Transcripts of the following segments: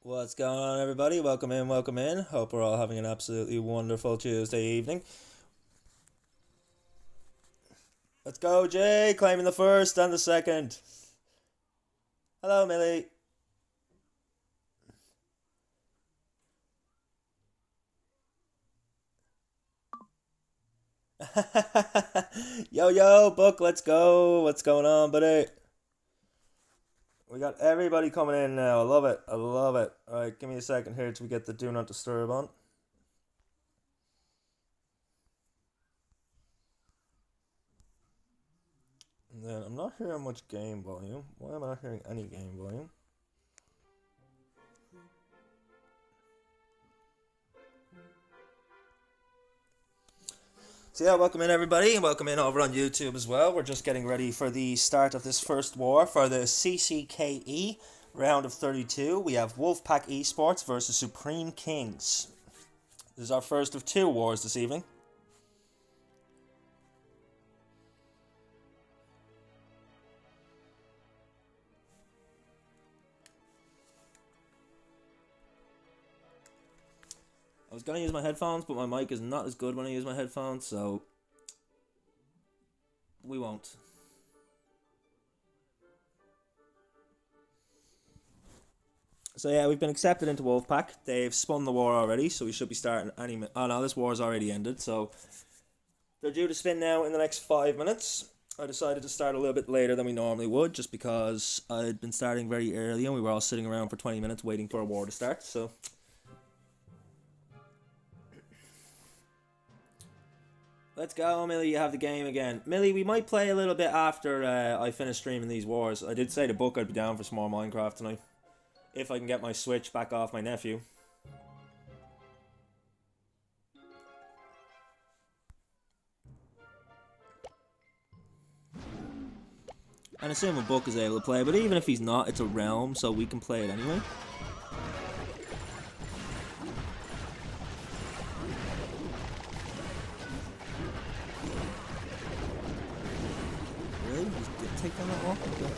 What's going on, everybody? Welcome in, welcome in. Hope we're all having an absolutely wonderful Tuesday evening. Let's go, Jay, claiming the first and the second. Hello, Millie. Yo, yo, Book, let's go. What's going on, buddy? We got everybody coming in now. I love it. I love it. Alright, give me a second here till we get the Do Not Disturb on. And then I'm not hearing much game volume. Why am I not hearing any game volume? So yeah, welcome in everybody, and welcome in over on YouTube as well. We're just getting ready for the start of this first war for the CCKE round of 32. We have Wolfpack Esports versus Supreme Kings. This is our first of two wars this evening. I was going to use my headphones, but my mic is not as good when I use my headphones, so we won't. So yeah, we've been accepted into Wolfpack. They've spun the war already, so we should be starting any minute. Oh no, this war's already ended, so they're due to spin now in the next 5 minutes. I decided to start a little bit later than we normally would, just because I'd been starting very early and we were all sitting around for 20 minutes waiting for a war to start, so... Let's go, Millie, you have the game again. Millie, we might play a little bit after I finish streaming these wars. I did say to Book I'd be down for some more Minecraft tonight. If I can get my Switch back off my nephew. And assuming Book is able to play, but even if he's not, it's a realm, so we can play it anyway. Really? Just take down that wall? Okay.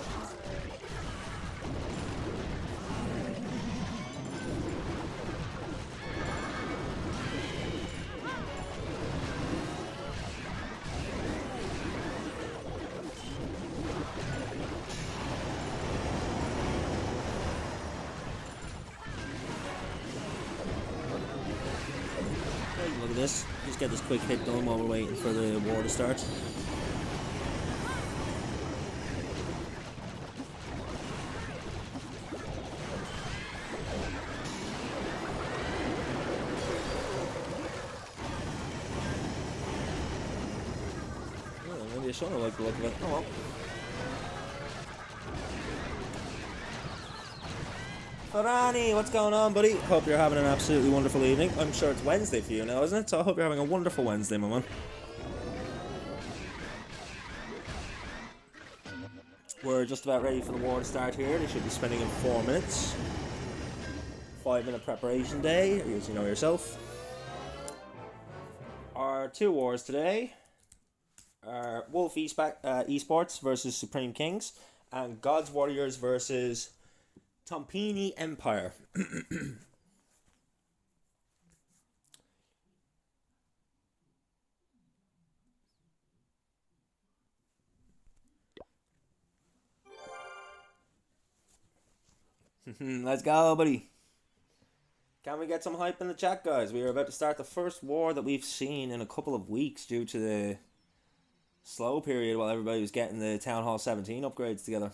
Look at this. Just get this quick hit done while we're waiting for the war to start. Maybe I shouldn't like the look of it. Oh well. Farani, what's going on, buddy? Hope you're having an absolutely wonderful evening. I'm sure it's Wednesday for you now, isn't it? So I hope you're having a wonderful Wednesday, my man. We're just about ready for the war to start here. They should be spending in 4 minutes. 5-minute preparation day, as you know yourself. Our two wars today are Wolf Esports versus Supreme Kings, and God's Warriors versus Tompini Empire. Let's go, buddy. Can we get some hype in the chat, guys? We are about to start the first war that we've seen in a couple of weeks due to the slow period while everybody was getting the Town Hall 17 upgrades together.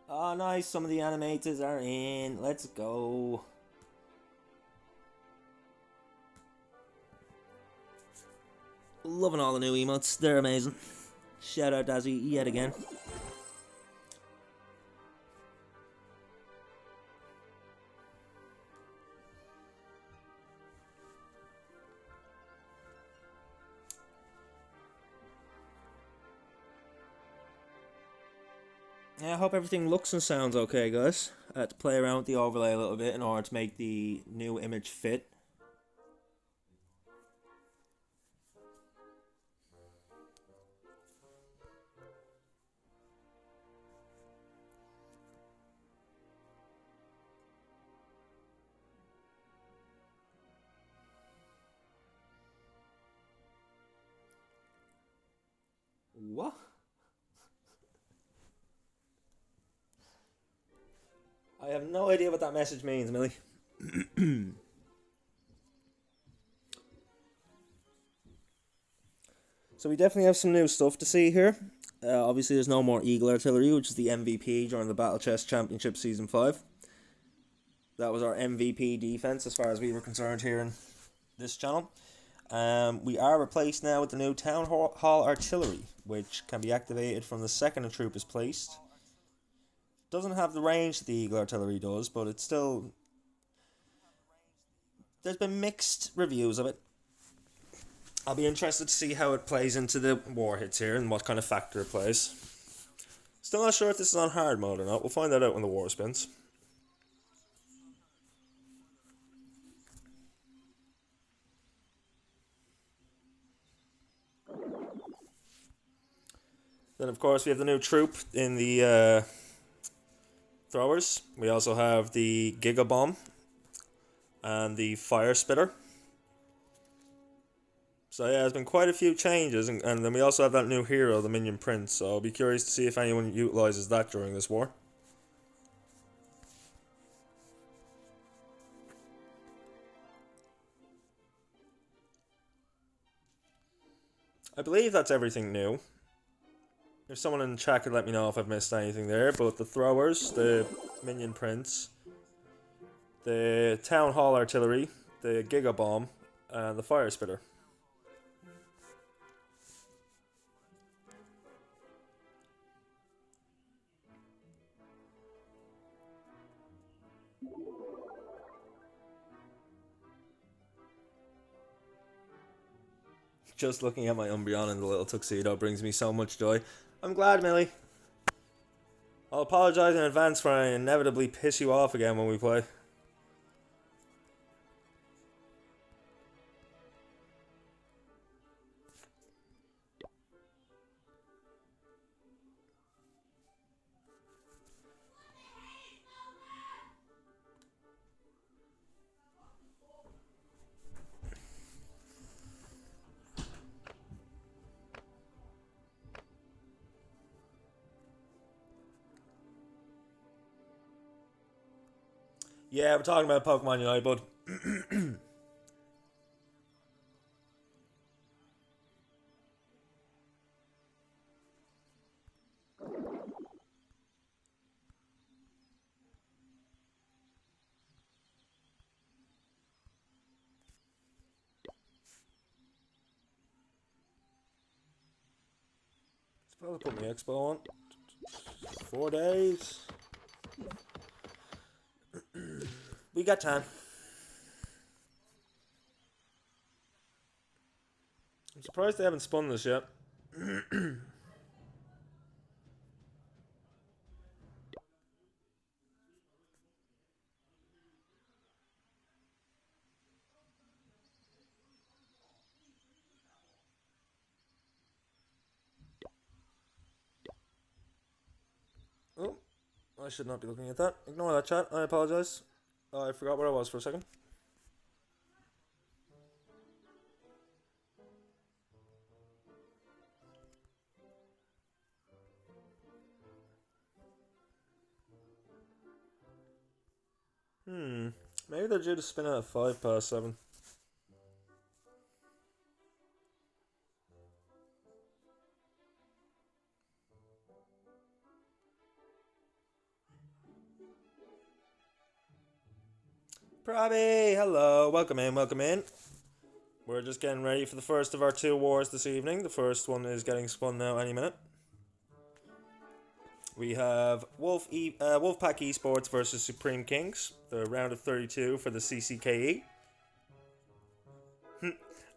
Oh, nice. Some of the animators are in. Let's go. Loving all the new emotes. They're amazing. Shout out Dazzy yet again. Yeah, I hope everything looks and sounds okay, guys. I had to play around with the overlay a little bit in order to make the new image fit. What? I have no idea what that message means, Millie. So we definitely have some new stuff to see here. Obviously, there's no more Eagle Artillery, which is the MVP during the Battle Chest Championship Season 5. That was our MVP defense as far as we were concerned here in this channel. We are replaced now with the new Town Hall Artillery, which can be activated from the second a troop is placed. Doesn't have the range that the Eagle Artillery does, but it's still... There's been mixed reviews of it. I'll be interested to see how it plays into the war hits here and what kind of factor it plays. Still not sure if this is on hard mode or not. We'll find that out when the war spins. Then of course we have the new troop in the throwers. We also have the Giga Bomb and the Fire Spitter. So yeah, there's been quite a few changes, and then we also have that new hero, the Minion Prince, so I'll be curious to see if anyone utilises that during this war. I believe that's everything new. If someone in the chat could let me know if I've missed anything there, but the throwers, the Minion Prince, the Town Hall Artillery, the Giga Bomb, and the Fire Spitter. Just looking at my Umbreon in the little tuxedo brings me so much joy. I'm glad, Millie. I'll apologise in advance for I inevitably piss you off again when we play. Yeah, we're talking about Pokemon Unite, bud. Supposed to put my expo on. 4 days. We got time. I'm surprised they haven't spun this yet. Oh, I should not be looking at that. Ignore that chat. I apologize. I forgot where I was for a second. Maybe they're due to spin out at 7:05. Probby, hello, welcome in, welcome in. We're just getting ready for the first of our 2 wars this evening. The first one is getting spun now any minute. We have Wolfpack Esports versus Supreme Kings, the round of 32 for the CCKE.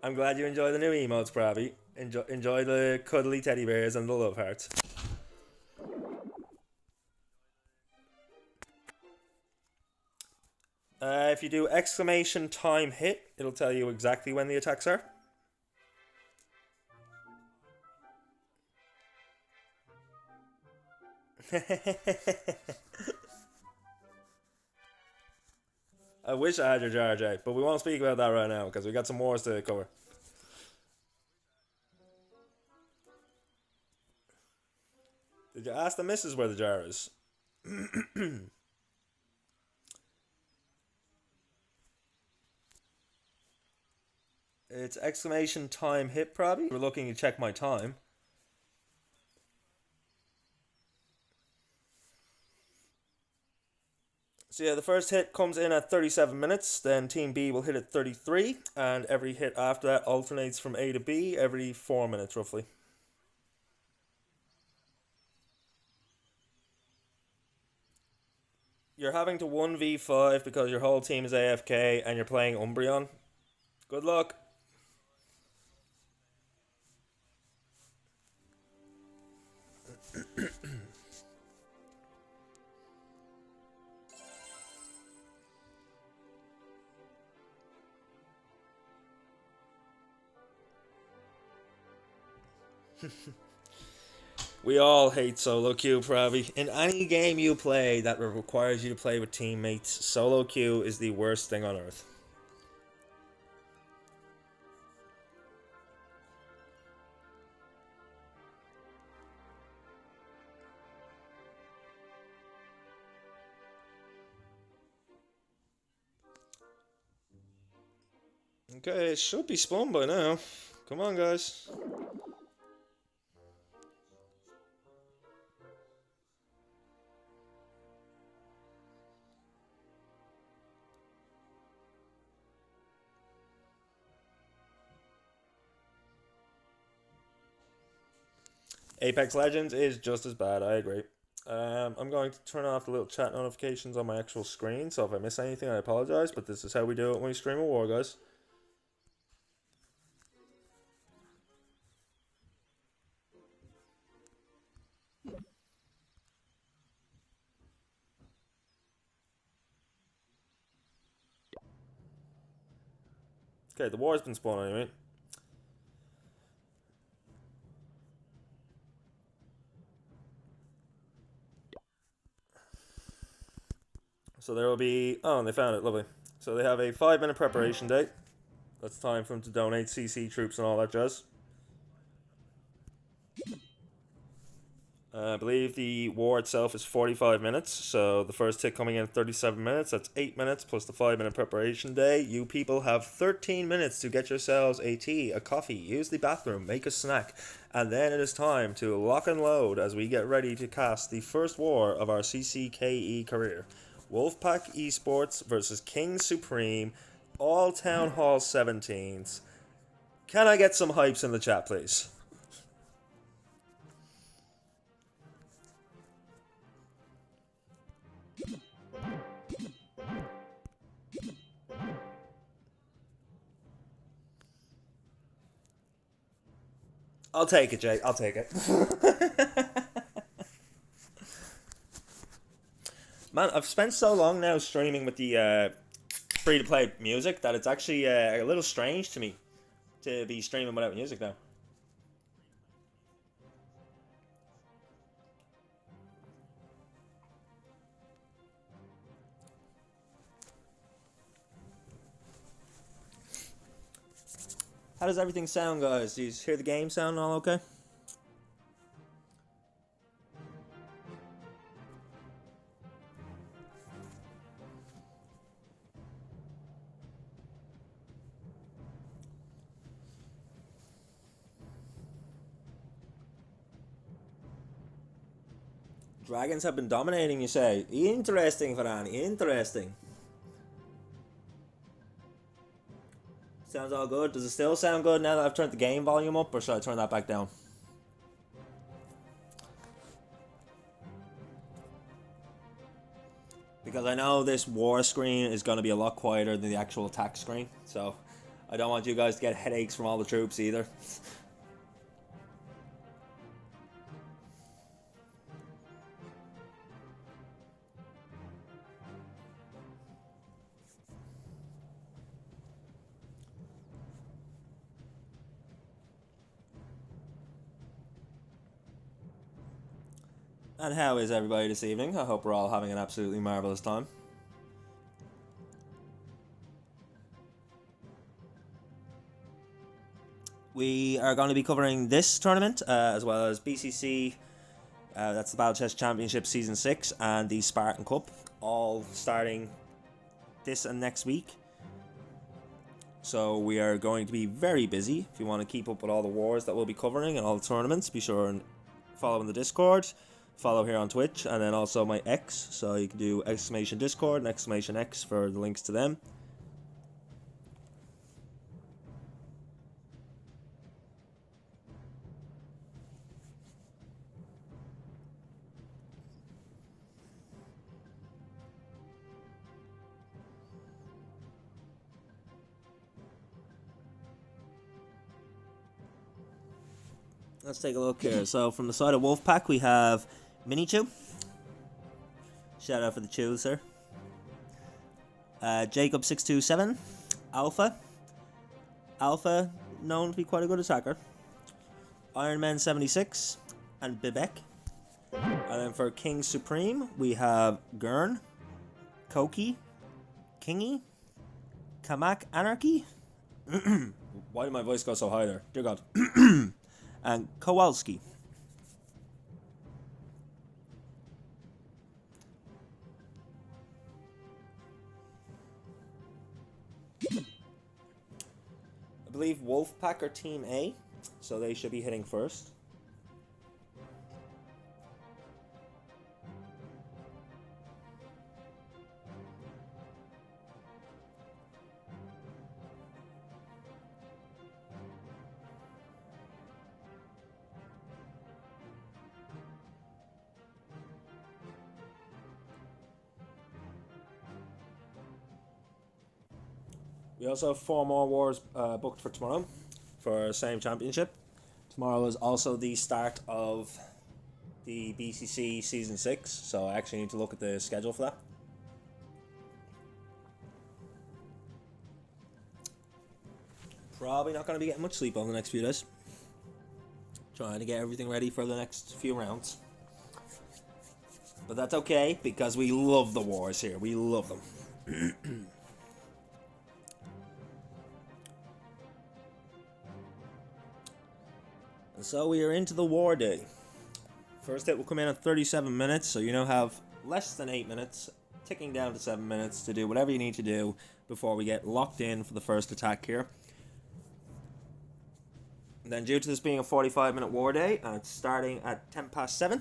I'm glad you enjoy the new emotes, Probby. Enjoy the cuddly teddy bears and the love hearts. If you do exclamation time hit, it'll tell you exactly when the attacks are. I wish I had your Jar J, but we won't speak about that right now because we got some wars to cover. you ask the missus where the jar is? It's exclamation time hit, probably. We're looking to check my time. So yeah, the first hit comes in at 37 minutes, then Team B will hit at 33, and every hit after that alternates from A to B every 4 minutes, roughly. You're having to 1v5 because your whole team is AFK and you're playing Umbreon. Good luck. We all hate solo queue, probably. In any game you play that requires you to play with teammates, solo queue is the worst thing on earth. Okay, it should be spun by now. Come on, guys. Apex Legends is just as bad, I agree. I'm going to turn off the little chat notifications on my actual screen, so if I miss anything, I apologize, but this is how we do it when we stream a war, guys. Okay, the war's been spun anyway. So there will be... Oh, and they found it. Lovely. So they have a 5-minute preparation day. That's time for them to donate CC troops and all that jazz. I believe the war itself is 45 minutes. So the first hit coming in at 37 minutes. That's 8 minutes plus the 5-minute preparation day. You people have 13 minutes to get yourselves a tea, a coffee, use the bathroom, make a snack. And then it is time to lock and load as we get ready to cast the first war of our CCKE career. Wolfpack Esports versus King Supreme, all Town Hall 17s. Can I get some hypes in the chat, please? I'll take it, Jay. I'll take it. Man, I've spent so long now streaming with the free-to-play music that it's actually a little strange to me to be streaming without music now. How does everything sound, guys? Do you hear the game sound all okay? Dragons have been dominating, you say? Interesting, Varane. Interesting. Sounds all good. Does it still sound good now that I've turned the game volume up, or should I turn that back down? Because I know this war screen is going to be a lot quieter than the actual attack screen, so I don't want you guys to get headaches from all the troops either. And how is everybody this evening? I hope we're all having an absolutely marvelous time. We are going to be covering this tournament, as well as BCC That's the Battle Chess Championship Season 6 and the Spartan Cup, all starting this and next week. So we are going to be very busy. If you want to keep up with all the wars that we'll be covering and all the tournaments, be sure and follow in the Discord, follow here on Twitch, and then also my X. So you can do !Discord and !X for the links to them. Let's take a look here. So from the side of Wolfpack, we have Mini Chew. Shout out for the chew, sir. Jacob627. Alpha. Alpha, known to be quite a good attacker. Ironman76. And Bibek. And then for King Supreme, we have Gurn. Koki. Kingy. Kamak Anarchy. Why did my voice go so high there? Dear God. And Kowalski. I believe Wolfpack are Team A, so they should be hitting first. We also have 4 more wars booked for tomorrow for the same championship. Tomorrow is also the start of the BCC Season 6, so I actually need to look at the schedule for that. Probably not going to be getting much sleep over the next few days. Trying to get everything ready for the next few rounds. But that's okay, because we love the wars here. We love them. And so we are into the war day. First hit will come in at 37 minutes, so you now have less than 8 minutes, ticking down to 7 minutes to do whatever you need to do before we get locked in for the first attack here. And then due to this being a 45-minute war day, and it's starting at 7:10,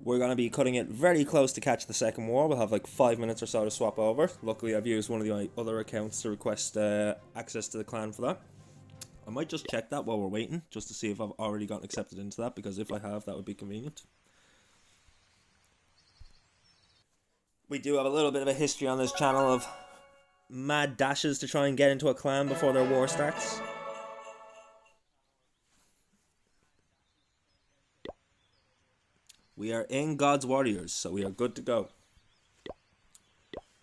we're going to be cutting it very close to catch the second war. We'll have like 5 minutes or so to swap over. Luckily I've used one of the other accounts to request access to the clan for that. I might just check that while we're waiting, just to see if I've already gotten accepted into that, because if I have, that would be convenient. We do have a little bit of a history on this channel of mad dashes to try and get into a clan before their war starts. We are in God's Warriors, so we are good to go.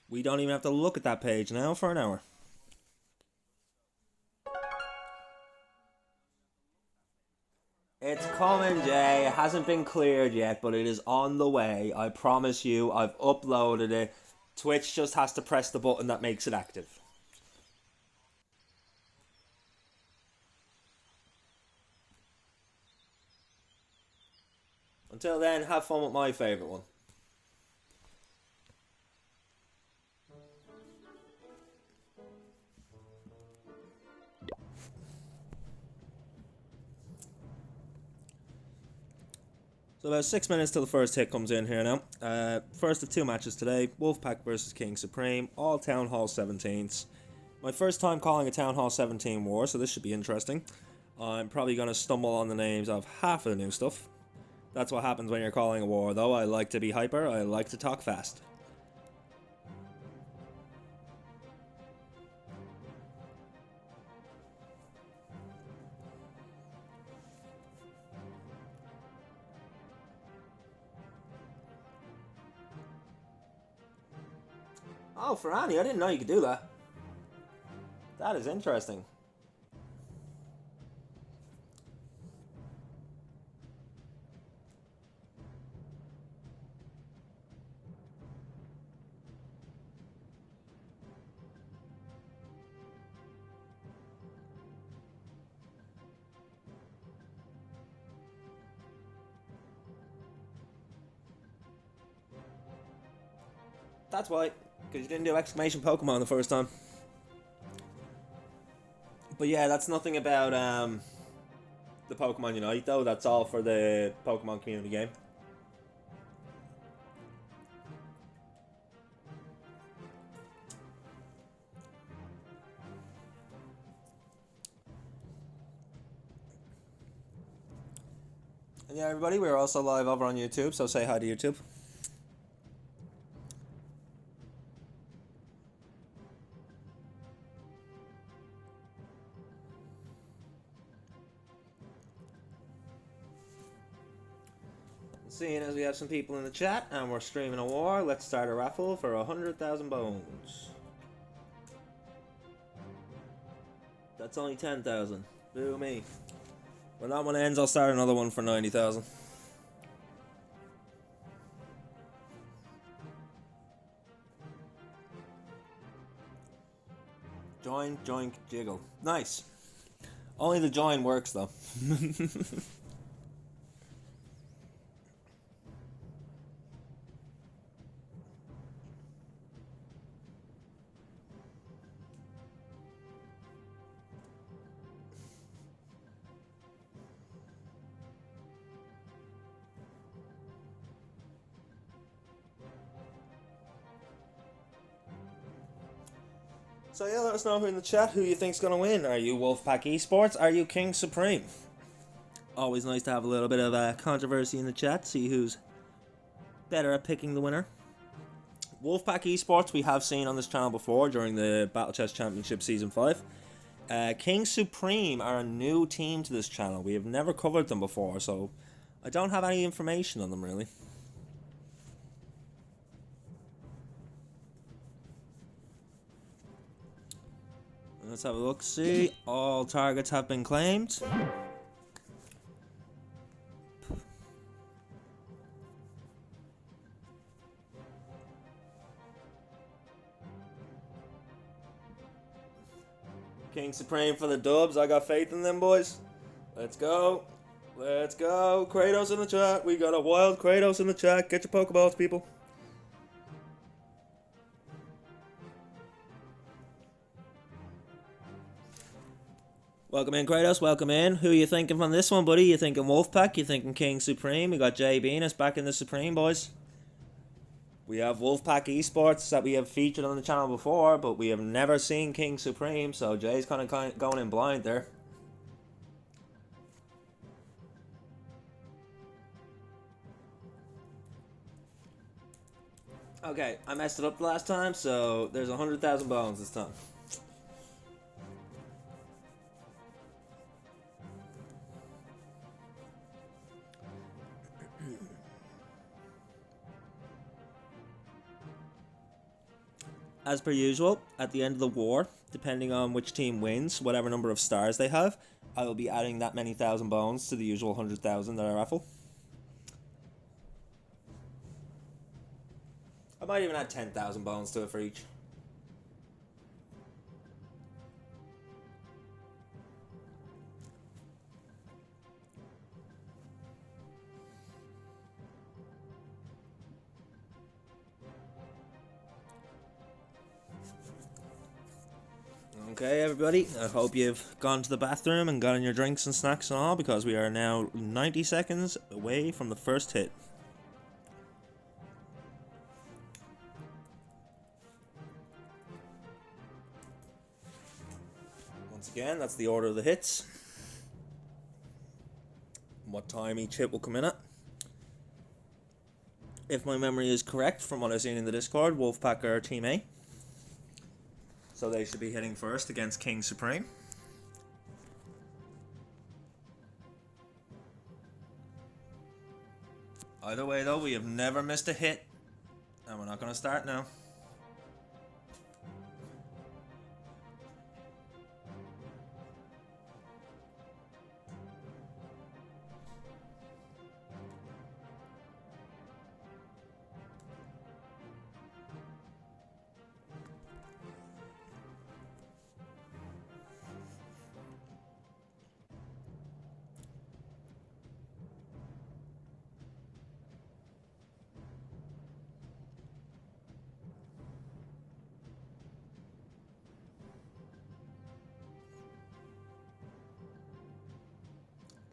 We don't even have to look at that page now for an hour. It's coming, Jay. It hasn't been cleared yet, but it is on the way. I promise you, I've uploaded it. Twitch just has to press the button that makes it active. Until then, have fun with my favourite one. So about 6 minutes till the first hit comes in here now. First of 2 matches today, Wolfpack versus King Supreme, all Town Hall 17s. My first time calling a Town Hall 17 war, so this should be interesting. I'm probably going to stumble on the names of half of the new stuff. That's what happens when you're calling a war, though. I like to be hyper, I like to talk fast. Oh, for Annie, I didn't know you could do that. That is interesting. That's why, because you didn't do exclamation Pokemon the first time. But yeah, that's nothing about the Pokemon Unite though. That's all for the Pokemon community game. And yeah, everybody, we're also live over on YouTube, so say hi to YouTube. Seeing as we have some people in the chat and we're streaming a war, let's start a raffle for 100,000 bones. That's only 10,000. Boo me. When that one ends, I'll start another one for 90,000. Join, joink, jiggle. Nice. Only the join works though. So yeah, let us know who in the chat who you think's gonna win. Are you Wolfpack Esports? Are you King Supreme? Always nice to have a little bit of controversy in the chat. See who's better at picking the winner. Wolfpack Esports we have seen on this channel before during the Battle Chess Championship Season 5. King Supreme are a new team to this channel. We have never covered them before, so I don't have any information on them really. Let's have a look. See, all targets have been claimed. King Supreme for the dubs. I got faith in them, boys. Let's go. Let's go. Kratos in the chat. We got a wild Kratos in the chat. Get your Pokeballs, people. Welcome in, Kratos. Welcome in. Who are you thinking from this one, buddy? You thinking Wolfpack? You thinking King Supreme? We got Jay Venus back in the Supreme, boys. We have Wolfpack Esports that we have featured on the channel before, but we have never seen King Supreme, so Jay's kind of going in blind there. Okay, I messed it up the last time, so there's 100,000 bones this time. As per usual, at the end of the war, depending on which team wins, whatever number of stars they have, I will be adding that many thousand bones to the usual 100,000 that I raffle. I might even add 10,000 bones to it for each. Okay, everybody, I hope you've gone to the bathroom and gotten your drinks and snacks and all, because we are now 90 seconds away from the first hit. Once again, that's the order of the hits. What time each hit will come in at. If my memory is correct from what I've seen in the Discord, Wolfpack are Team A. So they should be hitting first against King Supreme. Either way though, we have never missed a hit. And we're not going to start now.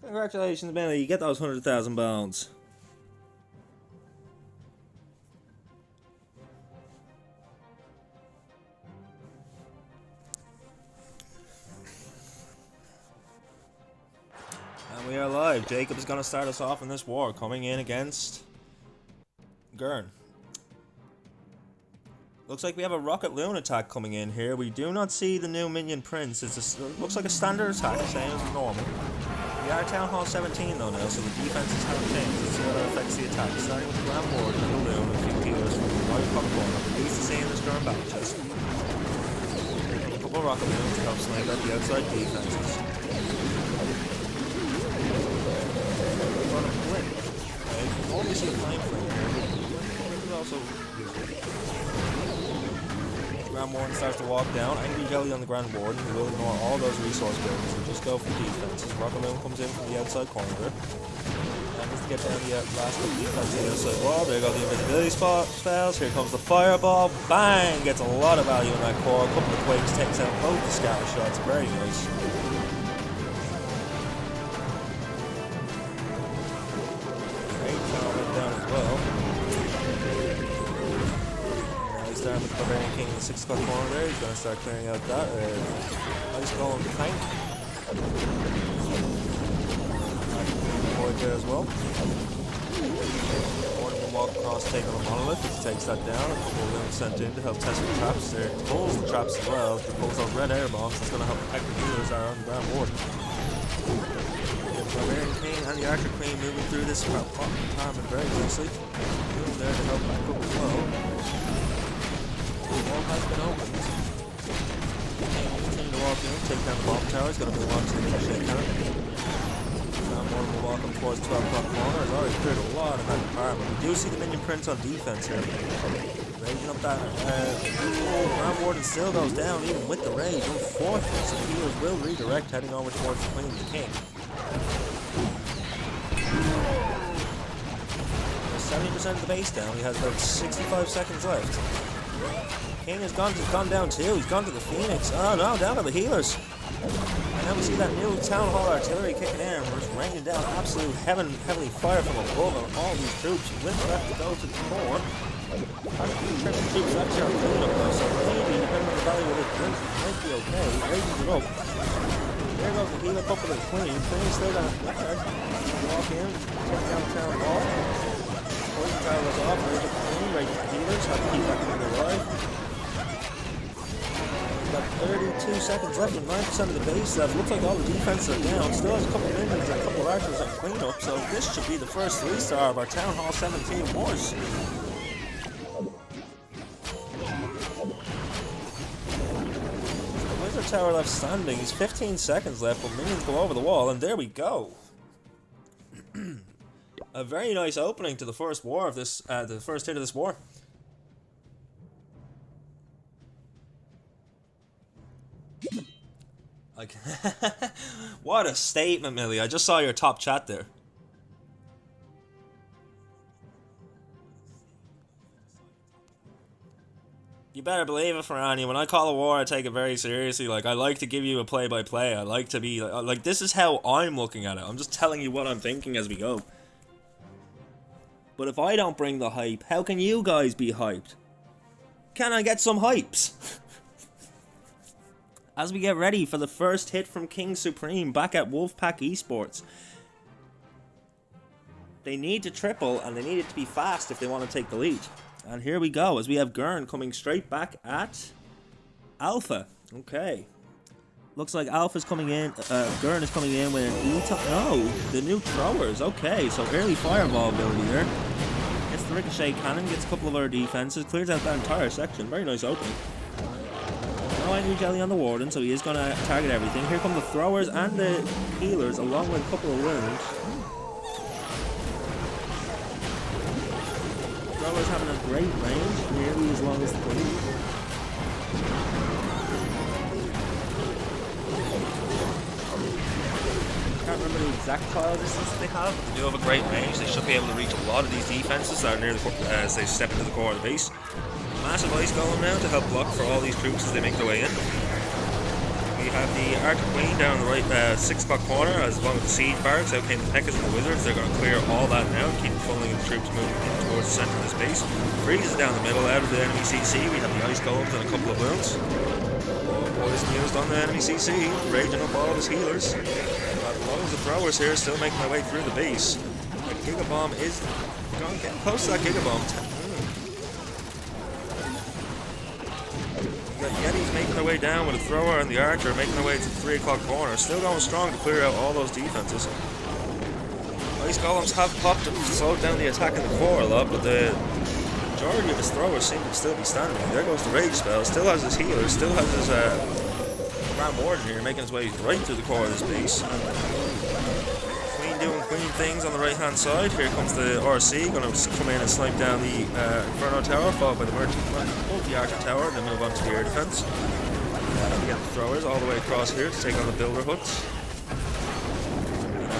Congratulations, Billy. You get those 100,000 bones. And we are live. Jacob is going to start us off in this war, coming in against Gurn. Looks like we have a Rocket Loon attack coming in here. We do not see the new minion Prince. It looks like a standard attack, same as normal. We are Town Hall 17 though now, so the defenses haven't changed. Let's see how that affects the attack. Starting with the Grand Ward and the Loon and a few healers from the right top corner. We're used to seeing this during battle chest. A couple of Rocket Loons to help snipe out the outside defenses. Okay, only see a flame here. This is also useful. Grand Warden starts to walk down. Angry Jelly on the Grand Warden, who will ignore all those resource buildings and just go for defenses. Rocket Loon comes in from the outside corner. And needs to get down the last of the defense on the outside wall. There go the invisibility spells. Here comes the fireball. Bang! Gets a lot of value in that core. A couple of quakes, takes out both the scatter shots. Very nice. Great tower went down as well. Starting with the Barbarian King in the 6 o'clock corner there. He's going to start clearing out that. Ice Golem tank. Void there as well. Warden will walk across, take on a monolith. He takes that down. A couple of Loons sent in to help test the traps there. Pulls the traps as well. He pulls those red air bombs. That's going to help protect the healers that are on the Grand Warden. The Barbarian King and the Archer Queen moving through this apartment very nicely. Loon there to help back up as well. The wall has been opened. Continue to walk in, take down the bomb tower. He's going to move on to the ricochet cannon. Grand Warden will walk up towards 12 o'clock corner. He's already cleared a lot in that department. We do see the minion Prince on defense here. Raging up that. Grand Warden still goes down even with the rage. Unfortunately, so the healers will redirect heading over towards the Queen and the King. 70% of the base down. He has about 65 seconds left. King has gone down too. He's gone to the Phoenix. Oh no, down to the healers. And now we see that new Town Hall artillery kicking in. We're just raining down absolute heavenly fire from above on all these troops. With left to go to the core. Quite a few troops actually are clean up though, so maybe depending on the value of this Prince, it might be okay. Raises it up. There goes the healer up with the Queen. Queen's still got a walk in, take down the Town Hall. Poison tower goes off, raise up the Queen, raise up the healers, have to keep that Queen alive. Got 32 seconds left and 9% of the base left. Looks like all the defenses are down. Still has a couple of minions and a couple of archers on cleanup. So this should be the first 3-star of our Town Hall 17 wars. The Wizard Tower left standing. He's 15 seconds left, but minions go over the wall, and there we go. A very nice opening to the first war of this, the first hit of this war. Like, what a statement, Millie. I just saw your top chat there. You better believe it, Ferrani. When I call a war, I take it very seriously. Like, I like to give you a play-by-play. I like to be, like, this is how I'm looking at it. I'm just telling you what I'm thinking as we go. But if I don't bring the hype, how can you guys be hyped? Can I get some hypes? As we get ready for the first hit from King Supreme back at Wolfpack Esports. They need to triple, and they need it to be fast if they want to take the lead. And here we go, as we have Gurn coming straight back at Alpha. Okay. Looks like Alpha's coming in, Gurn is coming in with an no, the new throwers. Okay, so early fireball ability there. Gets the ricochet cannon, gets a couple of other defenses, clears out that entire section. Very nice opening. No angry jelly on the Warden, so he is going to target everything. Here come the throwers and the healers, along with a couple of wounds. Throwers having a great range, nearly as long as the Queen. Can't remember the exact tile distance that they have, but they do have a great range. They should be able to reach a lot of these defenses that are near the as they step into the core of the base. Massive ice golem now to help block for all these troops as they make their way in. We have the Archer Queen down the right 6 o'clock corner, as along with the Siege Barracks. Out came the Pekkas and the Wizards. They're going to clear all that now and keep funneling the troops moving in towards the centre of the space. Freeze is down the middle. Out of the enemy CC, we have the Ice Golems and a couple of wounds. Poison used on the enemy CC, raging up all of his healers. Got loads of throwers here, still making their way through the base. The Giga Bomb is going to get close to that Giga Bomb. The Yetis making their way down with a thrower and the Archer making their way to the 3 o'clock corner. Still going strong to clear out all those defenses. Ice Golems have popped and slowed down the attack in the core a lot, but the majority of his throwers seem to still be standing. There goes the Rage Spell. Still has his healer. Still has his Grand Warden here making his way right through the core of this base. Queen doing Queen things on the right hand side. Here comes the RC, going to come in and snipe down the Inferno Tower, followed by the Multi-Archer Tower, and then move on to the air defense. We get the throwers all the way across here to take on the Builder Huts.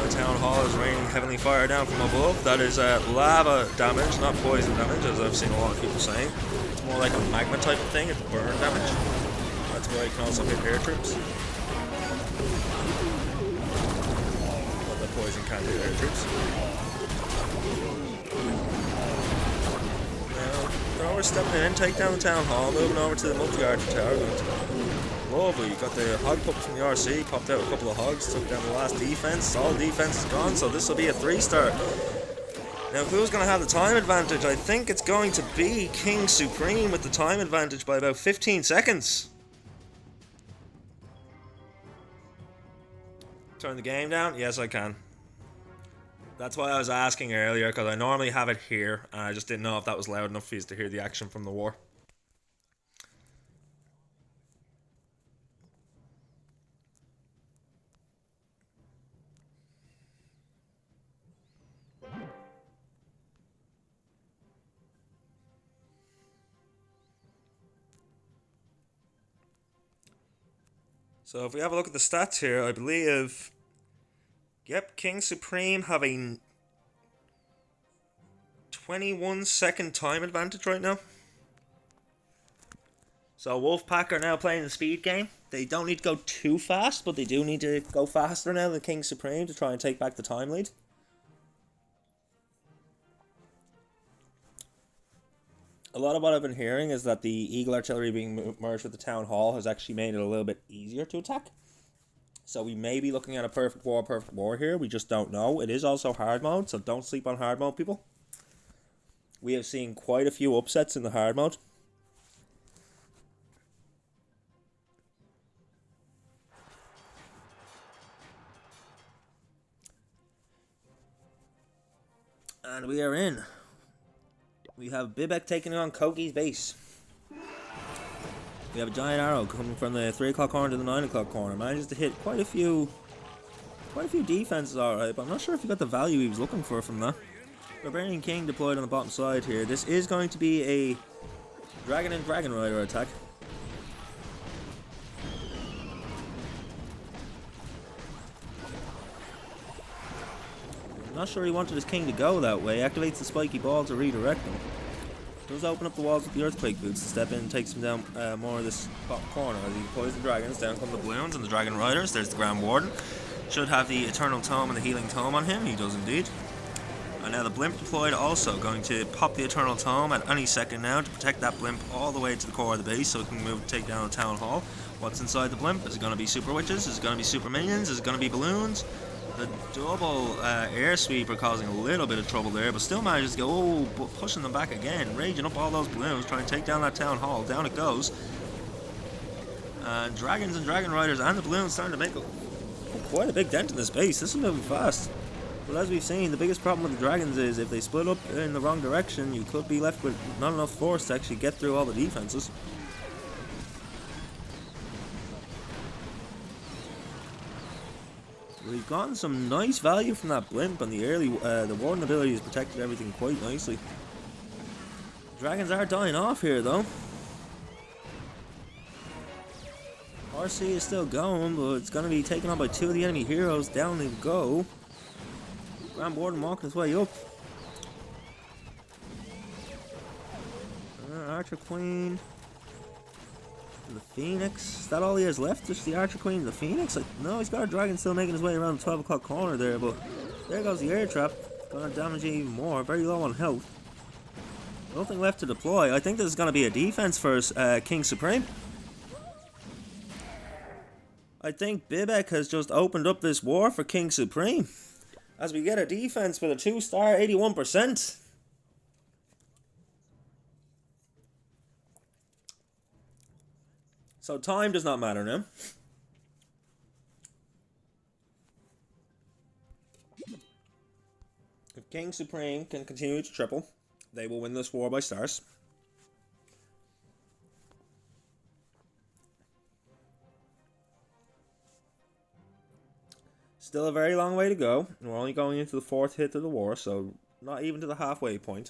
The Town Hall is raining heavenly fire down from above. That is lava damage, not poison damage, as I've seen a lot of people saying. It's more like a magma type of thing, it's burn damage. That's why you can also hit air troops. Poison can't hit air troops. Now, throwers stepping in, take down the Town Hall, moving over to the Multi-Archer Tower. Lovely, you got the Hog Pups from the RC, popped out a couple of hogs, took down the last defense. All defense is gone, so this will be a 3-star. Now, who's going to have the time advantage? I think it's going to be King Supreme with the time advantage by about 15 seconds. Turn the game down? Yes, I can. That's why I was asking earlier, because I normally have it here, and I just didn't know if that was loud enough for you to hear the action from the war. So if we have a look at the stats here, I believe, yep, King Supreme have a 21-second time advantage right now. So Wolfpack are now playing the speed game. They don't need to go too fast, but they do need to go faster now than King Supreme to try and take back the time lead. A lot of what I've been hearing is that the Eagle Artillery being merged with the Town Hall has actually made it a little bit easier to attack. So we may be looking at a perfect war here. We just don't know. It is also hard mode, so don't sleep on hard mode, people. We have seen quite a few upsets in the hard mode. And we are in. We have Bibek taking on Kogi's base. We have a giant arrow coming from the 3 o'clock corner to the 9 o'clock corner. Manages to hit quite a few defenses, alright, but I'm not sure if he got the value he was looking for from that. Barbarian King deployed on the bottom side here. This is going to be a Dragon and Dragon Rider attack. I'm not sure he wanted his king to go that way. Activates the spiky ball to redirect him. Does open up the walls with the earthquake boots to step in and takes him down more of this top corner. As he deploys the dragons, down come the balloons and the dragon riders. There's the Grand Warden. Should have the Eternal Tome and the Healing Tome on him. He does indeed. And now the blimp deployed, also going to pop the Eternal Tome at any second now to protect that blimp all the way to the core of the base so it can move to take down the Town Hall. What's inside the blimp? Is it going to be super witches? Is it going to be super minions? Is it going to be balloons? The double air sweep are causing a little bit of trouble there, but still manages to go, pushing them back again, raging up all those balloons, trying to take down that Town Hall. Down it goes. Dragons and Dragon Riders and the balloons starting to make quite a big dent in this base. This is moving fast. But as we've seen, the biggest problem with the dragons is if they split up in the wrong direction, you could be left with not enough force to actually get through all the defenses. We've gotten some nice value from that blimp, and the early the Warden ability has protected everything quite nicely. Dragons are dying off here though. RC is still going, but it's going to be taken on by 2 of the enemy heroes. Down they go. Grand Warden walking his way up. Archer Queen. And the Phoenix. Is that all he has left? Just the Archer Queen and the Phoenix? Like, no, he's got a dragon still making his way around the 12 o'clock corner there, but there goes the air trap. Gonna damage you even more. Very low on health. Nothing left to deploy. I think this is gonna be a defense for King Supreme. I think Bibek has just opened up this war for King Supreme. As we get a defense with a 2-star, 81%. So time does not matter now. If King Supreme can continue to triple, they will win this war by stars. Still a very long way to go. We're only going into the 4th hit of the war, so not even to the halfway point.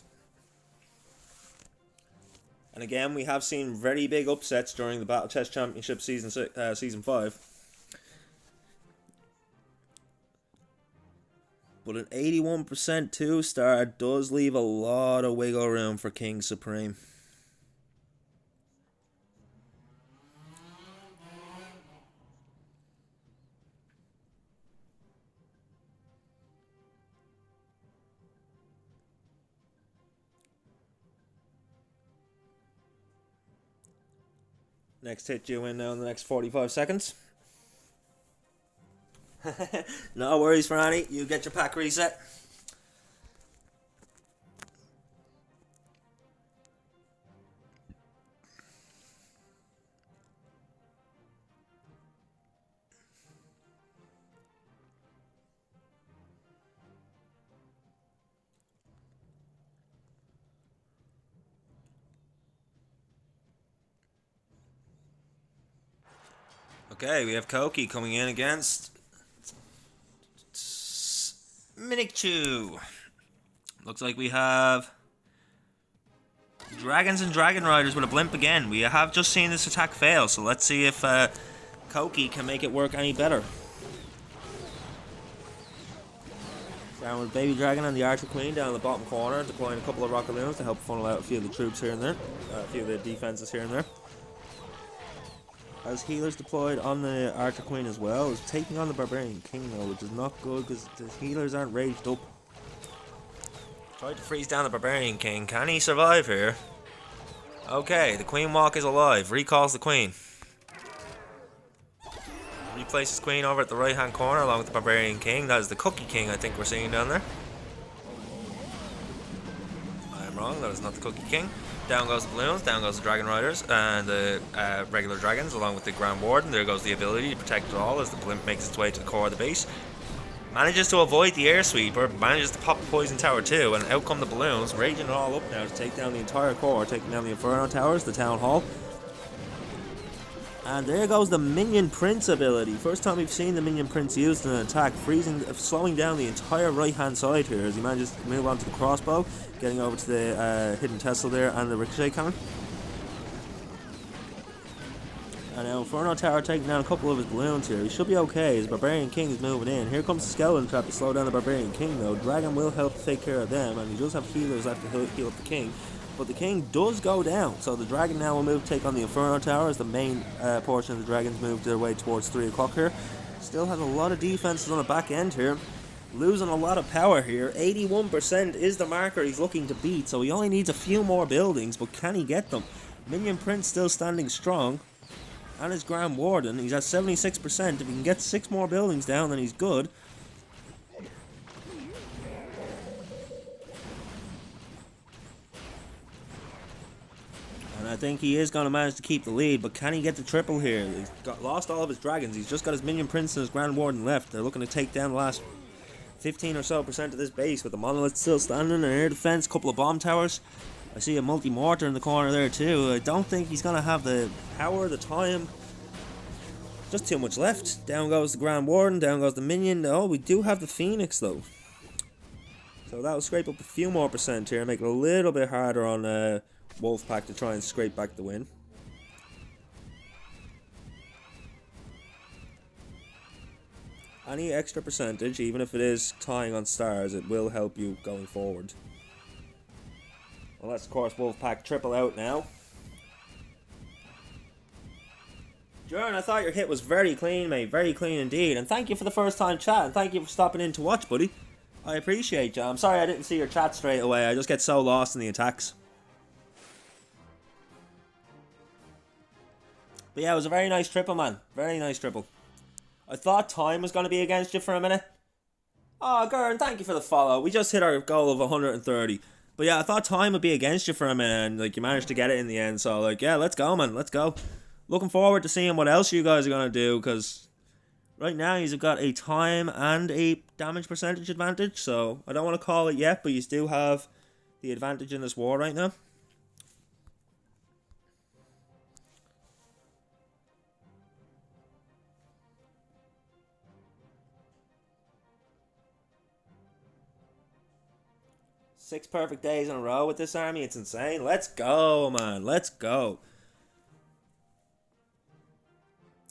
And again, we have seen very big upsets during the Battle Chess Championship Season 5. But an 81% 2-star does leave a lot of wiggle room for King Supreme. Next hit due in now in the next 45 seconds. No worries, Franny. You get your pack reset. Okay, we have Koki coming in against Minikchu. Looks like we have Dragons and Dragon Riders with a blimp again. We have just seen this attack fail, so let's see if Koki can make it work any better. Down with Baby Dragon and the Archer Queen down in the bottom corner, deploying a couple of Rockaloons to help funnel out a few of the troops here and there, a few of the defenses here and there. As healers deployed on the Archer Queen as well, is taking on the Barbarian King though, which is not good because the healers aren't raged up. Tried to freeze down the Barbarian King. Can he survive here? Okay, the Queen Walk is alive. Recalls the Queen. Replaces Queen over at the right hand corner along with the Barbarian King. That is the Cookie King I think we're seeing down there. I am wrong, that is not the Cookie King. Down goes the balloons, down goes the Dragon Riders and the regular dragons along with the Grand Warden. There goes the ability to protect it all as the blimp makes its way to the core of the base. Manages to avoid the air sweeper, manages to pop the poison tower too, and out come the balloons, raging it all up now to take down the entire core, taking down the Inferno Towers, the Town Hall. And there goes the Minion Prince ability. First time we've seen the Minion Prince used in an attack, slowing down the entire right hand side here as he manages to move on to the crossbow, getting over to the hidden Tesla there and the ricochet cannon. And now Inferno Tower taking down a couple of his balloons here. He should be okay as Barbarian King is moving in. Here comes the Skeleton Trap to slow down the Barbarian King though. Dragon will help take care of them, and he does have healers left to heal up the King. But the King does go down, so the Dragon now will move to take on the Inferno Tower as the main portion of the Dragons move their way towards 3 o'clock here. Still has a lot of defenses on the back end here. Losing a lot of power here. 81% is the marker he's looking to beat, so he only needs a few more buildings, but can he get them? Minion Prince still standing strong. And his Grand Warden, he's at 76%. If he can get 6 more buildings down, then he's good. And I think he is going to manage to keep the lead, but can he get the triple here? He's lost all of his dragons. He's just got his Minion Prince and his Grand Warden left. They're looking to take down the last 15 or so percent of this base with the monolith still standing, an air defense, couple of bomb towers. I see a multi-mortar in the corner there too. I don't think he's going to have the power, the time. Just too much left. Down goes the Grand Warden, down goes the Minion. Oh, we do have the Phoenix though. So that will scrape up a few more percent here, make it a little bit harder on Wolfpack to try and scrape back the win. Any extra percentage, even if it is tying on stars, it will help you going forward. Well, that's of course Wolfpack triple out now. Jordan, I thought your hit was very clean, mate. Very clean indeed. And thank you for the first time chat. And thank you for stopping in to watch, buddy. I appreciate you. I'm sorry I didn't see your chat straight away. I just get so lost in the attacks. But yeah, it was a very nice triple, man. Very nice triple. I thought time was going to be against you for a minute. Oh, Gurren, thank you for the follow. We just hit our goal of 130. But yeah, I thought time would be against you for a minute, and like you managed to get it in the end. So like, yeah, let's go, man. Let's go. Looking forward to seeing what else you guys are going to do, because right now you've got a time and a damage percentage advantage. So I don't want to call it yet, but you do have the advantage in this war right now. Six perfect days in a row with this army. It's insane. Let's go, man. Let's go.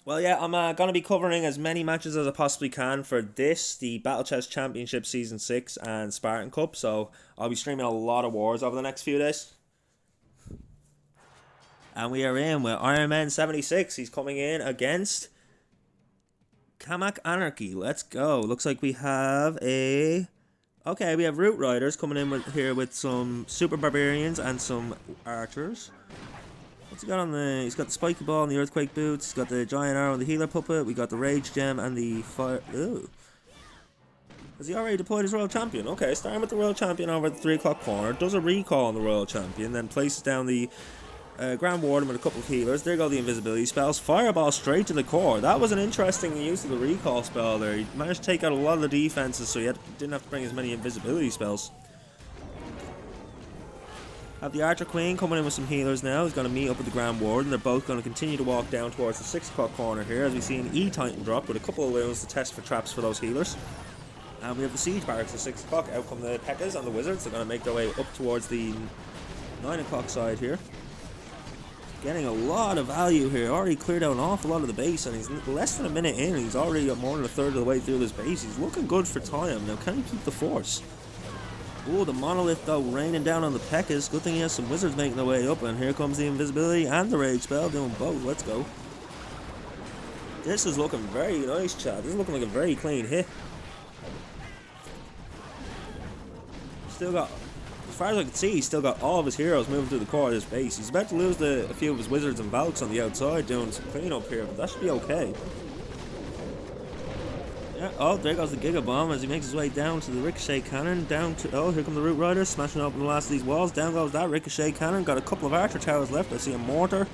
Well, yeah, I'm going to be covering as many matches as I possibly can for this, the Battle Chess Championship Season 6 and Spartan Cup. So I'll be streaming a lot of wars over the next few days. And we are in with Iron Man 76. He's coming in against Kamak Anarchy. Let's go. Looks like we have a... Okay, we have Root Riders coming in here with some Super Barbarians and some Archers. What's he got on the... He's got the Spiky Ball and the Earthquake Boots. He's got the Giant Arrow and the Healer Puppet. We got the Rage Gem and the Fire... Ooh. Has he already deployed his Royal Champion? Okay, starting with the Royal Champion over at the 3 o'clock corner. Does a recall on the Royal Champion. Then places down the Grand Warden with a couple of healers. There go the invisibility spells. Fireball straight to the core. That was an interesting use of the recall spell there. He managed to take out a lot of the defenses, so he didn't have to bring as many invisibility spells. Have the Archer Queen coming in with some healers now. He's going to meet up with the Grand Warden. They're both going to continue to walk down towards the 6 o'clock corner here, as we see an E-Titan drop with a couple of loons to test for traps for those healers. And we have the Siege Barracks at 6 o'clock. Out come the P.E.K.K.A.s and the Wizards. They're going to make their way up towards the 9 o'clock side here. Getting a lot of value here. Already cleared out an awful lot of the base, and he's less than a minute in. He's already got more than a third of the way through this base. He's looking good for time. Now, can he keep the force? Oh, the Monolith, though, raining down on the P.E.K.K.A.s. Good thing he has some Wizards making their way up, and here comes the Invisibility and the Rage Spell, doing both. Let's go. This is looking very nice, Chad. This is looking like a very clean hit. Still got... As far as I can see, he's still got all of his heroes moving through the core of this base. He's about to lose a few of his Wizards and Valks on the outside doing some cleanup here, but that should be okay. Yeah, oh, there goes the Giga Bomb as he makes his way down to the Ricochet Cannon. Down to... Oh, here come the Root Riders, smashing open the last of these walls. Down goes that Ricochet Cannon. Got a couple of Archer Towers left. I see a Mortar.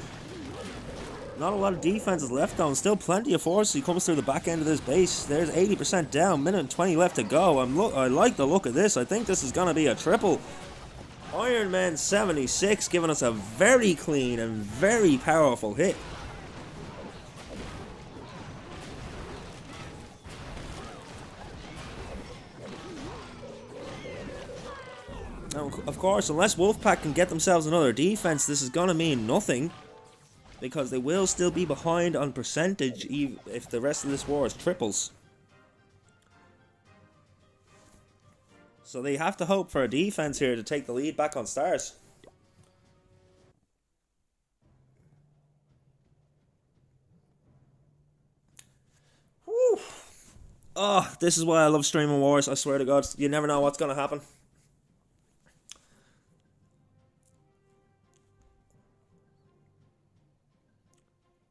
Not a lot of defenses left though, and still plenty of force. He comes through the back end of this base. There's 80% down, minute and 20 left to go. I like the look of this. I think this is going to be a triple. Iron Man 76 giving us a very clean and very powerful hit. Now, of course, unless Wolfpack can get themselves another defense, this is going to mean nothing. Because they will still be behind on percentage if the rest of this war is triples. So they have to hope for a defense here to take the lead back on stars. Whew. Oh, this is why I love streaming wars. I swear to God, you never know what's going to happen.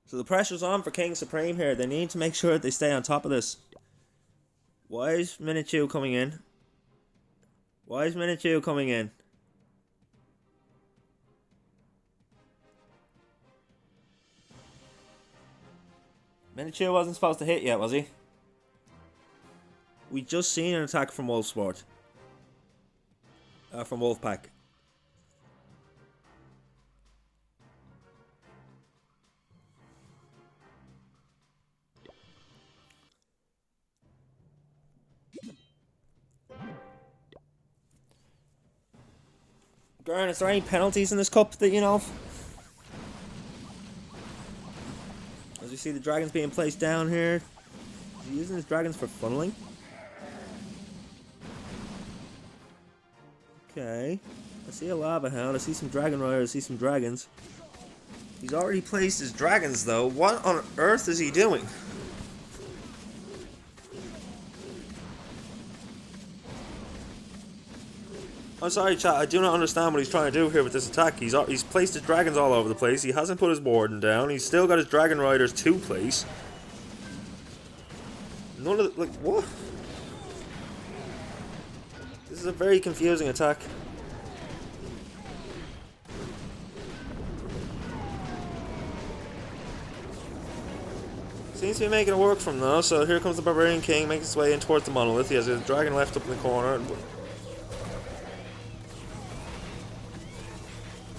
So the pressure's on for King Supreme here. They need to make sure that they stay on top of this. Why is Minichu coming in? Why is Minichu coming in? Minichu wasn't supposed to hit yet, was he? We just seen an attack from Wolfsport. From Wolfpack. Gurren, is there any penalties in this cup that you know of? As we see the dragons being placed down here. Is he using his dragons for funneling? Okay. I see a Lava Hound, I see some Dragon Riders, I see some dragons. He's already placed his dragons, though. What on earth is he doing? I'm sorry, chat. I do not understand what he's trying to do here with this attack. He's placed his dragons all over the place. He hasn't put his warden down. He's still got his dragon riders to place. None of the, like, what? This is a very confusing attack. Seems to be making it work from now. So here comes the Barbarian King, makes his way in towards the monolith. He has a dragon left up in the corner.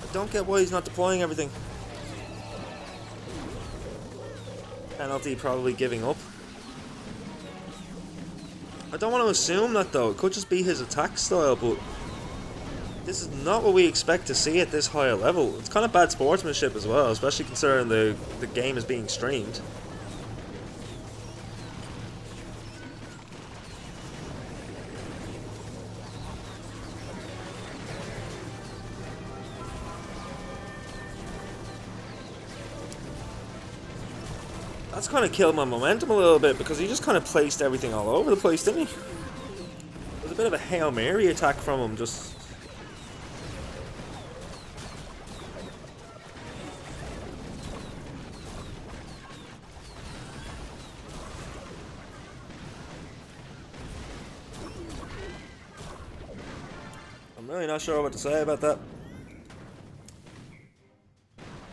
I don't get why he's not deploying everything. Penalty probably giving up. I don't want to assume that though. It could just be his attack style, but this is not what we expect to see at this higher level. It's kind of bad sportsmanship as well, especially considering the game is being streamed. That's kind of killed my momentum a little bit because he just kind of placed everything all over the place, didn't he? It was a bit of a Hail Mary attack from him, just... I'm really not sure what to say about that.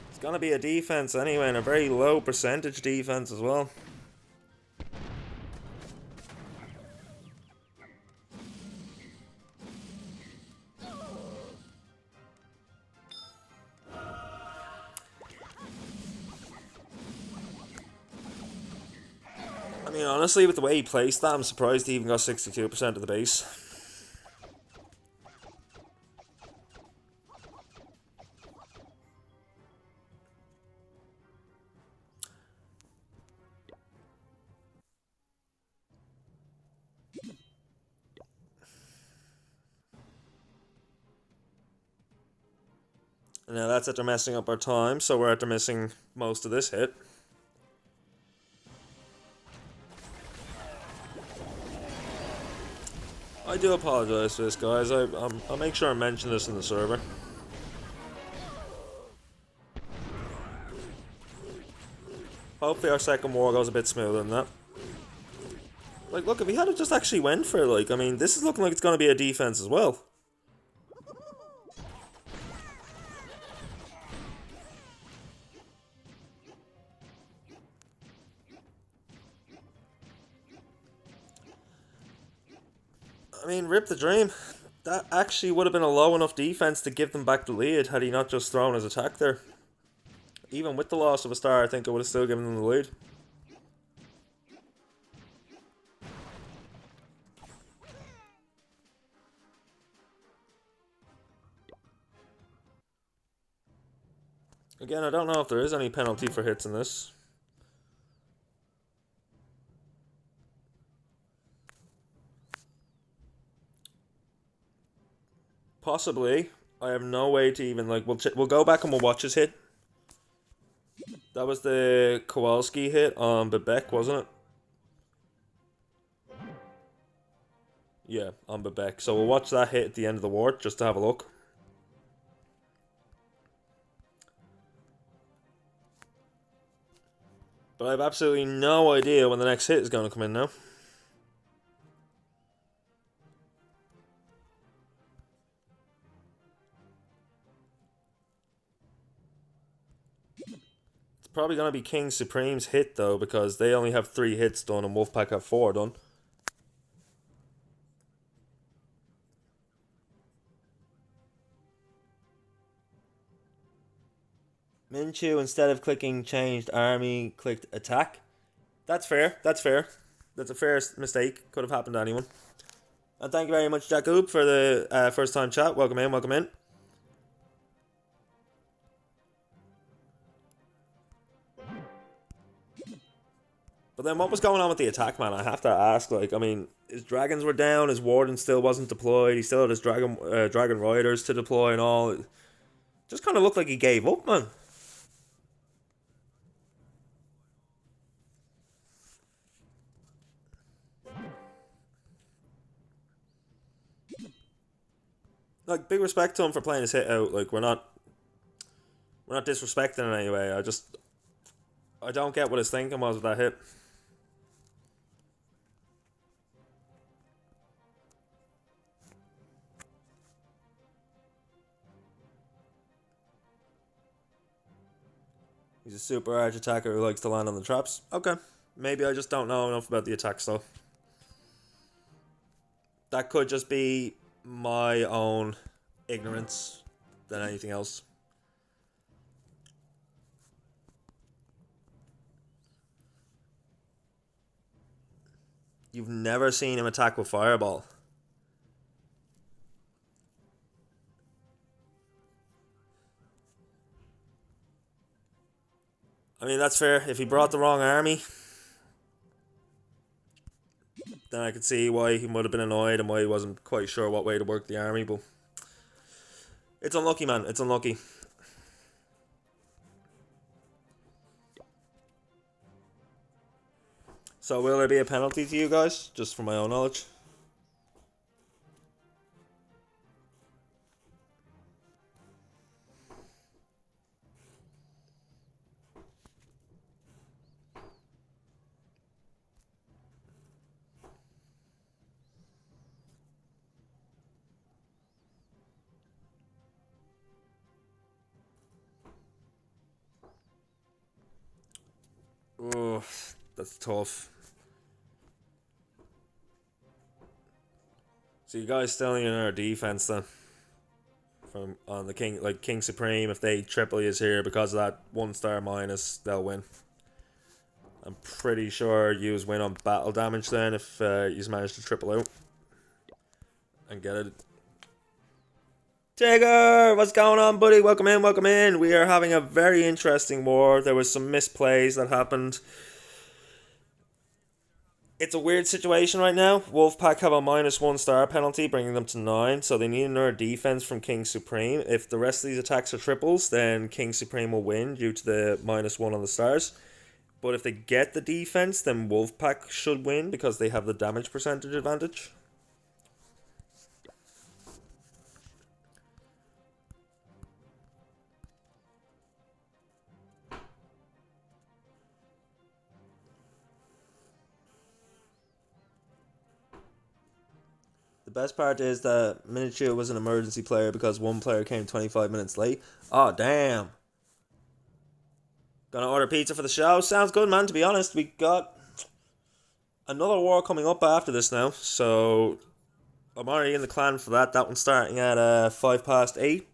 It's gonna be a defense anyway, and a very low percentage defense as well. I mean, honestly, with the way he placed that, I'm surprised he even got 62% of the base. Now that's after messing up our time, so we're after missing most of this hit. I do apologise for this, guys. I'll make sure I mention this in the server. Hopefully our second war goes a bit smoother than that. Like, look, if he had just actually went for it, like, I mean, this is looking like it's going to be a defense as well. I mean, rip the dream. That actually would have been a low enough defense to give them back the lead had he not just thrown his attack there. Even with the loss of a star, I think it would have still given them the lead. Again, I don't know if there is any penalty for hits in this. Possibly. I have no way to even, like, we'll go back and we'll watch his hit. That was the Kowalski hit on Bebek, wasn't it? Yeah, on Bebek. So we'll watch that hit at the end of the war just to have a look. But I have absolutely no idea when the next hit is going to come in now. It's probably going to be King Supreme's hit though, because they only have 3 hits done and Wolfpack have 4 done. Minchu, instead of clicking changed army, clicked attack. That's fair, that's fair. That's a fair mistake. Could have happened to anyone. And thank you very much, Jacob, for the first time chat. Welcome in, welcome in. But then what was going on with the attack, man? I have to ask, like, I mean, his dragons were down, his warden still wasn't deployed, he still had his dragon riders to deploy and all. It just kind of looked like he gave up, man. like, big respect to him for playing his hit out. Like, we're not disrespecting in any way. I don't get what his thinking was with that hit. He's a super arch attacker who likes to land on the traps. Okay. Maybe I just don't know enough about the attack style. That could just be my own ignorance than anything else. You've never seen him attack with Fireball. I mean, that's fair. If he brought the wrong army, then I could see why he would have been annoyed and why he wasn't quite sure what way to work the army, but it's unlucky, man. It's unlucky. So will there be a penalty to you guys? Just for my own knowledge. Oh, that's tough. So you guys still need another defense then? From on the King, like King Supreme, if they triple is here because of that 1-star minus, they'll win. I'm pretty sure you win on battle damage then if you manage to triple out and get it. Tigger, what's going on, buddy? Welcome in, welcome in. We are having a very interesting war. There was some misplays that happened. It's a weird situation right now. Wolfpack have a minus 1-star penalty, bringing them to 9, so they need another defense from King Supreme. If the rest of these attacks are triples, then King Supreme will win due to the minus 1 on the stars. But if they get the defense, then Wolfpack should win because they have the damage percentage advantage. The best part is that Miniature was an emergency player because one player came 25 minutes late. Oh, damn. Gonna order pizza for the show? Sounds good, man, to be honest. We got another war coming up after this now, so I'm already in the clan for that. That one's starting at 8:05.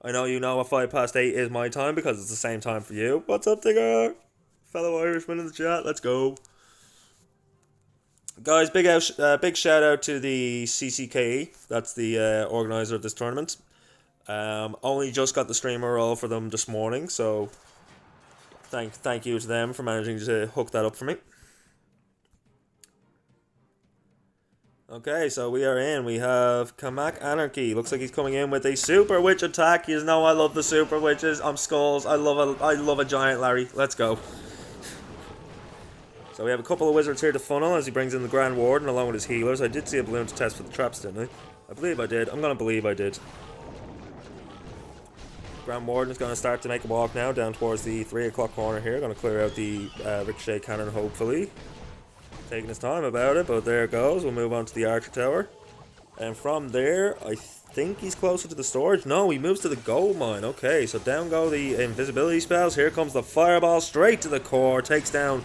I know you know what 8:05 is my time because it's the same time for you. What's up, Digger? Fellow Irishman in the chat, let's go. Guys, big shout out to the CCKE. That's the organizer of this tournament. Only just got the streamer role for them this morning, so thank you to them for managing to hook that up for me. Okay, so we are in. We have Kamak Anarchy. Looks like he's coming in with a Super Witch attack. You know I love the Super Witches. I'm Skulls. I love a giant Larry. Let's go. So we have a couple of wizards here to funnel as he brings in the Grand Warden along with his healers. I did see a balloon to test for the traps, didn't I? I believe I did. I'm going to believe I did. Grand Warden is going to start to make a walk now down towards the 3 o'clock corner here. Going to clear out the Ricochet Cannon, hopefully. Taking his time about it, but there it goes. We'll move on to the Archer Tower. And from there, I think he's closer to the storage. No, he moves to the gold mine. Okay, so down go the invisibility spells. Here comes the Fireball straight to the core. Takes down...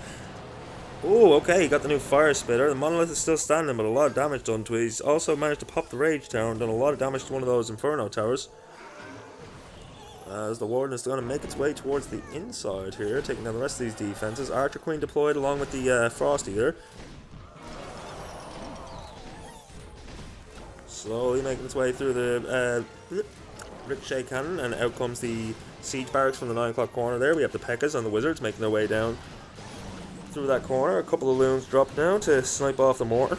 Oh, okay, he got the new Fire Spitter. The Monolith is still standing, but a lot of damage done to it. He's also managed to pop the Rage Tower and done a lot of damage to one of those Inferno Towers. As the Warden is going to make its way towards the inside here, taking down the rest of these defenses. Archer Queen deployed along with the Frost Eater. Slowly making its way through the Ricochet Cannon, and out comes the Siege Barracks from the 9 o'clock corner there. We have the P.E.K.K.A.s and the Wizards making their way down through that corner. A couple of loons drop down to snipe off the mortar.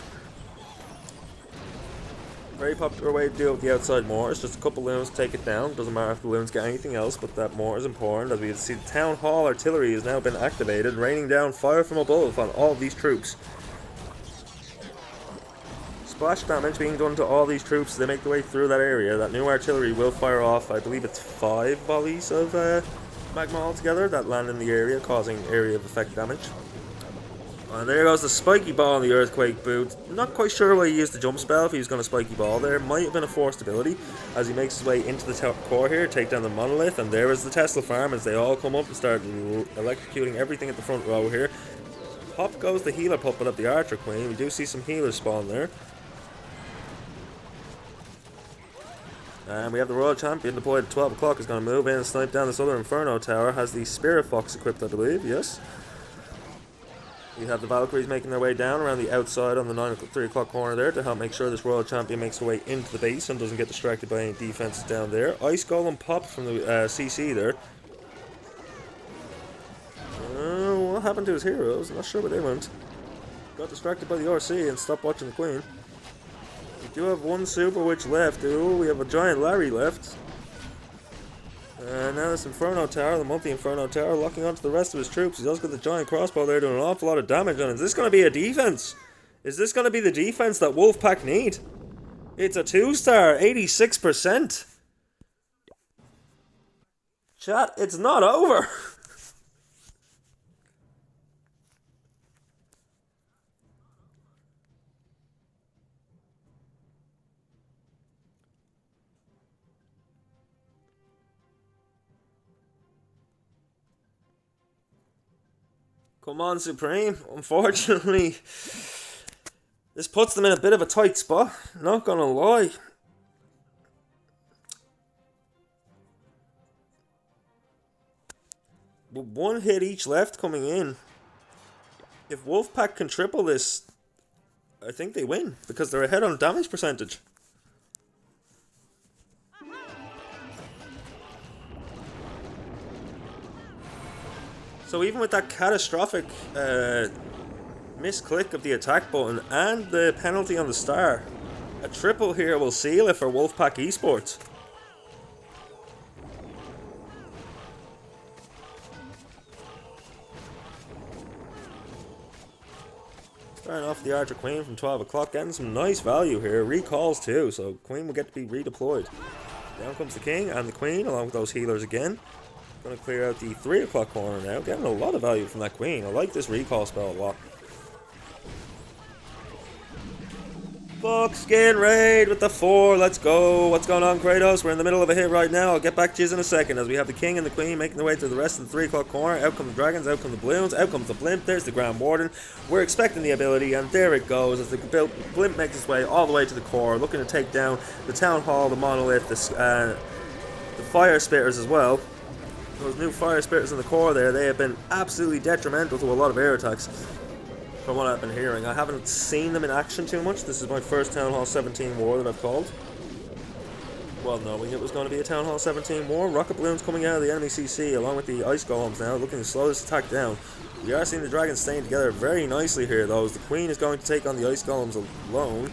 Very popular way to deal with the outside mortars. Just a couple of loons take it down. Doesn't matter if the loons get anything else, but that mortar is important. As we can see, the Town Hall artillery has now been activated, raining down fire from above on all of these troops. splash damage being done to all these troops as they make their way through that area. That new artillery will fire off, I believe it's 5 volleys of magma altogether that land in the area, causing area of effect damage. And there goes the spiky ball in the earthquake boot. Not quite sure why he used the jump spell if he was going to spiky ball there. Might have been a forced ability as he makes his way into the top core here, take down the monolith, and there is the Tesla farm as they all come up and start electrocuting everything at the front row here. Pop goes the healer puppet up the Archer Queen. We do see some healers spawn there. And we have the Royal Champion deployed at 12 o'clock. Is going to move in and snipe down this other Inferno Tower. Has the Spirit Fox equipped, I believe. Yes. We have the Valkyries making their way down around the outside on the 3 o'clock corner there to help make sure this Royal Champion makes her way into the base and doesn't get distracted by any defenses down there. Ice Golem popped from the CC there. What happened to his heroes? Not sure where they went. Got distracted by the RC and stopped watching the Queen. We do have one Super Witch left. Ooh, we have a Giant Larry left. And now this Inferno Tower, the multi-Inferno Tower, locking onto the rest of his troops. He's also got the giant crossbow there doing an awful lot of damage on it. Is this going to be a defense? Is this going to be the defense that Wolfpack need? It's a 2-star, 86%. Chat, it's not over. Come on, Supreme. Unfortunately, this puts them in a bit of a tight spot. Not gonna lie. With one hit each left coming in. If Wolfpack can triple this, I think they win. Because they're ahead on damage percentage. So even with that catastrophic misclick of the attack button and the penalty on the star, a triple here will seal it for Wolfpack Esports. Starting off the Archer Queen from 12 o'clock, getting some nice value here. Recalls too, so Queen will get to be redeployed. Down comes the King and the Queen along with those healers again. Going to clear out the 3 o'clock corner now. Getting a lot of value from that Queen. I like this recall spell a lot. Buckskin raid with the 4. Let's go. What's going on, Kratos? We're in the middle of a hit right now. I'll get back to you in a second as we have the King and the Queen making their way through the rest of the 3 o'clock corner. Out come the dragons, out come the balloons, out comes the blimp. There's the Grand Warden. We're expecting the ability, and there it goes as the blimp makes its way all the way to the core, looking to take down the Town Hall, the Monolith, the Fire Spitters as well. Those new Fire Spitters in the core there, they have been absolutely detrimental to a lot of air attacks, from what I've been hearing. I haven't seen them in action too much. This is my first Town Hall 17 war that I've called. Well, knowing it was going to be a Town Hall 17 war. Rocket balloons coming out of the enemy CC, along with the Ice Golems now, looking to slow this attack down. We are seeing the dragons staying together very nicely here, though, as the Queen is going to take on the Ice Golems alone.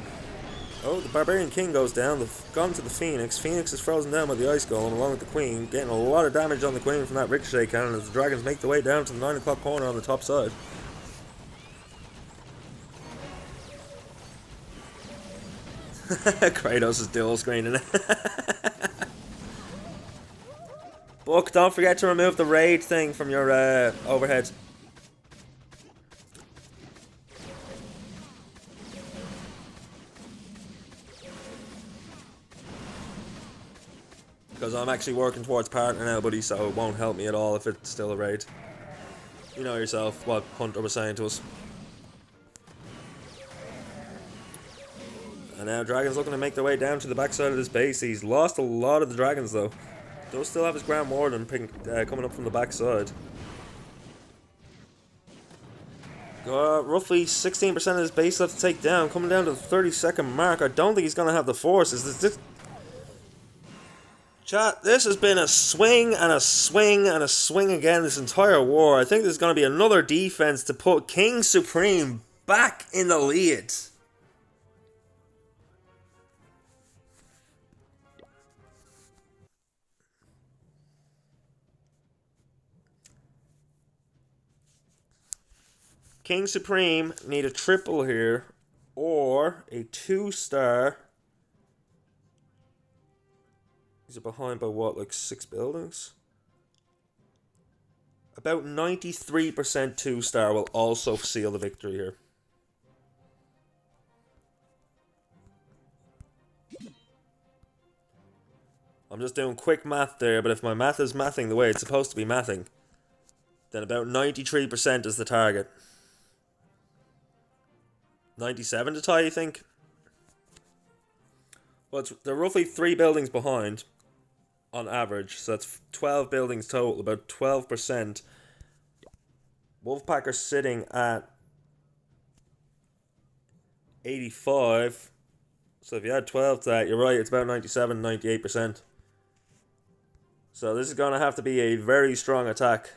Oh, the Barbarian King goes down, gone to the Phoenix. Phoenix is frozen down by the Ice Golem along with the Queen, getting a lot of damage on the Queen from that ricochet cannon as the dragons make their way down to the 9 o'clock corner on the top side. Kratos is dual screening it. Book, don't forget to remove the raid thing from your overhead. Because I'm actually working towards partner now, buddy, so it won't help me at all if it's still a raid. You know yourself what Hunter was saying to us. And now Dragon's looking to make their way down to the backside of this base. He's lost a lot of the Dragons though. Does still have his Grand Warden coming up from the backside. Got roughly 16% of his base left to take down. Coming down to the 30-second mark. I don't think he's going to have the forces. Chat, this has been a swing and a swing and a swing again this entire war. I think there's going to be another defense to put King Supreme back in the lead. King Supreme need a triple here or a 2-star. These are behind by what, like 6 buildings? About 93% 2-star will also seal the victory here. I'm just doing quick math there, but if my math is mathing the way it's supposed to be mathing, then about 93% is the target. 97 to tie, you think? Well, they're roughly 3 buildings behind on average, so that's 12 buildings total, about 12%. Wolfpack are sitting at 85. So if you add 12 to that, you're right, it's about 97, 98%. So this is going to have to be a very strong attack.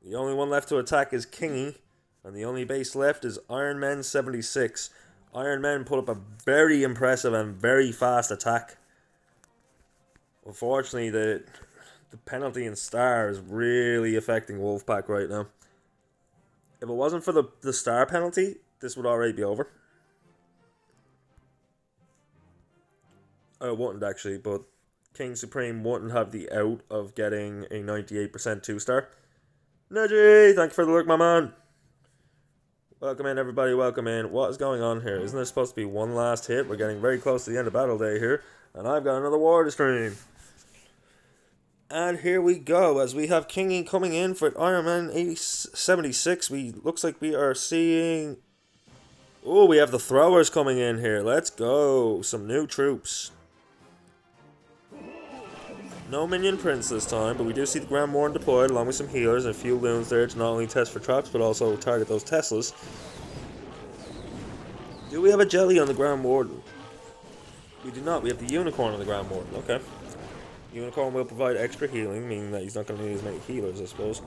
The only one left to attack is Kingy, and the only base left is Iron Men 76. Iron Men put up a very impressive and very fast attack. Unfortunately, the penalty in star is really affecting Wolfpack right now. If it wasn't for the star penalty, this would already be over. It wouldn't actually, but King Supreme wouldn't have the out of getting a 98% 2-star. Neji, thank you for the look, my man. Welcome in, everybody, welcome in. What is going on here? Isn't there supposed to be one last hit? We're getting very close to the end of battle day here, and I've got another war to stream. And here we go, as we have Kingy coming in for Iron Man 76. Looks like we are seeing... Oh, we have the throwers coming in here. Let's go. Some new troops. No minion prince this time, but we do see the Grand Warden deployed along with some healers and a few loons there to not only test for traps but also target those Teslas. Do we have a jelly on the Grand Warden? We do not. We have the unicorn on the Grand Warden. Okay. Unicorn will provide extra healing, meaning that he's not going to need as many healers, I suppose.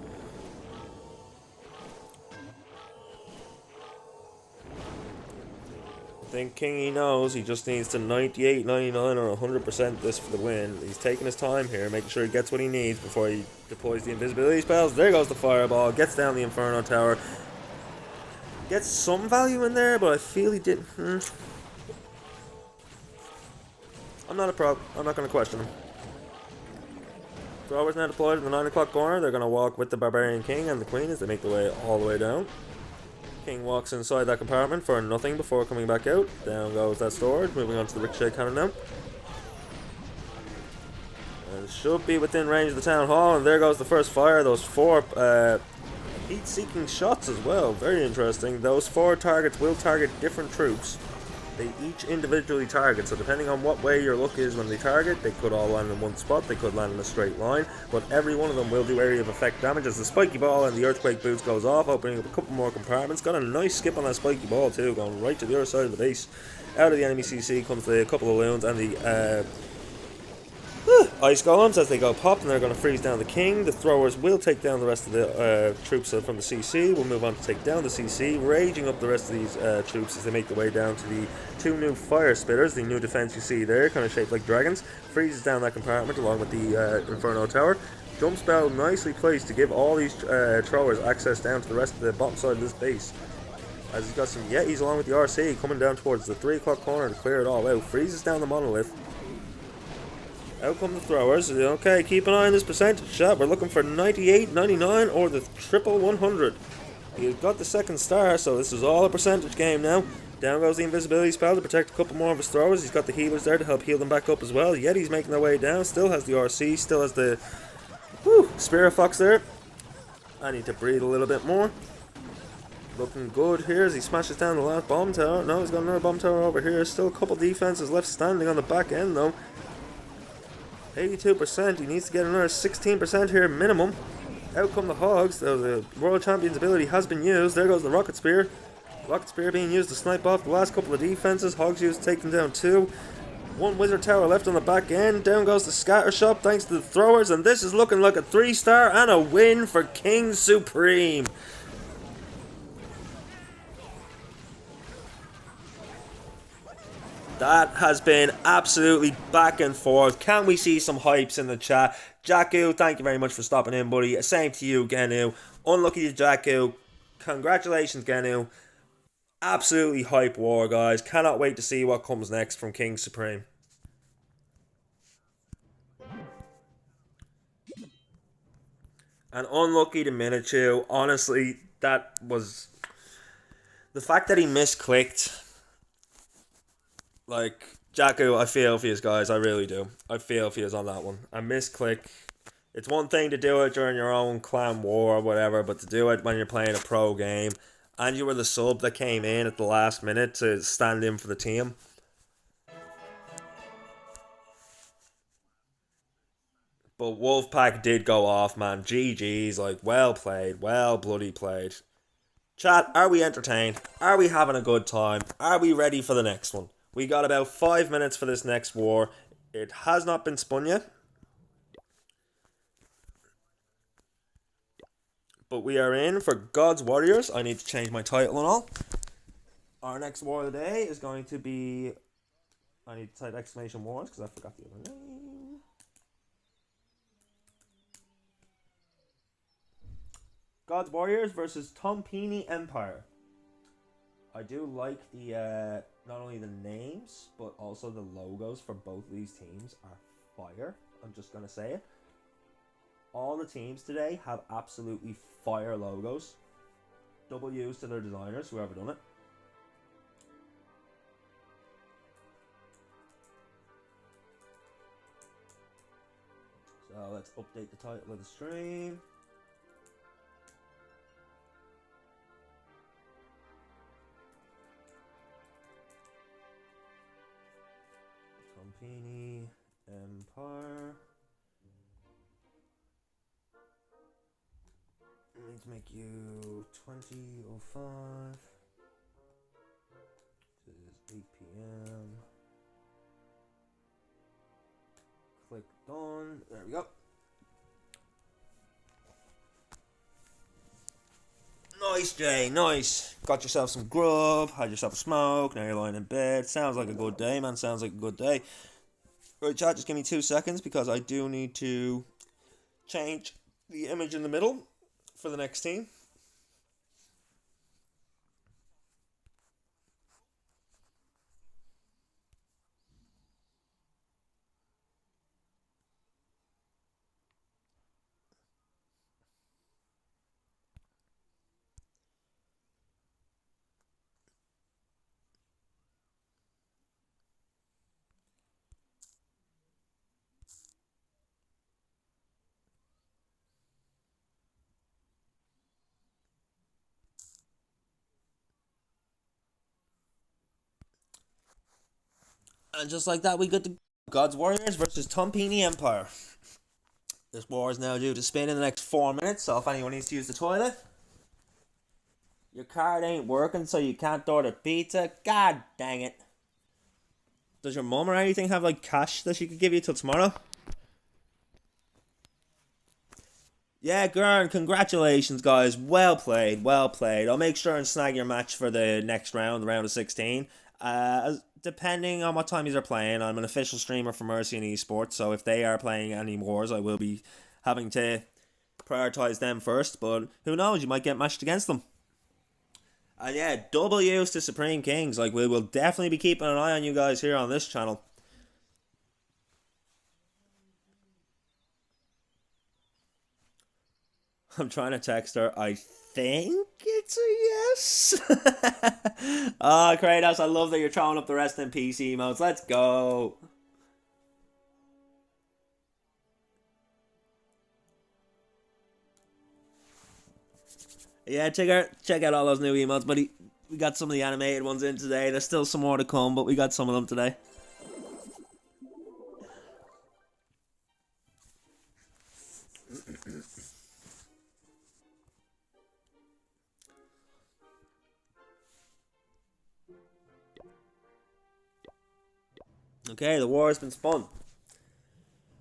I think Kingy knows he just needs to 98, 99 or 100% this for the win. He's taking his time here, making sure he gets what he needs before he deploys the invisibility spells. There goes the fireball, gets down the Inferno Tower. Gets some value in there, but I feel he didn't. I'm not going to question him. Throwers now deployed in the 9 o'clock corner. They're going to walk with the Barbarian King and the Queen as they make their way all the way down. King walks inside that compartment for nothing before coming back out. Down goes that storage. Moving on to the ricochet cannon now. And should be within range of the town hall. And there goes the first fire. Those 4 heat-seeking shots as well. Very interesting. Those 4 targets will target different troops. They each individually target, so depending on what way your luck is when they target, they could all land in one spot, they could land in a straight line, but every one of them will do area of effect damage as the spiky ball and the earthquake boots goes off, opening up a couple more compartments. Got a nice skip on that spiky ball too, going right to the other side of the base. Out of the enemy CC comes the couple of loons and the ice golems as they go pop, and they're going to freeze down the king. The throwers will take down the rest of the troops from the CC. We'll move on to take down the CC, raging up the rest of these troops as they make their way down to the 2 new fire spitters. The new defense you see there, kind of shaped like dragons, freezes down that compartment along with the Inferno Tower. Jump spell nicely placed to give all these throwers access down to the rest of the bottom side of this base. As he's got some Yetis along with the RC coming down towards the 3 o'clock corner to clear it all out. Freezes down the monolith. Out come the throwers. Okay, keep an eye on this percentage shot. We're looking for 98, 99, or the triple 100. He's got the second star, so this is all a percentage game now. Down goes the invisibility spell to protect a couple more of his throwers. He's got the healers there to help heal them back up as well. Yeti's making their way down. Still has the RC. Still has the Spirit Fox there. I need to breathe a little bit more. Looking good here as he smashes down the last bomb tower. No, he's got another bomb tower over here. Still a couple defenses left standing on the back end though. 82%, he needs to get another 16% here minimum. Out come the hogs, though the World Champion's ability has been used. There goes the Rocket Spear. Rocket Spear being used to snipe off the last couple of defenses. Hogs used to take them down 2. 1 Wizard Tower left on the back end. Down goes the Scatter Shop thanks to the throwers, and this is looking like a 3-star and a win for King Supreme. That has been absolutely back and forth. Can we see some hypes in the chat? Jakku, thank you very much for stopping in, buddy. Same to you, Genu. Unlucky to Jakku. Congratulations, Genu. Absolutely hype war, guys. Cannot wait to see what comes next from King Supreme. And unlucky to Minichu. Honestly, that was the fact that he misclicked. Like Jacko, I feel for you guys. I really do. I feel for you on that one. A misclick. It's one thing to do it during your own clan war or whatever, but to do it when you're playing a pro game, and you were the sub that came in at the last minute to stand in for the team. But Wolfpack did go off, man. GG's, like, well played, well bloody played. Chat, are we entertained? Are we having a good time? Are we ready for the next one? We got about 5 minutes for this next war. It has not been spun yet, but we are in for God's Warriors. I need to change my title and all. Our next war of the day is going to be... I need to type exclamation wars because I forgot the other name. God's Warriors versus Tompini Empire. I do like the not only the names but also the logos for both of these teams are fire. I'm just gonna say it. All the teams today have absolutely fire logos. W's to their designers, whoever done it. So let's update the title of the stream. Tompini Empire. I need to make you 20:05. This is 8 p.m. Click done. There we go. Nice, Jay. Nice. Got yourself some grub. Had yourself a smoke. Now you're lying in bed. Sounds like a good day, man. Sounds like a good day. Right, chat. Just give me 2 seconds because I do need to change the image in the middle for the next team. And just like that, we got the God's Warriors versus Tompini Empire. This war is now due to spin in the next 4 minutes, so if anyone needs to use the toilet, your card ain't working, so you can't order pizza. God dang it. Does your mum or anything have like cash that she could give you till tomorrow? Yeah, Gurn, congratulations, guys. Well played, well played. I'll make sure and snag your match for the next round, the round of 16. Depending on what time you're playing, I'm an official streamer for Mercy and Esports, so if they are playing any wars, I will be having to prioritize them first, but who knows, you might get matched against them. And yeah, W's to Supreme Kings. Like, we will definitely be keeping an eye on you guys here on this channel. I'm trying to text her. I think it's a yes. Ah, Kratos, I love that you're throwing up the rest in PC modes. Let's go. Yeah, check out all those new emotes, buddy. We got some of the animated ones in today. There's still some more to come, but we got some of them today. Okay, the war has been spun.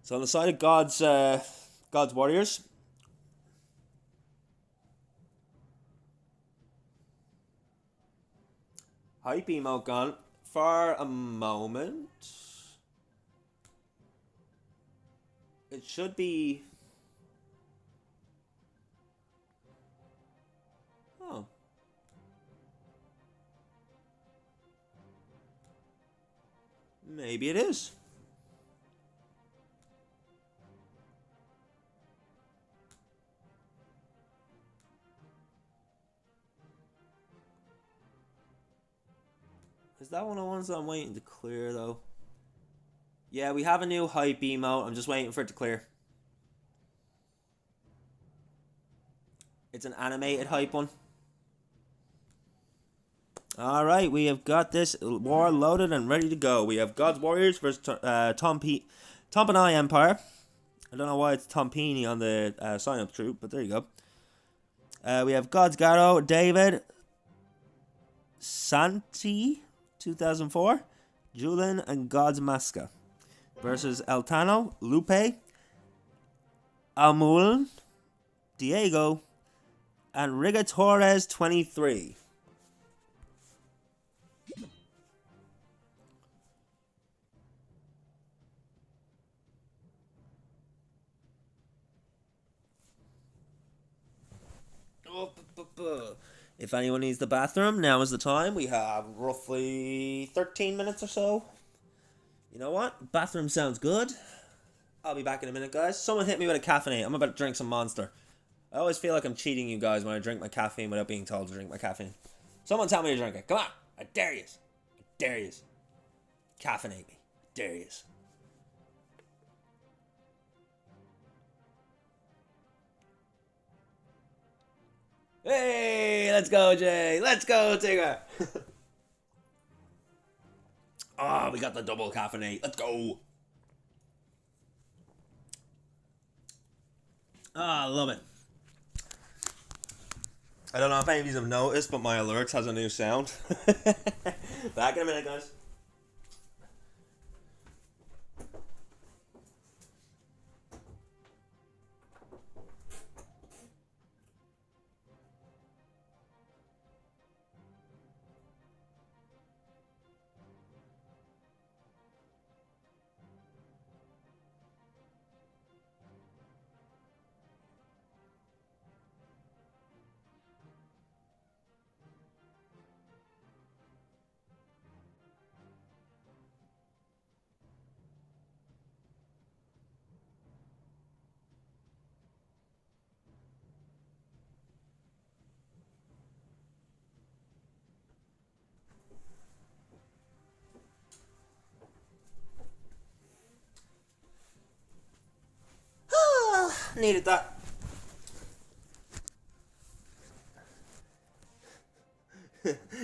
So on the side of God's Warriors, hype emote gone for a moment. It should be. Oh. Maybe it is. Is that one of the ones I'm waiting to clear, though? Yeah, we have a new hype emote. I'm just waiting for it to clear. It's an animated hype one. Alright, we have got this war loaded and ready to go. We have God's Warriors versus Tompanai Empire. I don't know why it's Tompini on the sign-up troop, but there you go. We have God's Garo, David, Santi, 2004, Julin, and God's Masca versus Eltano, Lupe, Almul, Diego, and Riga Torres, 23. If anyone needs the bathroom, now is the time. We have roughly 13 minutes or so. You know what? Bathroom sounds good. I'll be back in a minute, guys. Someone hit me with a caffeine. I'm about to drink some Monster. I always feel like I'm cheating you guys when I drink my caffeine without being told to drink my caffeine. Someone tell me to drink it. Come on. I dare you. I dare you. Caffeinate me. I dare you. Hey, let's go, Jay. Let's go, Tigger. Oh, we got the double caffeinate. Let's go. Ah, I love it. I don't know if any of you have noticed, but my alerts has a new sound. Back in a minute, guys. Needed that.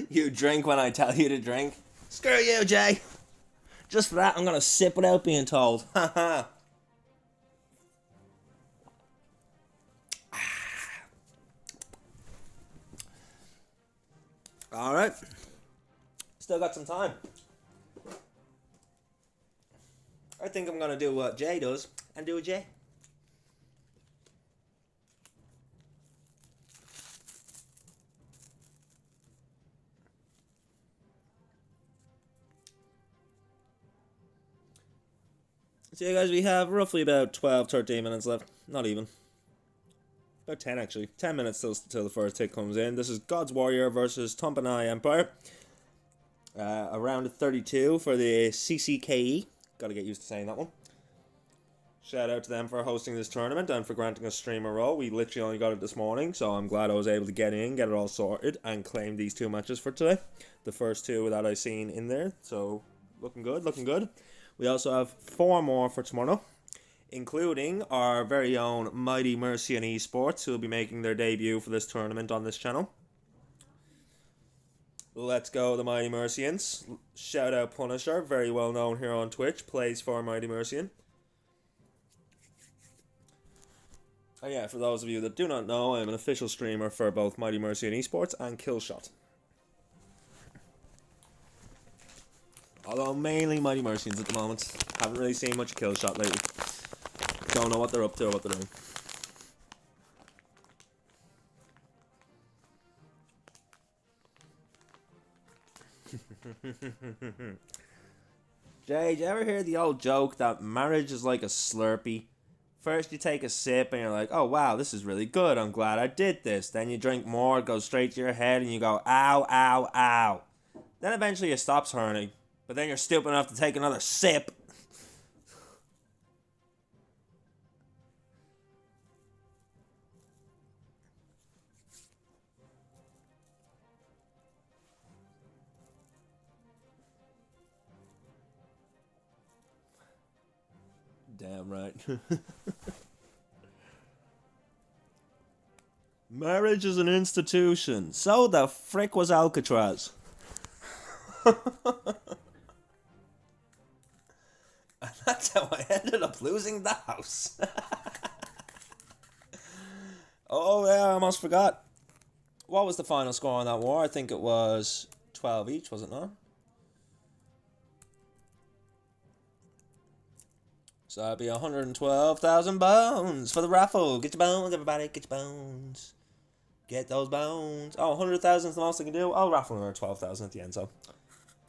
You drink when I tell you to drink. Screw you, Jay. Just for that, I'm gonna sip without being told. Haha. Alright. Still got some time. I think I'm gonna do what Jay does and do a Jay. So yeah, guys, we have roughly about 12-13 minutes left. Not even. About 10, actually. 10 minutes till the first hit comes in. This is God's Warrior versus Tompanai Empire. A round of 32 for the CCKE. Gotta get used to saying that one. Shout out to them for hosting this tournament and for granting us streamer role. We literally only got it this morning, so I'm glad I was able to get in, get it all sorted, and claim these two matches for today. The first two that I seen in there, so looking good, looking good. We also have 4 more for tomorrow, including our very own Mighty Mercian Esports, who will be making their debut for this tournament on this channel. Let's go, the Mighty Mercians. Shout out Punisher, very well known here on Twitch, plays for Mighty Mercian. And yeah, for those of you that do not know, I'm an official streamer for both Mighty Mercian Esports and Killshot. Although mainly Mighty Mercians at the moment. Haven't really seen much Killshot lately. Don't know what they're up to or what they're doing. Jay, did you ever hear the old joke that marriage is like a Slurpee? First you take a sip and you're like, oh wow, this is really good, I'm glad I did this. Then you drink more, it goes straight to your head and you go, ow, ow, ow. Then eventually it stops hurting, But then you're stupid enough to take another sip. Damn right. Marriage is an institution. So the frick was Alcatraz. And that's how I ended up losing the house. Oh yeah, I almost forgot. What was the final score on that war? I think it was 12 each, was it not? So that'd be 112,000 bones for the raffle. Get your bones, everybody. Get your bones. Get those bones. Oh, 100,000 is the most I can do. I'll raffle another 12,000 at the end, so.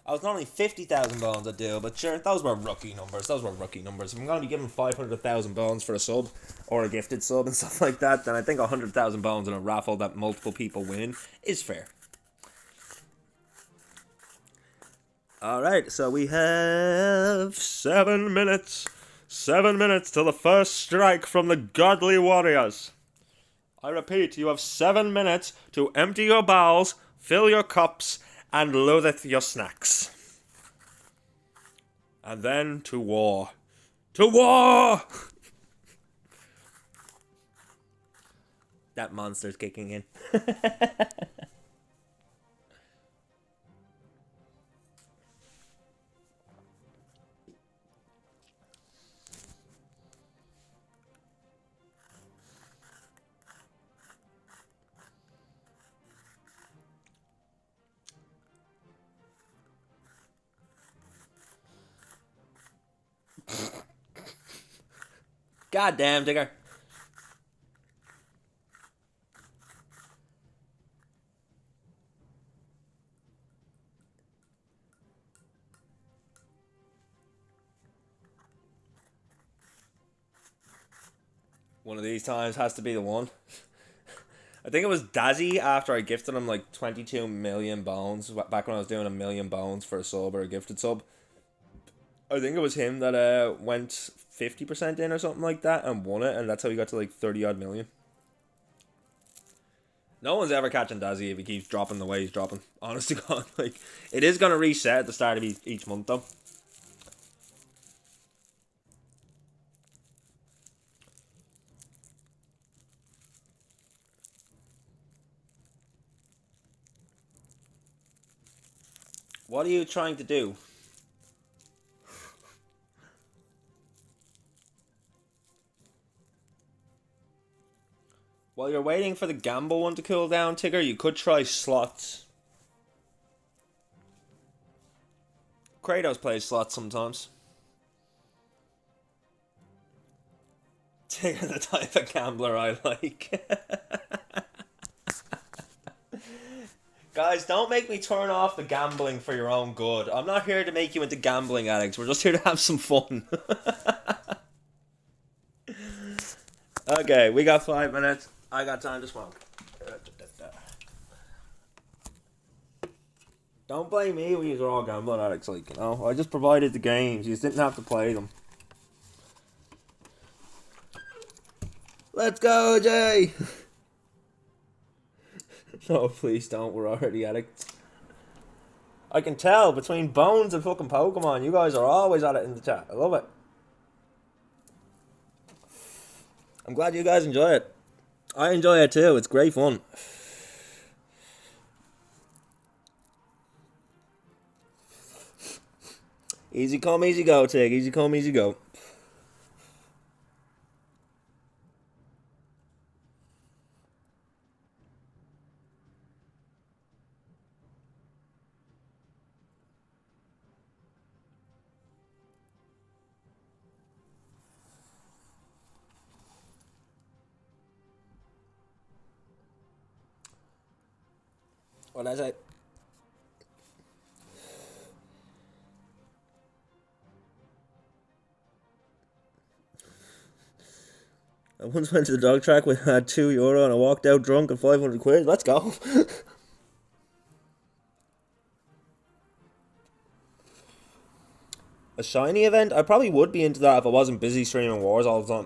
I was not only 50,000 bones I'd do, but sure, those were rookie numbers. Those were rookie numbers. If I'm going to be giving 500,000 bones for a sub, or a gifted sub and stuff like that, then I think 100,000 bones in a raffle that multiple people win is fair. Alright, so we have 7 minutes. 7 minutes till the first strike from the godly warriors. I repeat, you have 7 minutes to empty your bowels, fill your cups, and loatheth your snacks. And then to war. To war! That monster's kicking in. God damn, Digger. One of these times has to be the one. I think it was Dazzy after I gifted him like 22 million bones back when I was doing 1 million bones for a sub or a gifted sub. I think it was him that went 50% in or something like that and won it, and that's how he got to like 30 odd million. No one's ever catching Dazzy if he keeps dropping the way he's dropping. Honest to God, like, it is going to reset at the start of each month though. What are you trying to do? While you're waiting for the gamble one to cool down, Tigger, you could try slots. Kratos plays slots sometimes. Tigger, the type of gambler I like. Guys, don't make me turn off the gambling for your own good. I'm not here to make you into gambling addicts. We're just here to have some fun. Okay, we got 5 minutes. I got time to smoke. Don't blame me, we are all gambling addicts, like, you know. I just provided the games. You just didn't have to play them. Let's go, Jay! No, please don't. We're already addicts. I can tell between Bones and fucking Pokemon, you guys are always at it in the chat. I love it. I'm glad you guys enjoy it. I enjoy it too. It's great fun. Easy come, easy go, Tig. Easy come, easy go. What did I say? I once went to the dog track with had €2 and I walked out drunk and 500 quid. Let's go. A shiny event? I probably would be into that if I wasn't busy streaming wars all the time.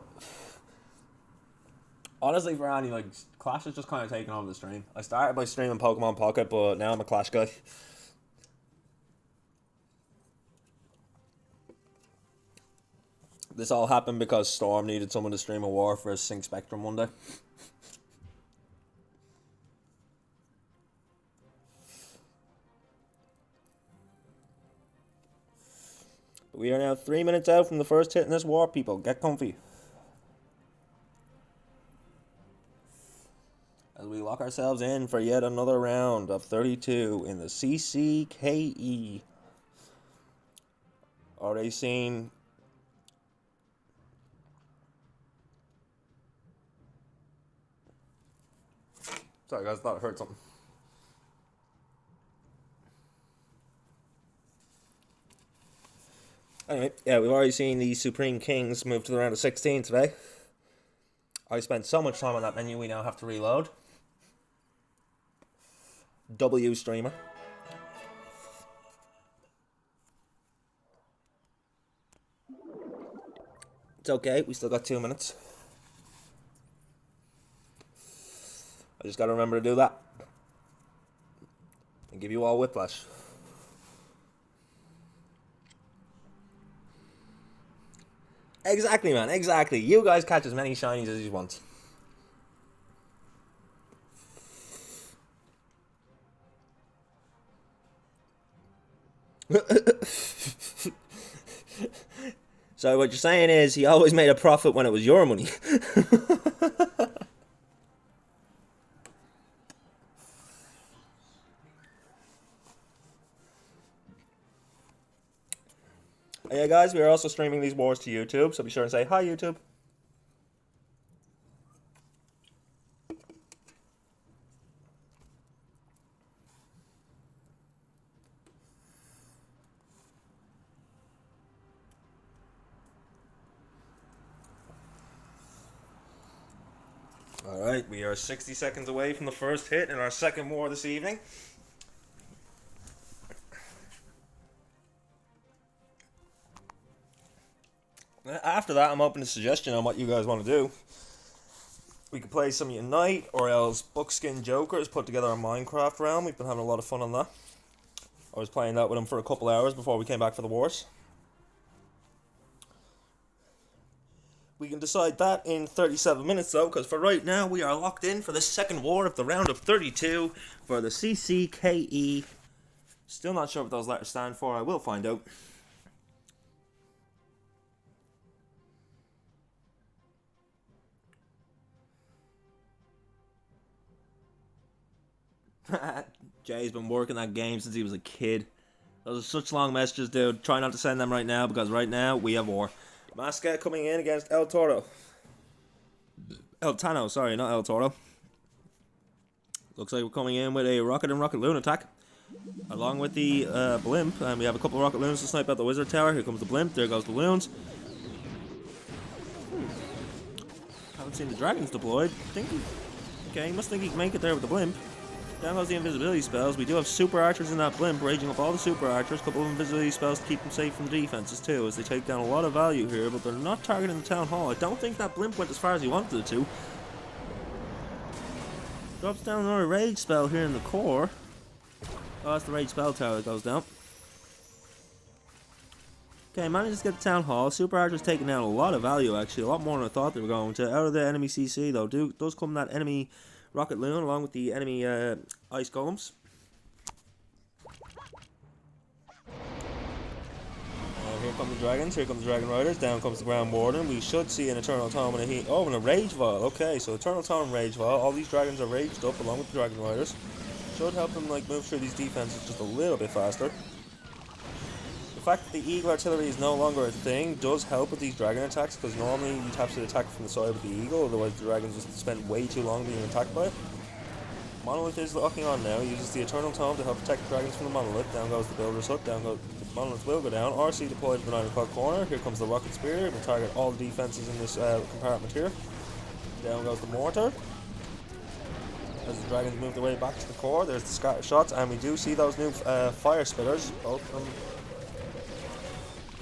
Honestly, for Annie, like, Clash has just kind of taken over the stream. I started by streaming Pokemon Pocket, but now I'm a Clash guy. This all happened because Storm needed someone to stream a war for a Sync Spectrum one day. We are now 3 minutes out from the first hit in this war, people. Get comfy. As we lock ourselves in for yet another round of 32 in the CCKE. Already seen... Sorry guys, I thought I heard something. Anyway, yeah, we've already seen the Supreme Kings move to the round of 16 today. I spent so much time on that menu, we now have to reload. W streamer. It's okay, we still got 2 minutes. I just gotta remember to do that. And give you all whiplash. Exactly, man, exactly. You guys catch as many shinies as you want. So what you're saying is he always made a profit when it was your money. Yeah, guys, we are also streaming these wars to YouTube, so be sure and say hi, YouTube. Alright, we are 60 seconds away from the first hit in our second war this evening. After that, I'm open to suggestion on what you guys want to do. We could play some Unite, or else Buckskin Jokers put together a Minecraft realm. We've been having a lot of fun on that. I was playing that with him for a couple hours before we came back for the wars. We can decide that in 37 minutes though, because for right now we are locked in for the second war of the round of 32 for the CCKE. Still not sure what those letters stand for, I will find out. Jay's been working that game since he was a kid. Those are such long messages, dude. Try not to send them right now, because right now we have war. Masca coming in against El Toro. El Tano, sorry, not El Toro. Looks like we're coming in with a Rocket and Rocket Loon attack. Along with the Blimp. And we have a couple of Rocket Loons to snipe out the Wizard Tower. Here comes the Blimp. There goes the Loons. Haven't seen the Dragons deployed. Okay, he must think he can make it there with the Blimp. Down goes the invisibility spells. We do have super archers in that Blimp, raging up all the super archers. A couple of invisibility spells to keep them safe from defenses too, as they take down a lot of value here, but they're not targeting the town hall. I don't think that Blimp went as far as he wanted it to. Drops down another rage spell here in the core. Oh, that's the rage spell tower that goes down. Okay, manages to get the town hall. Super archers taking down a lot of value actually, a lot more than I thought they were going to. Out of the enemy CC though, does come that enemy Rocket Loon along with the enemy Ice Golems. Here come the dragons, here come the Dragon Riders, down comes the Grand Warden. We should see an Eternal Tome and a Heat. Oh, and a Rage Vial. Okay, so Eternal Tome and Rage Vial. All these dragons are raged up along with the Dragon Riders. Should help them like move through these defenses just a little bit faster. The fact that the Eagle Artillery is no longer a thing does help with these dragon attacks, because normally you'd have to attack from the side with the Eagle, otherwise the dragons just spend way too long being attacked by it. Monolith is locking on now. He uses the Eternal Tome to help protect the dragons from the Monolith. Down goes the Builder's Hut. Down goes the Monolith will go down. RC deployed to the 9 o'clock corner. Here comes the Rocket Spear. It will target all the defenses in this compartment here. Down goes the Mortar. As the dragons move their way back to the core, there's the scatter shots, and we do see those new fire spitters. Both of them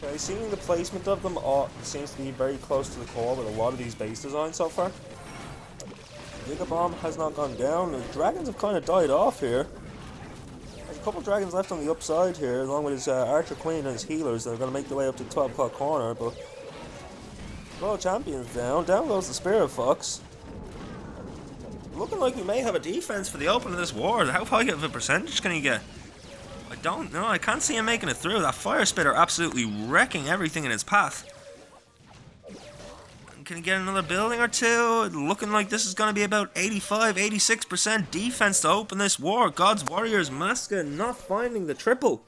Okay, seeing the placement of them seems to be very close to the core with a lot of these base designs so far. Giga Bomb has not gone down. The dragons have kind of died off here. There's a couple of dragons left on the upside here, along with his Archer Queen and his healers that are going to make their way up to the 12 o'clock corner, but Royal Champion's down. Down goes the Spirit Fox. Looking like we may have a defense for the open of this war. How high of a percentage can he get? I don't know. I can't see him making it through. That Fire Spitter absolutely wrecking everything in its path. Can he get another building or two? Looking like this is going to be about 85, 86% defense to open this war. God's Warriors, Maska not finding the triple.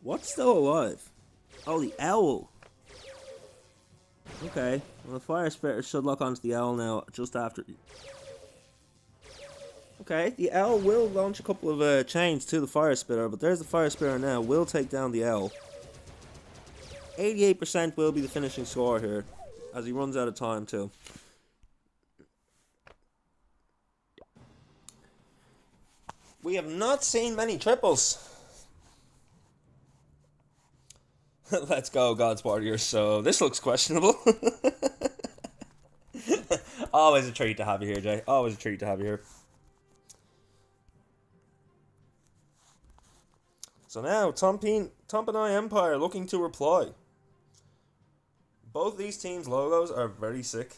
What's still alive? Oh, the owl. Okay, well, the Fire Spitter should lock onto the owl now just after. Okay, the owl will launch a couple of chains to the Fire Spitter, but there's the Fire Spitter now. Will take down the owl. 88% will be the finishing score here, as he runs out of time too. We have not seen many triples. Let's go, God's Warriors. So, this looks questionable. Always a treat to have you here, Jay. Always a treat to have you here. So now, Tompanai Empire looking to reply. Both these teams' logos are very sick.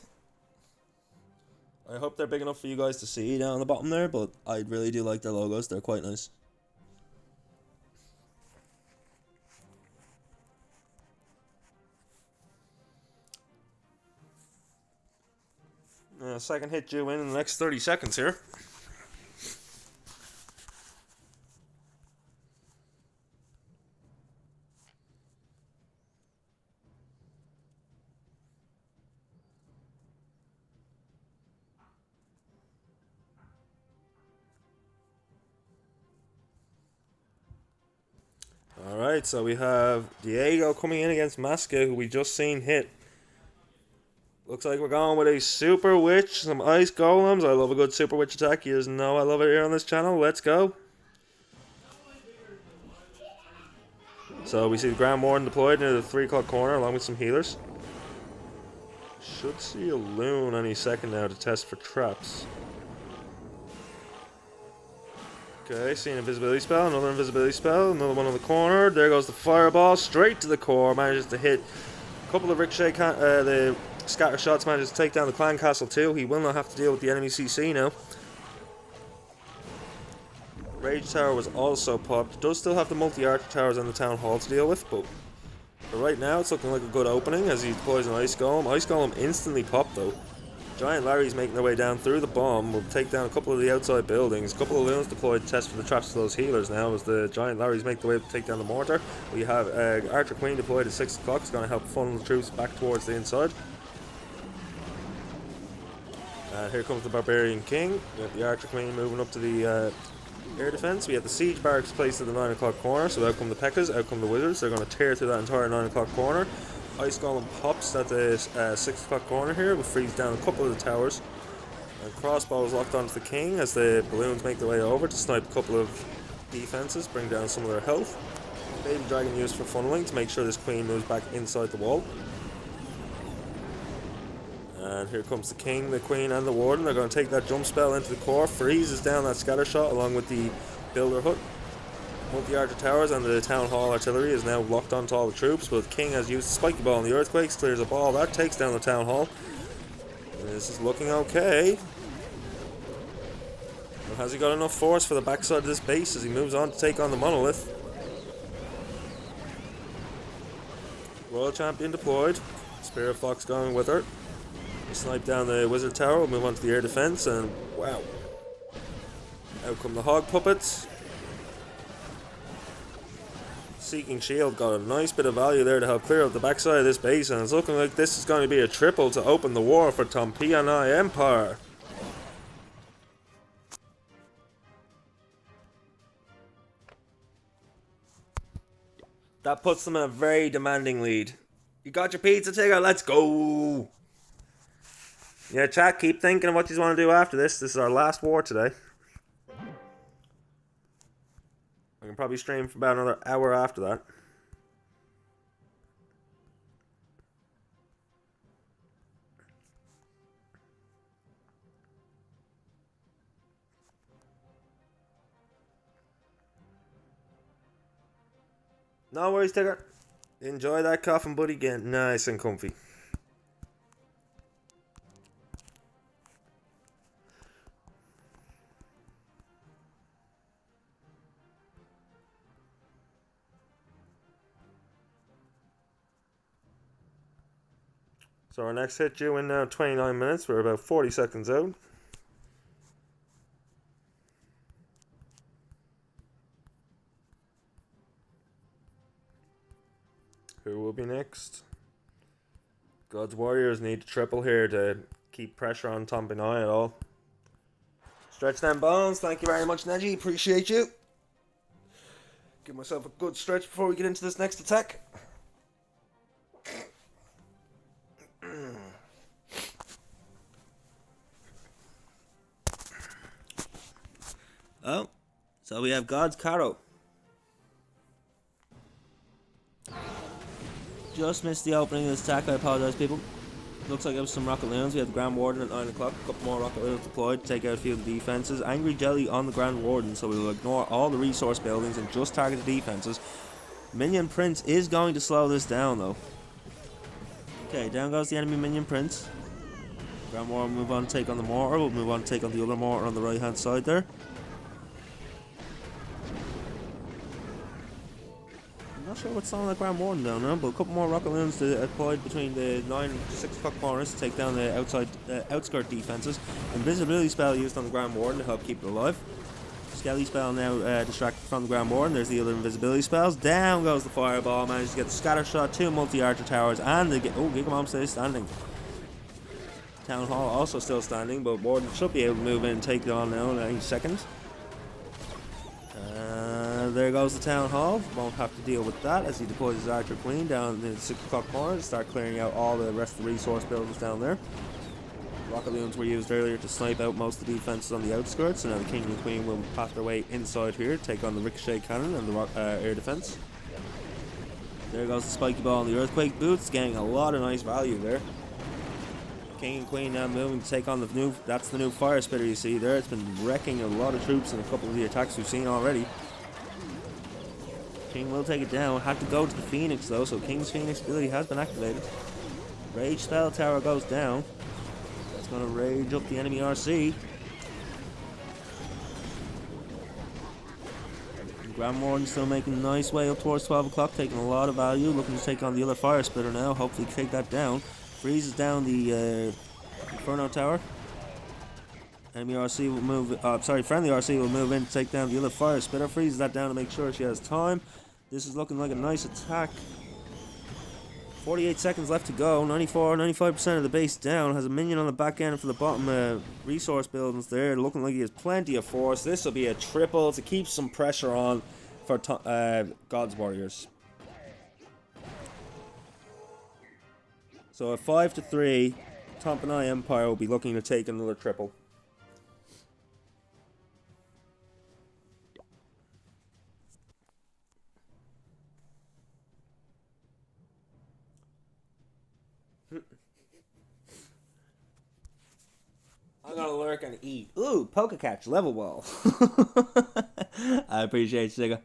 I hope they're big enough for you guys to see down the bottom there, but I really do like their logos. They're quite nice. Second hit due in the next 30 seconds here. Alright, so we have Diego coming in against Maska, who we just seen hit. Looks like we're going with a Super Witch, some Ice Golems. I love a good Super Witch attack. You just know I love it here on this channel. Let's go. So we see the Grand Warden deployed near the 3 o'clock corner along with some healers. Should see a Loon any second now to test for traps. Okay, see an invisibility spell, another invisibility spell, another one on the corner. There goes the fireball straight to the core. Manages to hit a couple of ricochet, the scatter shots. Manages to take down the clan castle too. He will not have to deal with the enemy CC now. Rage Tower was also popped. Does still have the multi-archer towers and the town hall to deal with, but for right now it's looking like a good opening as he deploys an Ice Golem. Ice Golem instantly popped though. Giant Larry's making their way down through the bomb. Will take down a couple of the outside buildings. A couple of Loons deployed to test for the traps for those healers now as the Giant Larry's make their way to take down the mortar. We have Archer Queen deployed at 6 o'clock. It's going to help funnel the troops back towards the inside. And here comes the Barbarian King. We have the Archer Queen moving up to the air defense. We have the siege barracks placed at the 9 o'clock corner. So out come the P.E.K.K.A.s, out come the Wizards. They're going to tear through that entire 9 o'clock corner. Ice Golem pops at the 6 o'clock corner here. We'll freeze down a couple of the towers. And crossbow is locked onto the King as the balloons make their way over to snipe a couple of defenses, bring down some of their health. Baby Dragon used for funneling to make sure this Queen moves back inside the wall. And here comes the King, the Queen and the Warden. They're going to take that jump spell into the core, freezes down that scatter shot along with the Builder Hut. Multi-archer towers and the town hall artillery is now locked onto all the troops, but King has used the spiky ball in the earthquakes, clears a ball, that takes down the town hall. And this is looking okay. But has he got enough force for the backside of this base as he moves on to take on the monolith? Royal Champion deployed. Spirit Fox going with her. We snipe down the Wizard Tower, we'll move on to the air defense, and wow. Out come the Hog Puppets. Seeking Shield got a nice bit of value there to help clear up the backside of this base, and it's looking like this is going to be a triple to open the war for Tompanai Empire. That puts them in a very demanding lead. You got your pizza ticket? Let's go! Yeah, chat, keep thinking of what you want to do after this. This is our last war today. can probably stream for about another hour after that. No worries, Tigger. Enjoy that coffin, buddy. Get nice and comfy. So our next hit due in now 29 minutes. We're about 40 seconds out. Who will be next? God's Warriors need to triple here to keep pressure on Tompanai at all. Stretch them bones. Thank you very much, Neji. Appreciate you. Give myself a good stretch before we get into this next attack. Oh, so we have God's Caro. Just missed the opening of this attack. I apologize, people. Looks like it was some Rocket Loons. We have the Grand Warden at 9 o'clock. A couple more Rocket Loons deployed to take out a few of the defenses. Angry Jelly on the Grand Warden, so we will ignore all the resource buildings and just target the defenses. Minion Prince is going to slow this down, though. Okay, down goes the enemy Minion Prince. Grand Warden will move on to take on the mortar. We'll move on to take on the other mortar on the right-hand side there. Not sure what's on the Grand Warden down now, but a couple more Rocket Loons deployed between the 9 to 6 o'clock corners to take down the outskirt defenses. Invisibility spell used on the Grand Warden to help keep it alive. Skelly spell now distracted from the Grand Warden. There's the other invisibility spells. Down goes the fireball. Managed to get the scatter shot, 2 multi-archer towers, and the Gigamom stays standing. Town Hall also still standing, but Warden should be able to move in and take it on now in any second. There goes the Town Hall. Won't have to deal with that as he deploys his Archer Queen down in the 6 o'clock corner to start clearing out all the rest of the resource buildings down there. Rocket Loons were used earlier to snipe out most of the defenses on the outskirts, and now the King and Queen will path their way inside here to take on the Ricochet Cannon and the air defense. There goes the Spiky Ball and the Earthquake Boots, getting a lot of nice value there. King and Queen now moving to take on that's the new Fire Spitter you see there. It's been wrecking a lot of troops in a couple of the attacks we've seen already. King will take it down. Had to go to the Phoenix though, so King's Phoenix ability has been activated. Rage Spell Tower goes down. That's going to rage up the enemy RC. Grand Warden still making a nice way up towards 12 o'clock, taking a lot of value. Looking to take on the other Fire Spitter now. Hopefully take that down. Freezes down the Inferno Tower. Enemy RC will move. Friendly RC will move in to take down the other Fire Spitter. Freezes that down to make sure she has time. This is looking like a nice attack. 48 seconds left to go. 95% of the base down. Has a minion on the back end for the bottom resource buildings there. Looking like he has plenty of force. This will be a triple to keep some pressure on for God's Warriors. So at 5-3, Tompanai Empire will be looking to take another triple. I'm gonna lurk and eat. Ooh, Pokecatch, level wall. I appreciate you, Sigga.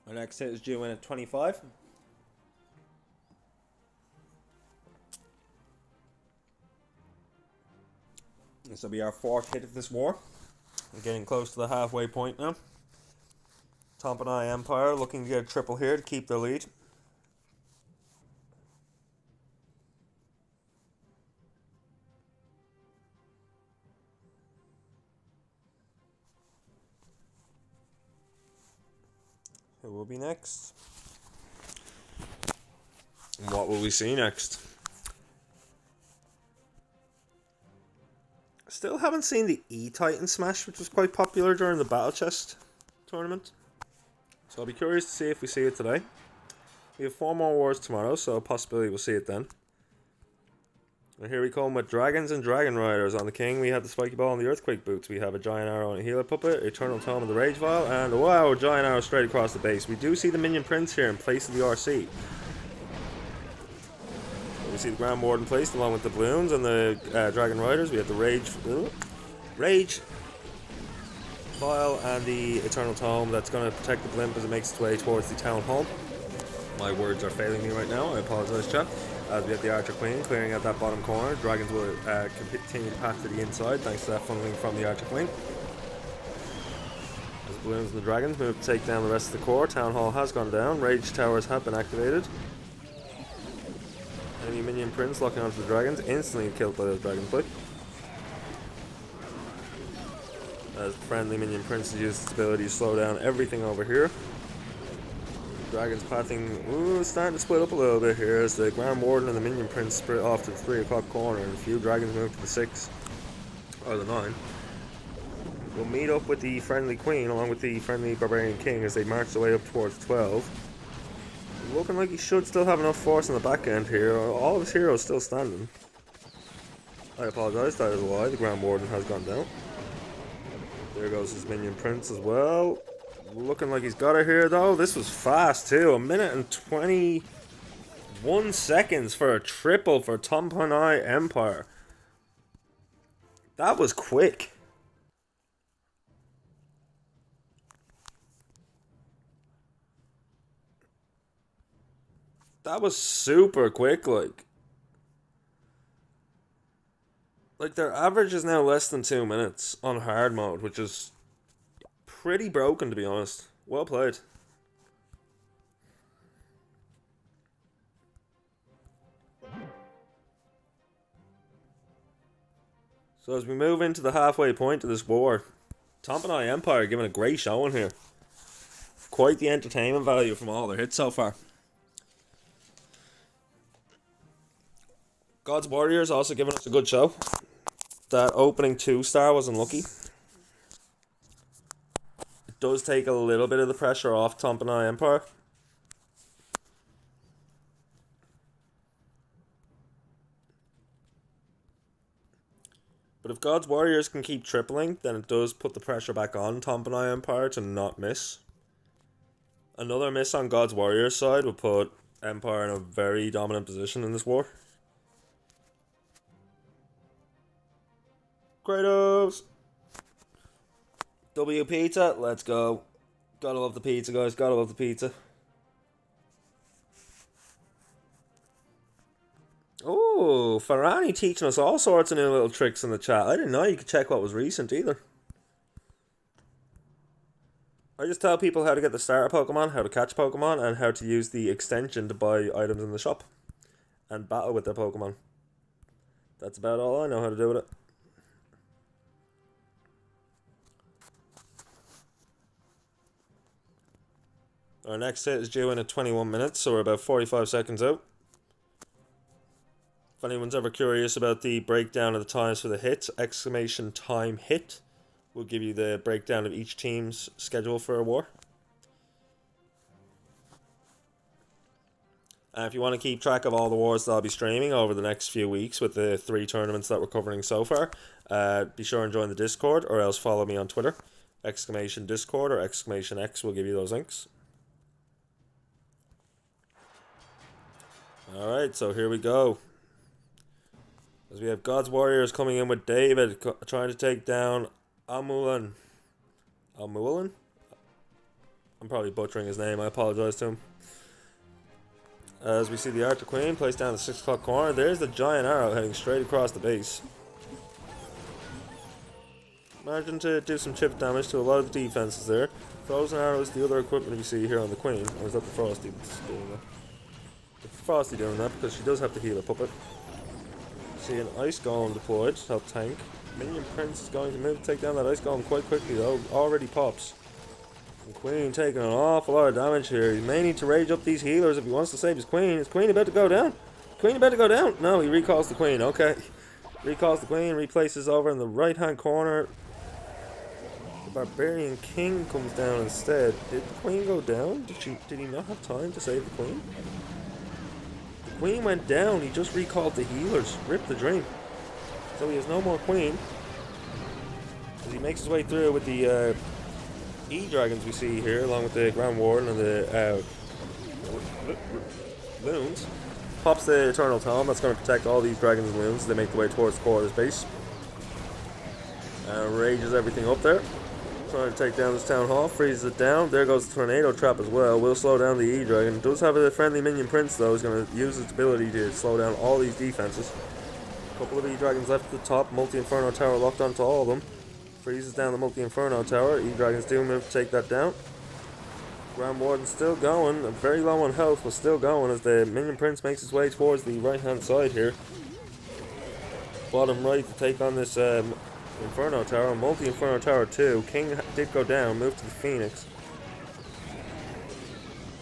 Our next hit is due in at 25. This will be our 4th hit of this war. We're getting close to the halfway point now. Tompanai Empire looking to get a triple here to keep the lead. Who will be next? And what will we see next? Still haven't seen the E-Titan Smash, which was quite popular during the Battle Chest tournament. So I'll be curious to see if we see it today. We have 4 more wars tomorrow, so a possibility we'll see it then. And here we come with Dragons and Dragon Riders. On the King, we have the Spiky Ball and the Earthquake Boots. We have a Giant Arrow and a Healer Puppet, Eternal Tome and the Rage Vial, and wow, Giant Arrow straight across the base. We do see the Minion Prince here in place of the RC. We see the Grand Warden placed along with the Balloons and the Dragon Riders. We have the Rage Vial and the Eternal Tome that's going to protect the Blimp as it makes its way towards the Town Hall. My words are failing me right now, I apologise, chat. As we have the Archer Queen clearing out that bottom corner. Dragons will continue to pass to the inside thanks to that funneling from the Archer Queen. As the Balloons and the Dragons move to take down the rest of the core, Town Hall has gone down, Rage Towers have been activated. Enemy Minion Prince locking onto the Dragons, instantly killed by those Dragonfly. As the friendly Minion Prince has used its ability to slow down everything over here. Dragons pathing, starting to split up a little bit here as the Grand Warden and the Minion Prince split off to the 3 o'clock corner and a few Dragons move to the 6, or the 9. We'll meet up with the friendly Queen along with the friendly Barbarian King as they march their way up towards 12. Looking like he should still have enough force on the back end here, all of his heroes still standing. I apologise, that is a lie, the Grand Warden has gone down. There goes his Minion Prince as well. Looking like he's got it here though. This was fast too. 1 minute and 21 seconds for a triple for Tompanai Empire. That was quick. That was super quick, like their average is now less than 2 minutes on hard mode, which is pretty broken, to be honest. Well played. So as we move into the halfway point of this war, Tompanai Empire giving a great showing here. Quite the entertainment value from all their hits so far. God's Warriors also giving us a good show. That opening 2-star was unlucky. It does take a little bit of the pressure off Tompanai Empire. But if God's Warriors can keep tripling, then it does put the pressure back on Tompanai Empire to not miss. Another miss on God's Warriors side would put Empire in a very dominant position in this war. Kratos! W pizza, let's go. Gotta love the pizza, guys, gotta love the pizza. Oh, Farani teaching us all sorts of new little tricks in the chat. I didn't know you could check what was recent either. I just tell people how to get the starter Pokemon, how to catch Pokemon, and how to use the extension to buy items in the shop. And battle with their Pokemon. That's about all I know how to do with it. Our next hit is due in at 21 minutes, so we're about 45 seconds out. If anyone's ever curious about the breakdown of the times for the hits, exclamation time hit will give you the breakdown of each team's schedule for a war. And if you want to keep track of all the wars that I'll be streaming over the next few weeks with the 3 tournaments that we're covering so far, be sure and join the Discord or else follow me on Twitter. Exclamation Discord or exclamation X will give you those links. Alright, so here we go. As we have God's Warriors coming in with David trying to take down Almulan. Almulan? I'm probably butchering his name, I apologise to him. As we see the Archer Queen placed down the 6 o'clock corner, there's the Giant Arrow heading straight across the base. Managing to do some chip damage to a lot of the defenses there. Frozen Arrows, the other equipment we see here on the Queen. Or is that the Frosty that's doing that? The Frosty doing that because she does have to heal a puppet. See an Ice Golem deployed to help tank. Minion Prince is going to move to take down that Ice Golem quite quickly though. Already pops. And Queen taking an awful lot of damage here. He may need to rage up these healers if he wants to save his Queen. Is Queen about to go down? Queen about to go down? No, he recalls the Queen. Okay. Recalls the queen, replaces over in the right hand corner. The Barbarian King comes down instead. Did the queen go down? Did he not have time to save the queen? The queen went down, he just recalled the healers. Rip the dream. So he has no more queen. As he makes his way through with the E-Dragons we see here, along with the Grand Warden and the loons. Pops the Eternal Tome, that's going to protect all these dragons and loons as they make their way towards the core of this base. Rages everything up there. Trying to take down this Town Hall, freezes it down. There goes the Tornado Trap as well. Will slow down the E-Dragon. Does have a friendly minion prince though, he's going to use its ability to slow down all these defenses. A couple of E-Dragons left at the top, Multi-Inferno Tower locked onto all of them. Freezes down the Multi-Inferno Tower, E-Dragons do move to take that down. Grand Warden still going, very low on health, but still going as the Minion Prince makes his way towards the right hand side here. Bottom right to take on this Inferno Tower, Multi-Inferno Tower 2. King did go down, moved to the Phoenix.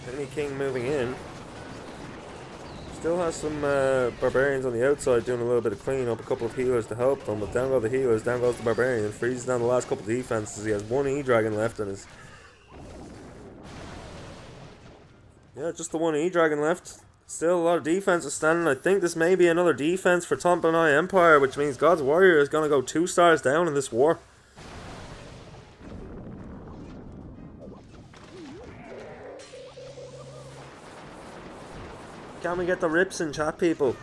Enemy King moving in. Still has some Barbarians on the outside doing a little bit of cleanup, a couple of healers to help them, but down go the healers, down goes the Barbarian, freezes down the last couple of defenses. He has one E-Dragon left and is... Yeah, just the one E-Dragon left. Still a lot of defenses standing. I think this may be another defense for Tompanai Empire, which means God's Warrior is going to go 2 stars down in this war. Can we get the rips in chat, people?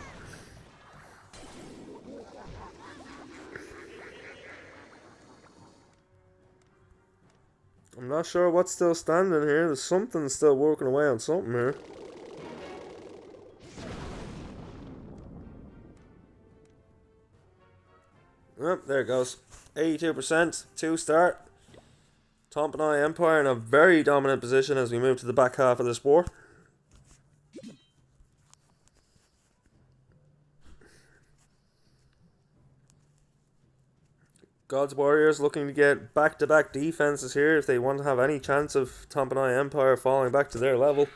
I'm not sure what's still standing here. There's something still working away on something here. Yep, there it goes. 82%, 2-star. Tompanai Empire in a very dominant position as we move to the back half of this war. God's Warriors looking to get back-to-back defenses here if they want to have any chance of Tompanai Empire falling back to their level.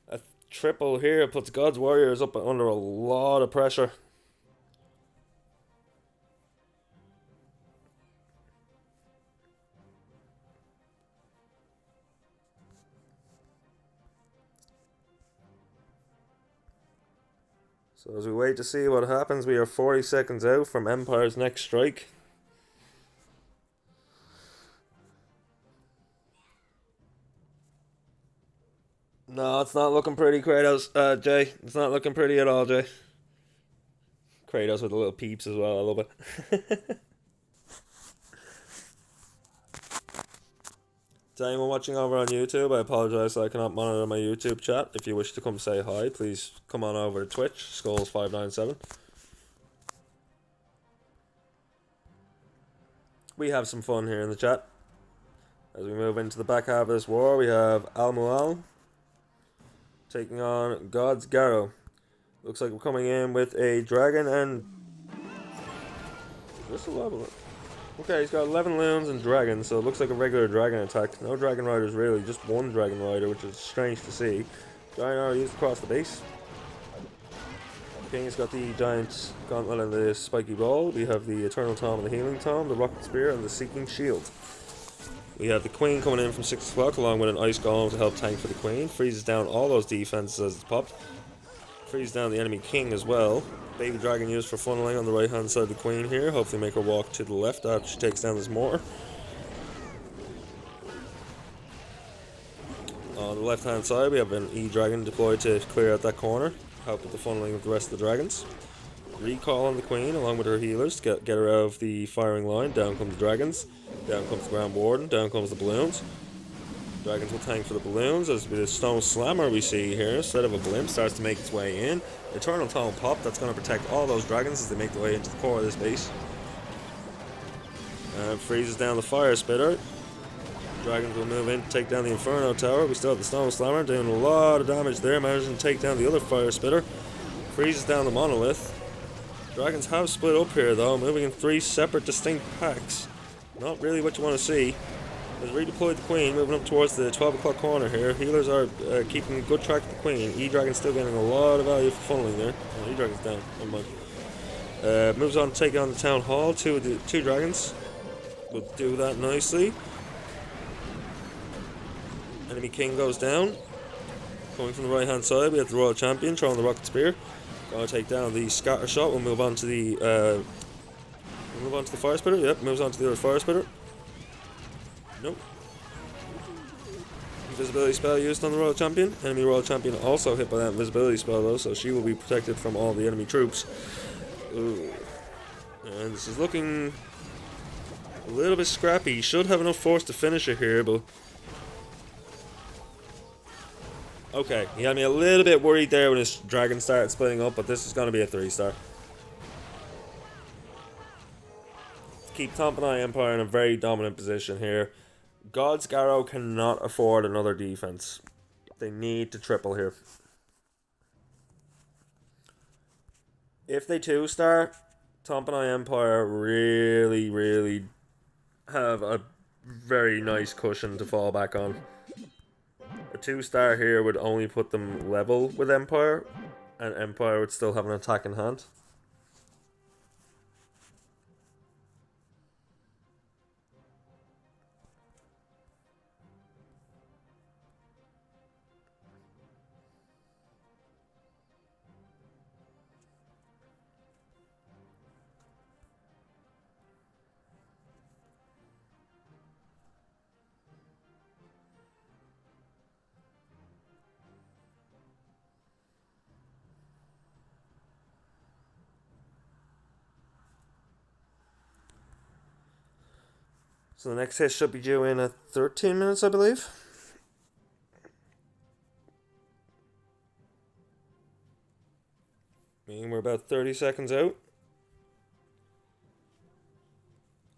A triple here puts God's Warriors up under a lot of pressure. So as we wait to see what happens, we are 40 seconds out from Empire's next strike. No, it's not looking pretty, Kratos. Jay, it's not looking pretty at all, Jay. Kratos with the little peeps as well, I love it. To anyone watching over on YouTube, I apologise that I cannot monitor my YouTube chat. If you wish to come say hi, please come on over to Twitch, Skulls597. We have some fun here in the chat. As we move into the back half of this war, we have Al-Mu'al taking on God's Garrow. Looks like we're coming in with a dragon and... Is this a level? Okay, he's got 11 loons and dragons, so it looks like a regular dragon attack. No dragon riders really, just one dragon rider, which is strange to see. Giant arrow used across the base. King's got the giant gauntlet and the spiky ball. We have the Eternal Tome and the Healing Tome, the Rocket Spear and the Seeking Shield. We have the Queen coming in from 6 o'clock along with an Ice Golem to help tank for the Queen. Freezes down all those defenses as it's popped. Freezes down the enemy King as well. Baby Dragon used for funneling on the right hand side of the Queen here. Hopefully make her walk to the left after she takes down this mortar. On the left hand side we have an E-Dragon deployed to clear out that corner. Help with the funneling of the rest of the dragons. Recall on the Queen along with her healers to get her out of the firing line. Down come the dragons. Down comes the Grand Warden. Down comes the balloons. Dragons will tank for the balloons as the Stone Slammer we see here instead of a blimp starts to make its way in. Eternal Tome pop, that's going to protect all those dragons as they make their way into the core of this base. Freezes down the Fire Spitter. Dragons will move in to take down the Inferno Tower. We still have the Stone Slammer doing a lot of damage there, managing to take down the other Fire Spitter. Freezes down the Monolith. Dragons have split up here though, moving in 3 separate distinct packs. Not really what you want to see. Has redeployed the Queen, moving up towards the 12 o'clock corner here. Healers are keeping good track of the Queen. E-Dragon's still getting a lot of value for funneling there. Oh, E-Dragon's down, never mind. Moves on to take on the Town Hall. Two dragons. We'll do that nicely. Enemy king goes down. Coming from the right hand side, we have the Royal Champion throwing the Rocket Spear. Gonna take down the Scatter Shot. We'll move on to the Fire Spitter. Yep, moves on to the other Fire Spitter. Nope. Invisibility spell used on the Royal Champion. Enemy Royal Champion also hit by that invisibility spell though, so she will be protected from all the enemy troops. Ooh. And this is looking a little bit scrappy. He should have enough force to finish it here, but okay, he had me a little bit worried there when his dragon started splitting up, but this is going to be a 3-star. Keep Tomp and I Empire in a very dominant position here. God's Garrow cannot afford another defense. They need to triple here. If they 2-star, Tomp and I Empire really have a very nice cushion to fall back on. A 2-star here would only put them level with Empire, and Empire would still have an attack in hand. So the next hit should be due in at 13 minutes, I believe. Meaning we're about 30 seconds out.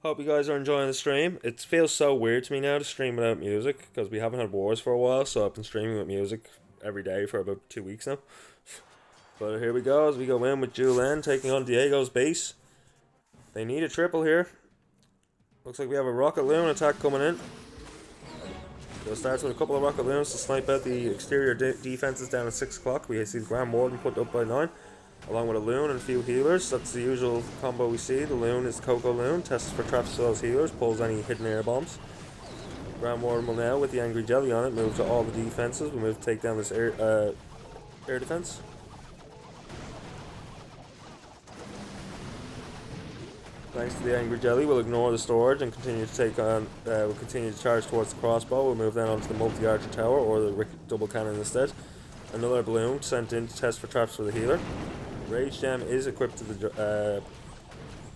Hope you guys are enjoying the stream. It feels so weird to me now to stream without music, because we haven't had wars for a while, so I've been streaming with music every day for about 2 weeks now. But here we go, as we go in with Julen taking on Diego's base. They need a triple here. Looks like we have a Rocket Loon attack coming in. So it starts with a couple of Rocket Loons to snipe out the exterior defenses down at 6 o'clock. We see the Grand Warden put up by 9, along with a Loon and a few healers. That's the usual combo we see. The Loon is Coco Loon, tests for traps to those healers, pulls any hidden air bombs. Grand Warden will now, with the Angry Jelly on it, move to all the defenses. We move to take down this air defense. Thanks to the Angry Jelly, we'll ignore the storage and continue to take on. We'll continue to charge towards the crossbow. We'll move then onto the multi-archer tower or the double cannon instead. Another balloon sent in to test for traps for the healer. Rage Gem is equipped to the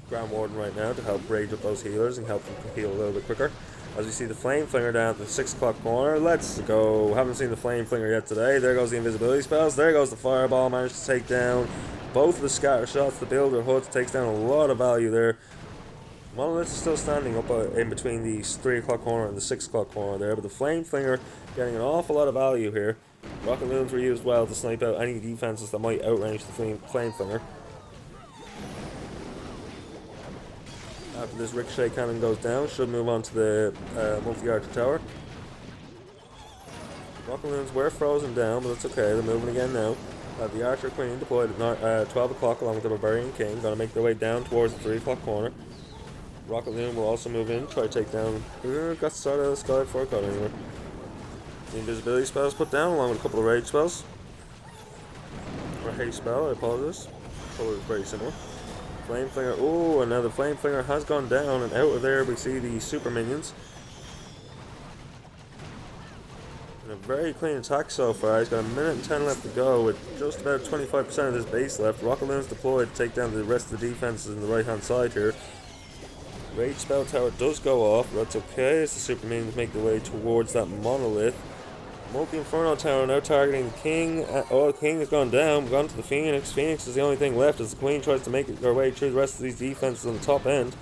Grand Warden right now to help rage up those healers and help them heal a little bit quicker. As we see the Flame Flinger down at the 6 o'clock corner. Let's go. Haven't seen the Flame Flinger yet today. There goes the invisibility spells. There goes the Fireball. Managed to take down both of the scatter shots. The Builder Hut takes down a lot of value there. Monolith is still standing up in between the 3 o'clock corner and the 6 o'clock corner there, but the Flame Flinger getting an awful lot of value here. Rocket Loons were used well to snipe out any defenses that might outrange the Flame Flinger. After this Ricochet Cannon goes down, should move on to the multi-archer tower. Rocket Loons were frozen down, but that's okay, they're moving again now. The Archer Queen deployed at 12 o'clock along with the Barbarian King, going to make their way down towards the 3 o'clock corner. Rocket Loon will also move in, try to take down. Got started out of the sky before it got anywhere. The invisibility spell is put down along with a couple of rage spells. Or a haste spell, I apologize. Color is very similar. Flame Flinger, oh, and now the Flame Flinger has gone down, and out of there we see the super minions. And a very clean attack so far. He's got a minute and 10 left to go with just about 25% of his base left. Rocket Loon's deployed to take down the rest of the defenses on the right hand side here. Rage Spell Tower does go off, but that's okay as the super minions make their way towards that monolith. Multi-Inferno Tower now targeting the King. Oh, the King has gone down. We've gone to the Phoenix. Phoenix is the only thing left as the Queen tries to make her way through the rest of these defenses on the top end.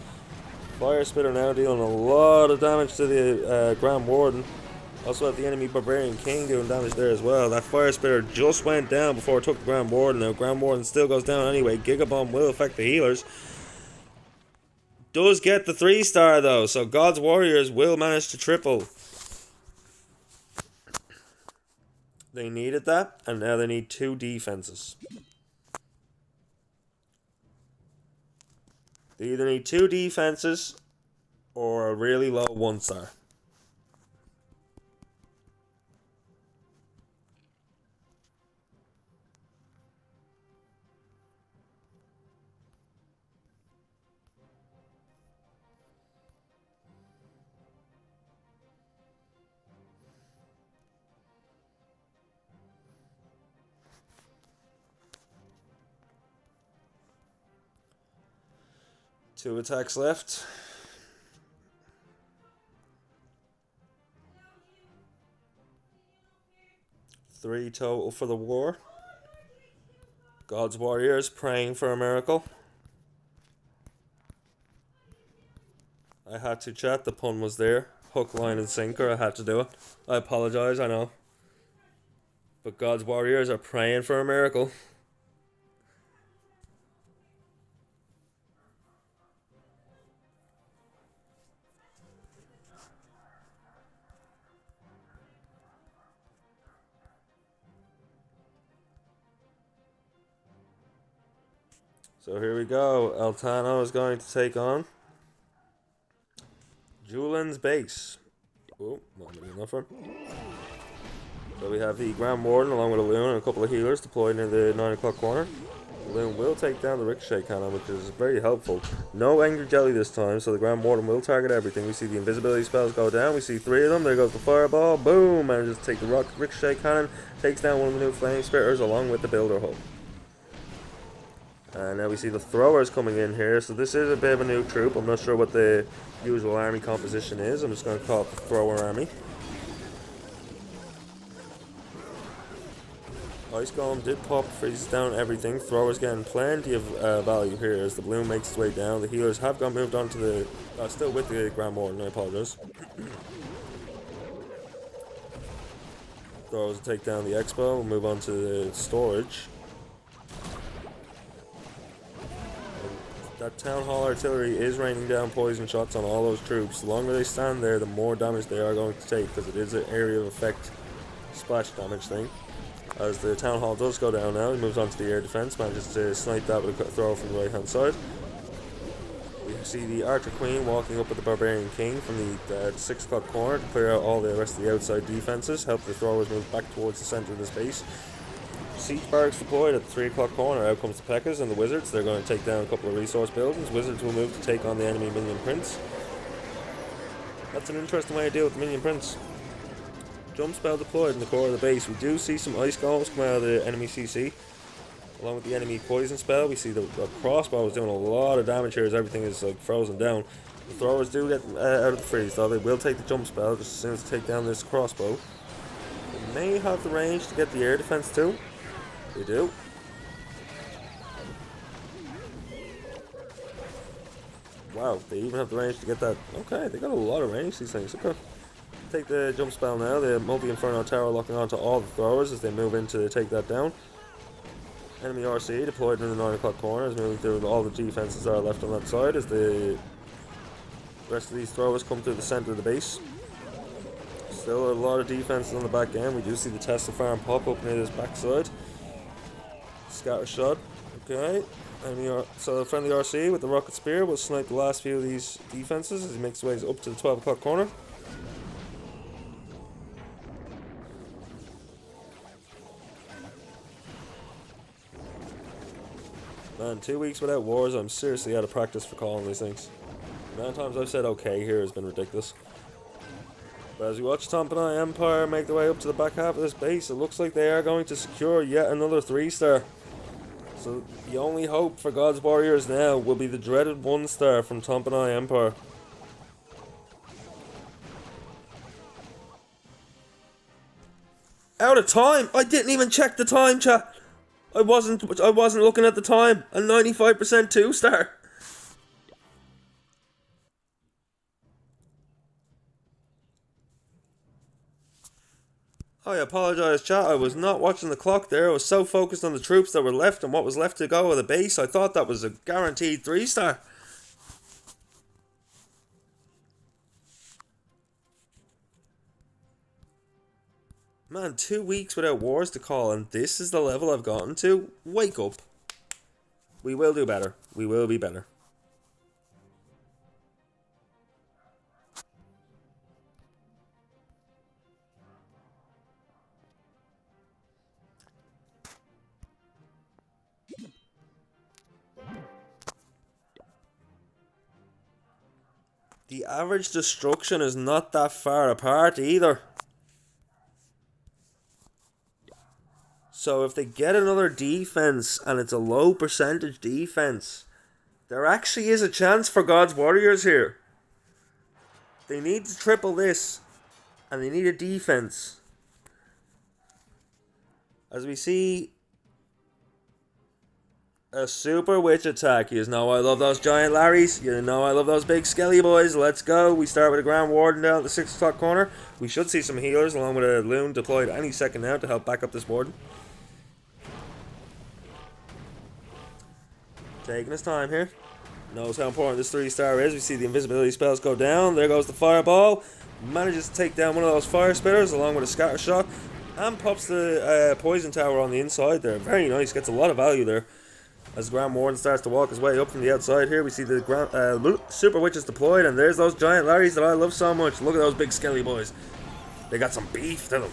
Fire Spitter now dealing a lot of damage to the Grand Warden. Also have the enemy Barbarian King doing damage there as well. That Fire Spitter just went down before it took the Grand Warden. Now Grand Warden still goes down anyway. Giga Bomb will affect the healers. Does get the 3-star though, so God's Warriors will manage to triple. They needed that, and now they need 2 defenses. They either need 2 defenses or a really low 1-star. Two attacks left. Three total for the war. God's warriors praying for a miracle. I had to chat, the pun was there. Hook, line, and sinker, I had to do it. I apologize, I know. But God's warriors are praying for a miracle. So here we go. Altano is going to take on Julian's base. Oh, not really enough for him. So we have the Grand Warden along with a Loon and a couple of healers deployed near the 9 o'clock corner. The Loon will take down the Ricochet Cannon, which is very helpful. No Angry Jelly this time, so the Grand Warden will target everything. We see the invisibility spells go down. We see 3 of them. There goes the Fireball. Boom! And just take the Ricochet Cannon. Takes down one of the new Flame Spitters along with the Builder Hull. And now we see the throwers coming in here, so this is a bit of a new troop. I'm not sure what the usual army composition is. I'm just going to call it the thrower army. Ice Golem did pop, freezes down everything. Throwers getting plenty of value here as the balloon makes its way down. The healers have got moved on to the... still with the Grand Warden, I apologize. Throwers will take down the Expo. We'll move on to the storage. That Town Hall artillery is raining down poison shots on all those troops. The longer they stand there, the more damage they are going to take, because it is an area of effect splash damage thing. As the Town Hall does go down now, he moves on to the air defense, manages to snipe that with a throw from the right hand side. We see the Archer Queen walking up with the Barbarian King from the 6 o'clock corner to clear out all the rest of the outside defenses, help the throwers move back towards the centre of the space. Siege barracks deployed at the 3 o'clock corner. Out comes the P.E.K.K.A.s and the Wizards. They're going to take down a couple of resource buildings. Wizards will move to take on the enemy Minion Prince. That's an interesting way to deal with the Minion Prince. Jump spell deployed in the core of the base. We do see some Ice Golems come out of the enemy CC. Along with the enemy Poison spell, we see the crossbow is doing a lot of damage here as everything is like frozen down. The throwers do get out of the freeze though. They will take the jump spell just as soon as they take down this crossbow. They may have the range to get the air defense too. They do. Wow, they even have the range to get that. Okay, they got a lot of range, these things. Okay. Take the jump spell now. The Multi-Inferno Tower locking onto all the throwers as they move in to take that down. Enemy RC deployed in the 9 o'clock corner is moving through all the defenses that are left on that side as the rest of these throwers come through the centre of the base. Still a lot of defenses on the back end. We do see the Tesla farm pop up near this backside. Scatter shot. Okay. So the friendly RC with the rocket spear will snipe the last few of these defenses as he makes his way up to the 12 o'clock corner. Man, 2 weeks without wars, I'm seriously out of practice for calling these things. The amount of times I've said okay here has been ridiculous. But as we watch Tompanai Empire make their way up to the back half of this base, it looks like they are going to secure yet another 3-star. So the only hope for God's Warriors now will be the dreaded 1-star from Tompanai Empire. Out of time! I didn't even check the time, chat! I wasn't looking at the time. A 95% 2-star. I apologise, chat. I was not watching the clock there. I was so focused on the troops that were left and what was left to go of the base. I thought that was a guaranteed 3-star. Man, 2 weeks without wars to call, and this is the level I've gotten to? Wake up. We will do better. We will be better. The average destruction is not that far apart either. So if they get another defense and it's a low percentage defense, there actually is a chance for God's Warriors here. They need to triple this, and they need a defense. As we see a super witch attack. You know I love those giant Larrys. You know I love those big skelly boys. Let's go. We start with a Grand Warden down at the 6 o'clock corner. We should see some healers along with a loon deployed any second now to help back up this Warden. Taking his time here. Knows how important this 3-star is. We see the invisibility spells go down. There goes the fireball. Manages to take down one of those fire spitters along with a scatter shot. And pops the poison tower on the inside there. Very nice. Gets a lot of value there. As the Grand Warden starts to walk his way up from the outside here, we see the Super Witches deployed, and there's those giant Larrys that I love so much. Look at those big skelly boys. They got some beef to them.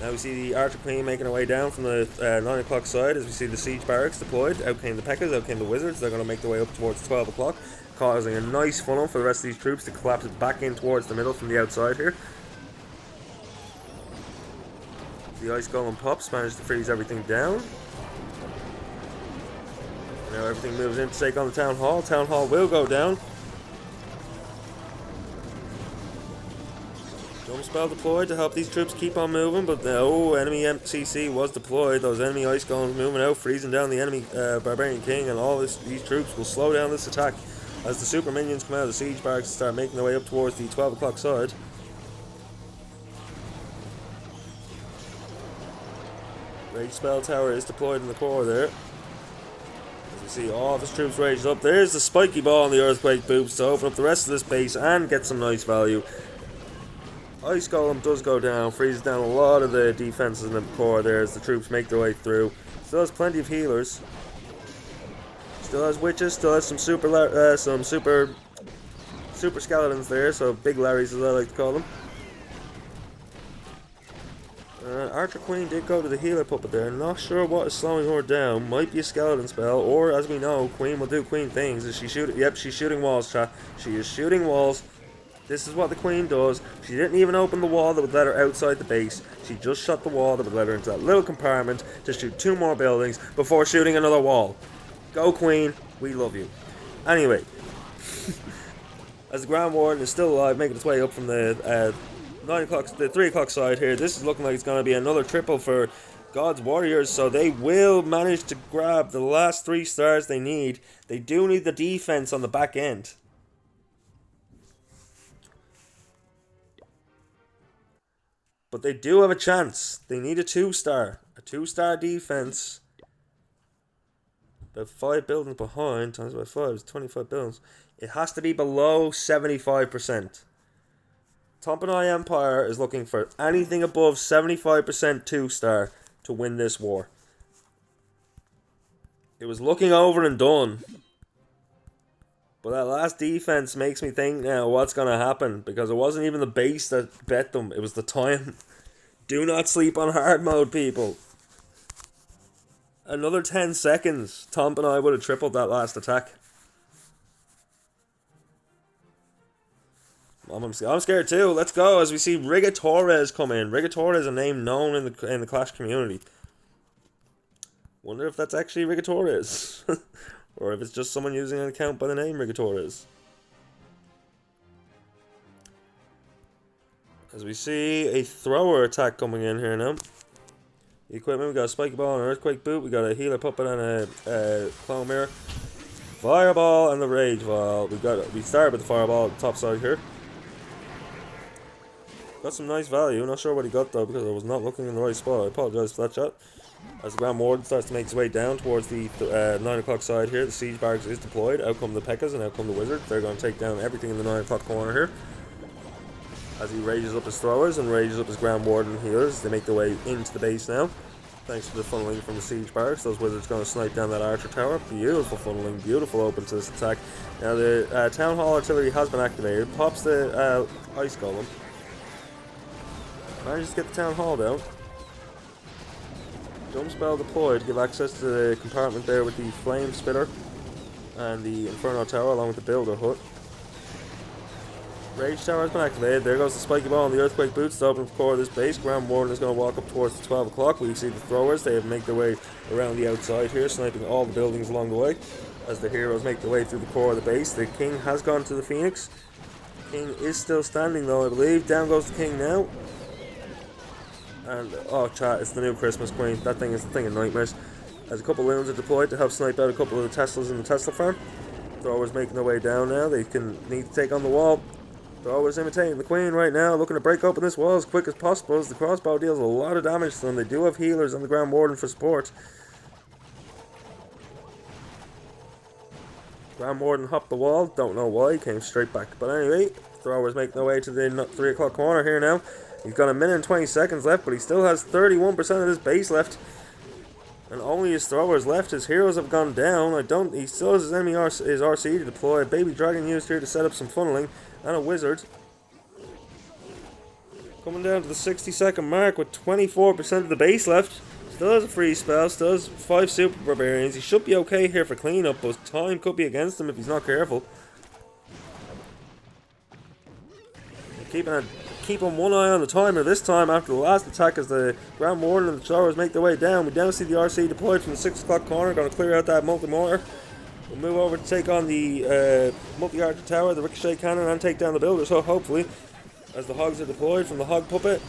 Now we see the Archer Queen making her way down from the 9 o'clock side as we see the Siege Barracks deployed. Out came the Pekkas, out came the Wizards. They're going to make their way up towards 12 o'clock, causing a nice funnel for the rest of these troops to collapse back in towards the middle from the outside here. The Ice Golem pops, managed to freeze everything down. Now everything moves in to take on the Town Hall. Town Hall will go down. Jump spell deployed to help these troops keep on moving, but no, enemy CC was deployed. Those enemy Ice Golems moving out, freezing down the enemy Barbarian King, and all these troops will slow down this attack as the super minions come out of the Siege Barracks and start making their way up towards the 12 o'clock side. Rage Spell Tower is deployed in the core there. See all of his troops raised up. There's the spiky ball on the earthquake boots to open up the rest of this base and get some nice value. Ice Golem does go down, freezes down a lot of the defenses in the core there as the troops make their way through. Still has plenty of healers. Still has witches. Still has some super skeletons there. So big Larrys, as I like to call them. Archer Queen did go to the healer puppet there. Not sure what is slowing her down. Might be a skeleton spell, or as we know, Queen will do Queen things. Is she shoot? Yep, she's shooting walls, chat. She is shooting walls. This is what the Queen does. She didn't even open the wall that would let her outside the base. She just shut the wall that would let her into that little compartment to shoot 2 more buildings before shooting another wall. Go Queen, we love you. Anyway, as the Grand Warden is still alive, making its way up from the 9 o'clock, the 3 o'clock side here. This is looking like it's going to be another triple for God's Warriors, so they will manage to grab the last 3 stars they need. They do need the defense on the back end. But they do have a chance. They need a 2-star. A 2-star defense. About 5 buildings behind, times by 5 is 25 buildings. It has to be below 75%. Tompanai Empire is looking for anything above 75% 2-star to win this war. It was looking over and done. But that last defense makes me think now what's going to happen. Because it wasn't even the base that bet them. It was the time. Do not sleep on hard mode, people. Another 10 seconds. Tompanai would have tripled that last attack. I'm scared too. Let's go as we see Rigatores come in. Rigatore is a name known in the Clash community. Wonder if that's actually Rigatores. Or if it's just someone using an account by the name Rigatores. As we see a thrower attack coming in here now. The equipment, we got a spiky ball and an earthquake boot. We got a healer puppet and a clone mirror. Fireball and the rage ball. We started with the fireball at the top side here. Got some nice value. Not sure what he got though because I was not looking in the right spot. I apologise for that chat. As the Grand Warden starts to make his way down towards the 9 o'clock side here, the Siege Barracks is deployed. Out come the Pekkas and out come the Wizards. They're going to take down everything in the 9 o'clock corner here. As he rages up his throwers and rages up his Grand Warden healers, they make their way into the base now. Thanks to the funneling from the Siege Barracks, those Wizards going to snipe down that Archer Tower. Beautiful funneling, beautiful open to this attack. Now the Town Hall Artillery has been activated. Pops the Ice Golem. Manages to get the Town Hall down. Jump spell deployed to give access to the compartment there with the Flame Spitter and the Inferno Tower along with the Builder Hut. Rage Tower has been activated. There goes the spiky ball and the earthquake boots to open the core of this base. Ground Warden is going to walk up towards the 12 o'clock. We see the throwers. They have make their way around the outside here, sniping all the buildings along the way as the heroes make their way through the core of the base. The king has gone to the Phoenix. King is still standing though, I believe. Down goes the king now. And, oh chat, it's the new Christmas Queen. That thing is the thing of nightmares. As a couple of loons are deployed to help snipe out a couple of the Teslas in the Tesla farm. Throwers making their way down now. They need to take on the wall. Throwers imitating the Queen right now, looking to break open this wall as quick as possible as the crossbow deals a lot of damage to them. They do have healers on the Ground Warden for support. Ground Warden hopped the wall, don't know why, came straight back. But anyway, Throwers making their way to the 3 o'clock corner here now. He's got a minute and 20 seconds left, but he still has 31% of his base left. And only his throwers left. His heroes have gone down. He still has his enemy his RC to deploy. A baby dragon used here to set up some funneling. And a wizard. Coming down to the 60-second mark with 24% of the base left. Still has a free spell. Still has 5 super barbarians. He should be okay here for cleanup, but time could be against him if he's not careful. Keeping one eye on the timer this time after the last attack as the Ground Warden and the Throwers make their way down. We now see the RC deployed from the 6 o'clock corner. Going to clear out that multi-mortar. We'll move over to take on the multi-archer tower, the ricochet cannon, and take down the builder. So hopefully, as the hogs are deployed from the hog puppet.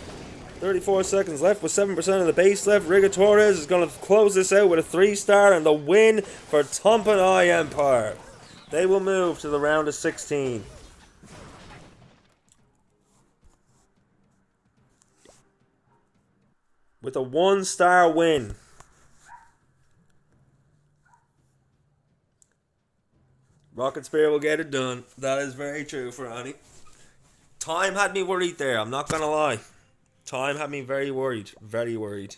34 seconds left with 7% of the base left. Riga Torres is going to close this out with a 3-star and the win for Tompanai Empire. They will move to the round of 16. With a 1-star win. Rocket Spear will get it done. That is very true for Annie. Time had me worried there, I'm not going to lie. Time had me very worried. Very worried.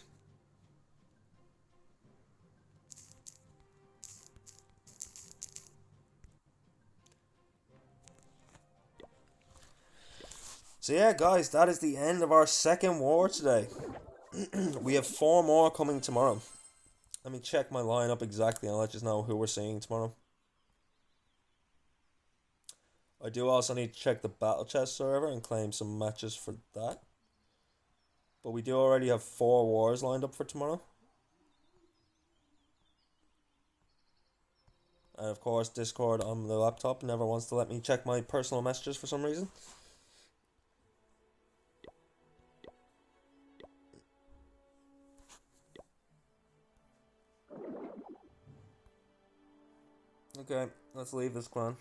So yeah, guys, that is the end of our second war today. We have 4 more coming tomorrow. Let me check my lineup exactly and I'll let you know who we're seeing tomorrow. I do also need to check the Battle Chest server and claim some matches for that. But we do already have 4 wars lined up for tomorrow. And of course, Discord on the laptop never wants to let me check my personal messages for some reason. Okay, let's leave this clan.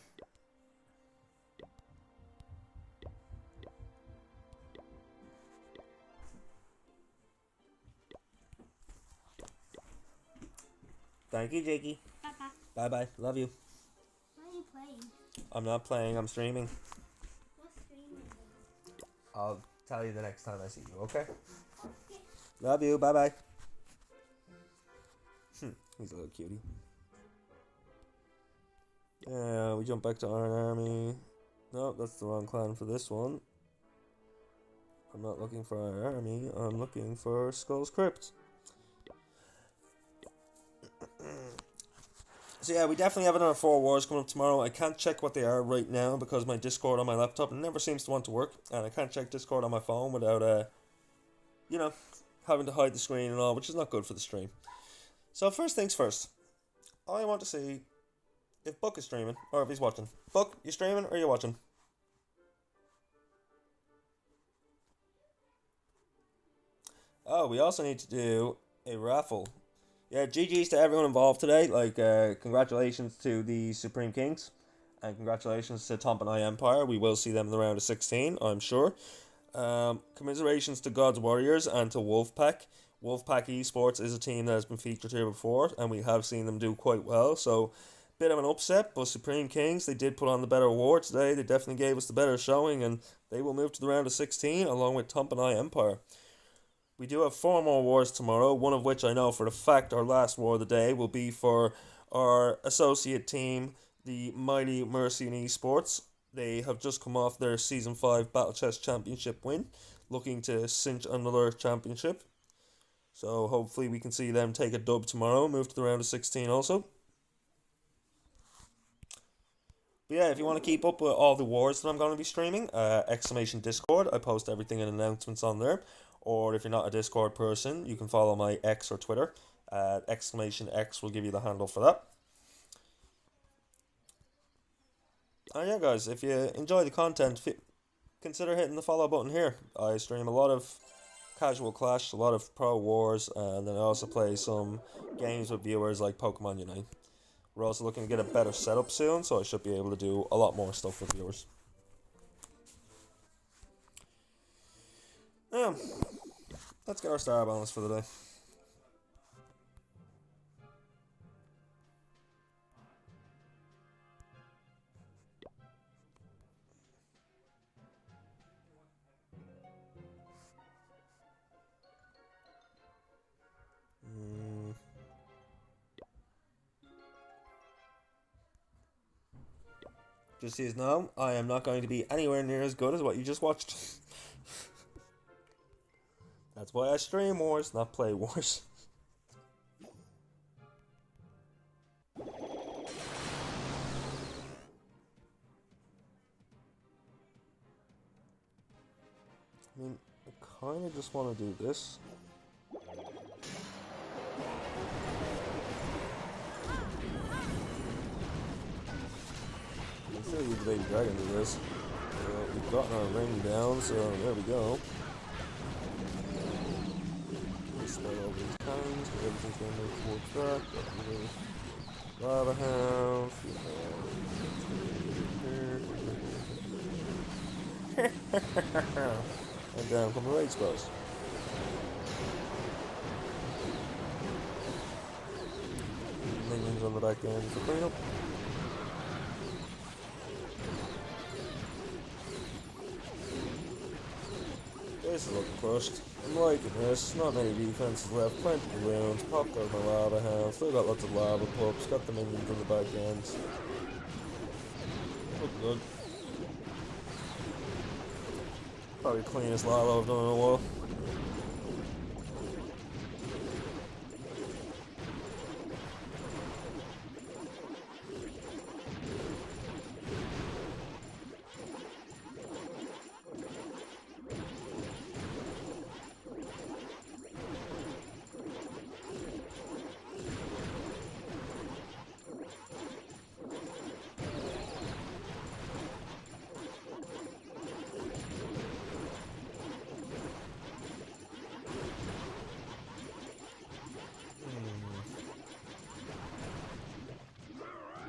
Thank you, Jakey. Bye bye. Love you. Why are you playing? I'm not playing, I'm streaming. What's streaming? I'll tell you the next time I see you, okay? Okay. Love you. Bye bye. He's a little cutie. Yeah, we jump back to Iron Army. No, that's the wrong clan for this one. I'm not looking for Iron Army, I'm looking for Skull's Crypt. So yeah, we definitely have another 4 wars coming up tomorrow. I can't check what they are right now because my Discord on my laptop never seems to want to work. And I can't check Discord on my phone without, you know, having to hide the screen and all, which is not good for the stream. So first things first. I want to see if Buck is streaming or if he's watching. Buck, you streaming or you watching? Oh, we also need to do a raffle. Yeah, GG's to everyone involved today. Like, congratulations to the Supreme Kings. And congratulations to Tompanai Empire. We will see them in the round of 16, I'm sure. Commiserations to God's Warriors and to Wolfpack. Wolfpack Esports is a team that has been featured here before. And we have seen them do quite well. So, bit of an upset. But Supreme Kings, they did put on the better war today. They definitely gave us the better showing. And they will move to the round of 16 along with Tompanai Empire. We do have 4 more wars tomorrow, one of which I know for a fact our last war of the day will be for our associate team, the mighty Mercian Esports. They have just come off their Season 5 Battle Chest Championship win, looking to cinch another championship. So hopefully we can see them take a dub tomorrow, move to the round of 16 also. But yeah, if you want to keep up with all the wars that I'm going to be streaming, exclamation Discord. I post everything and announcements on there. Or if you're not a Discord person, you can follow my X or Twitter. Exclamation X will give you the handle for that. And yeah, guys, if you enjoy the content, consider hitting the follow button here. I stream a lot of casual Clash, a lot of Pro Wars, and then I also play some games with viewers like Pokemon Unite. We're also looking to get a better setup soon, so I should be able to do a lot more stuff with viewers. Yeah, let's get our star balance for the day. Just so you know, I am not going to be anywhere near as good as what you just watched. That's why I stream wars, not play wars. I mean, I kind of just want to do this. Let's use the baby dragon to this. We've gotten our ring down, so there we go. Let's spell over these cannons, because everything's going to move towards that. Lava house. And down come the raid spells. Minions on the back end for cleanup. This is looking crushed. I'm liking this. Not many defenses left. Plenty of wounds. Popped out my lava house. Still got lots of lava pups. Got the minions on the back end. Look good. Probably the cleanest lava I've done in a while.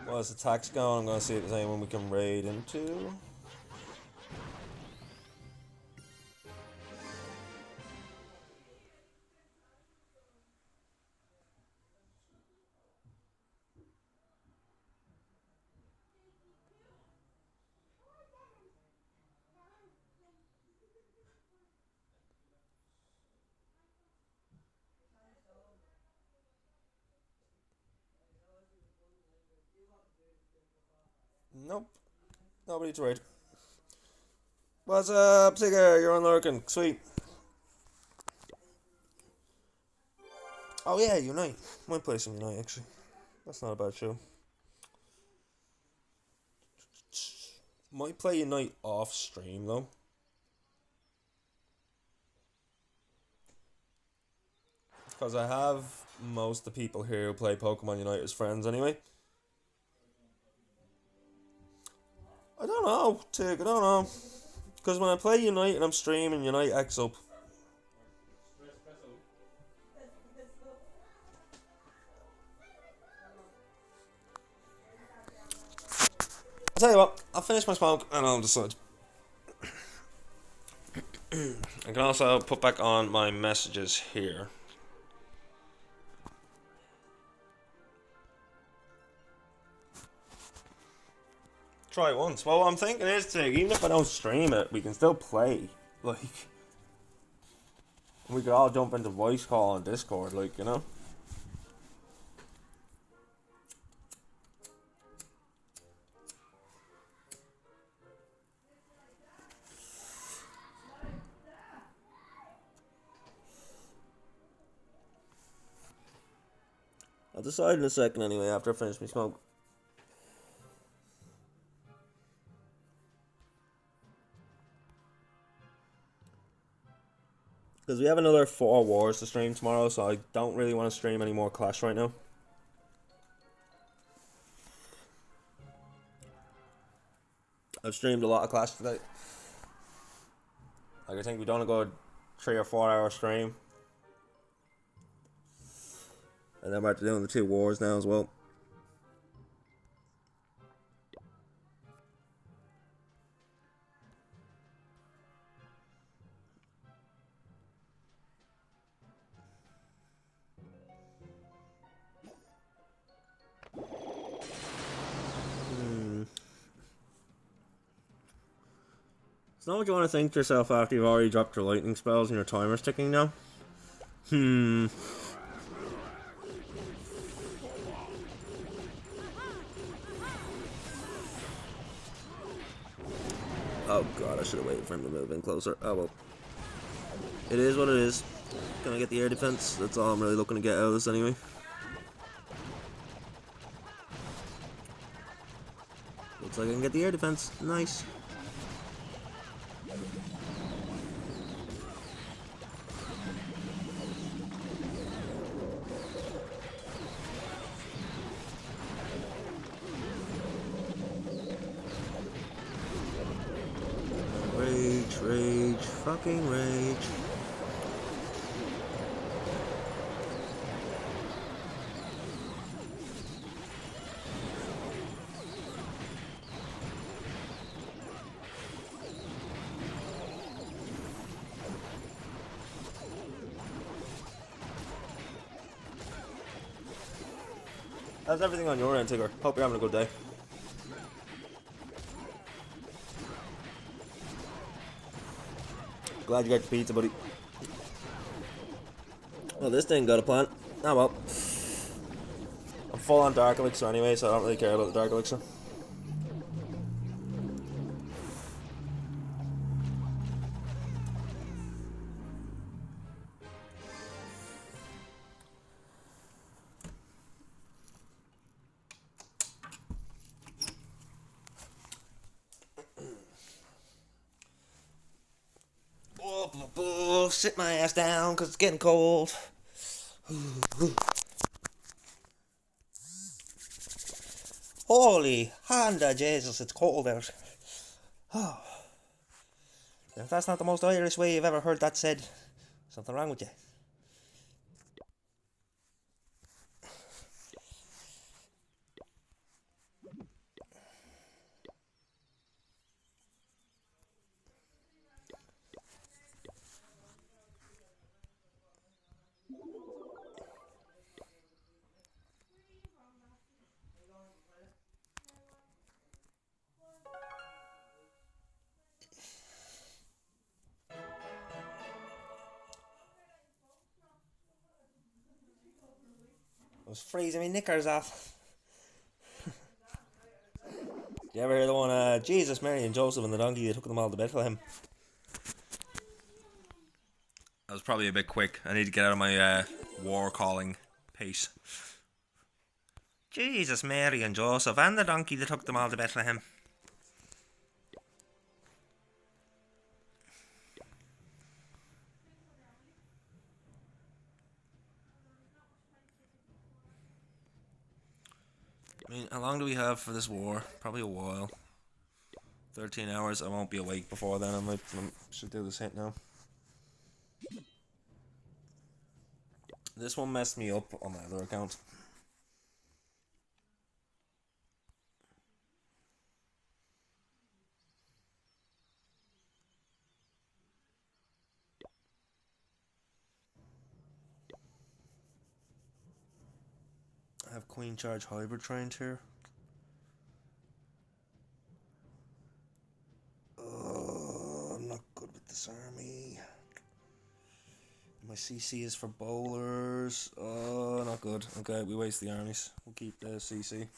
While this attack's going, I'm going to see if there's anyone we can raid into. Nope. Nobody to raid. What's up, Tigger? You're on lurking. Sweet. Oh yeah, Unite. Might play some Unite, actually. That's not a bad show. Might play Unite off stream, though. Because I have most of the people here who play Pokemon Unite as friends anyway. I don't know, Tig, I don't know. Because when I play Unite and I'm streaming, Unite acts up. I'll tell you what, I'll finish my smoke and I'll decide. I can also put back on my messages here. Try it once. Well, what I'm thinking is, Tig, even if I don't stream it, we can still play. Like, we could all jump into voice call on Discord, like, you know? I'll decide in a second anyway, after I finish my smoke. we have another 4 wars to stream tomorrow, so I don't really want to stream any more Clash right now. I've streamed a lot of Clash today. Like, I think we've done a good 3 or 4 hour stream. And then we're doing the 2 wars now as well. It's not what you want to think to yourself after you've already dropped your lightning spells and your timer's ticking now. Oh god, I should have waited for him to move in closer. Oh well. It is what it is. Gonna get the air defense. That's all I'm really looking to get out of this anyway. Looks like I can get the air defense. Nice. Rage, fucking rage. How's everything on your end, Tigger? Hope you're having a good day. Glad you got your pizza, buddy. Well, this thing got a plant. Oh well. I'm full on Dark Elixir anyway, so I don't really care about the Dark Elixir. Sit my ass down because it's getting cold. Holy Honda Jesus, it's cold out. Oh. If that's not the most Irish way you've ever heard that said, something wrong with you. I was freezing my knickers off. You ever hear the one, Jesus, Mary and Joseph and the donkey, they took them all to Bethlehem? That was probably a bit quick. I need to get out of my war calling pace. Jesus, Mary and Joseph and the donkey, they took them all to Bethlehem. I mean, how long do we have for this war? Probably a while. 13 hours. I won't be awake before then. I should do this hit now. This one messed me up on my other account. I have Queen Charge Hybrid trained here. Oh, I'm not good with this army. My CC is for bowlers. Oh, not good. Okay, we waste the armies. We'll keep the CC.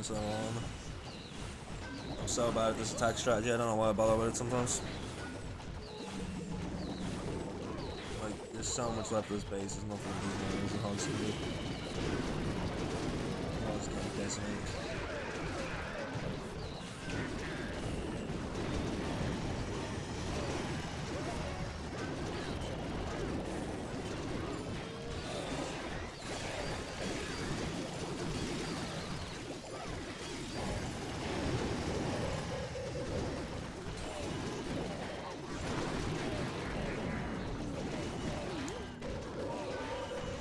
So I'm so bad at this attack strategy, I don't know why I bother with it sometimes. Like, there's so much left of this base, there's nothing that these minions and hogs can do. I'm just getting decimated.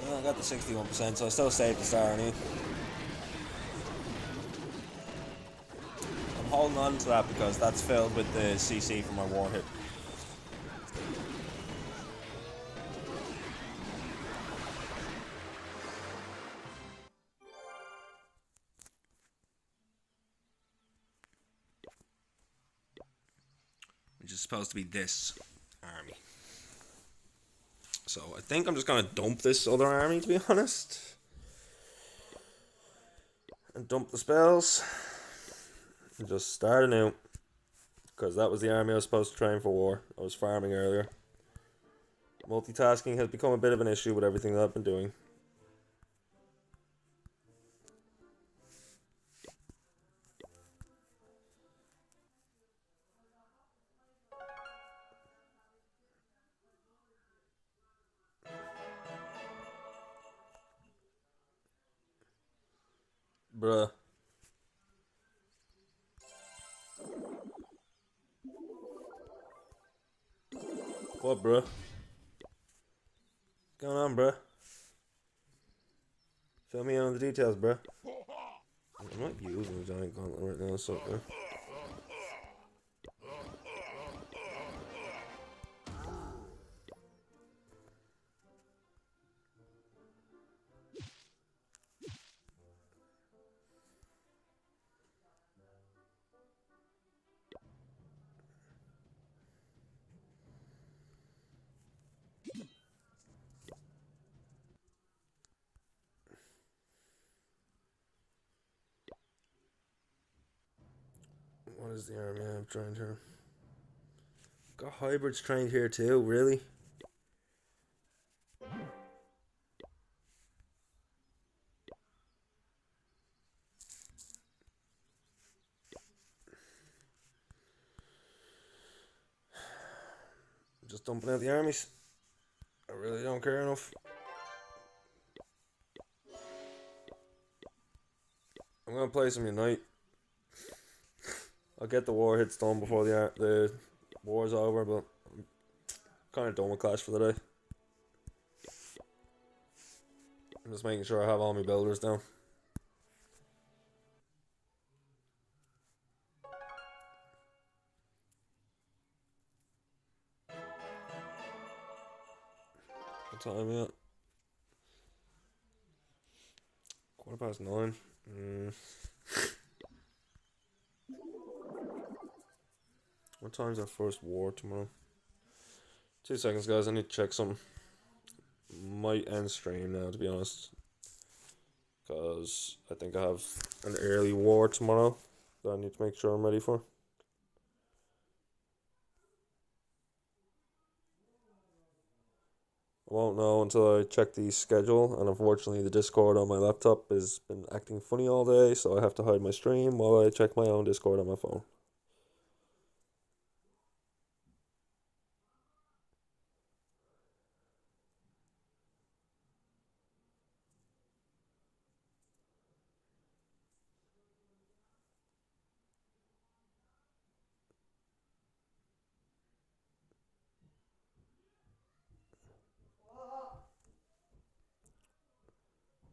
I got the 61%, so I still saved the star anyway. I'm holding on to that because that's filled with the CC from my war hit. Which is supposed to be this army. So I think I'm just gonna dump this other army, to be honest, and dump the spells and just start anew, because that was the army I was supposed to train for war. I was farming earlier. Multitasking has become a bit of an issue with everything that I've been doing. Bruh. What, bruh? What's going on, bruh? Fill me in on the details, bruh. I'm not using the giant gauntlet right now, so... What is the army I have trained here? Got hybrids trained here too, really? I'm just dumping out the armies. I really don't care enough. I'm gonna play some Unite. I'll get the war hits done before the war's over, but I'm kind of done with Clash for the day. I'm just making sure I have all my builders down. What time yet? 9:15. What time's our first war tomorrow? 2 seconds, guys. I need to check something. Might end stream now, to be honest, because I think I have an early war tomorrow that I need to make sure I'm ready for. I won't know until I check the schedule, and unfortunately the Discord on my laptop has been acting funny all day, so I have to hide my stream while I check my own Discord on my phone.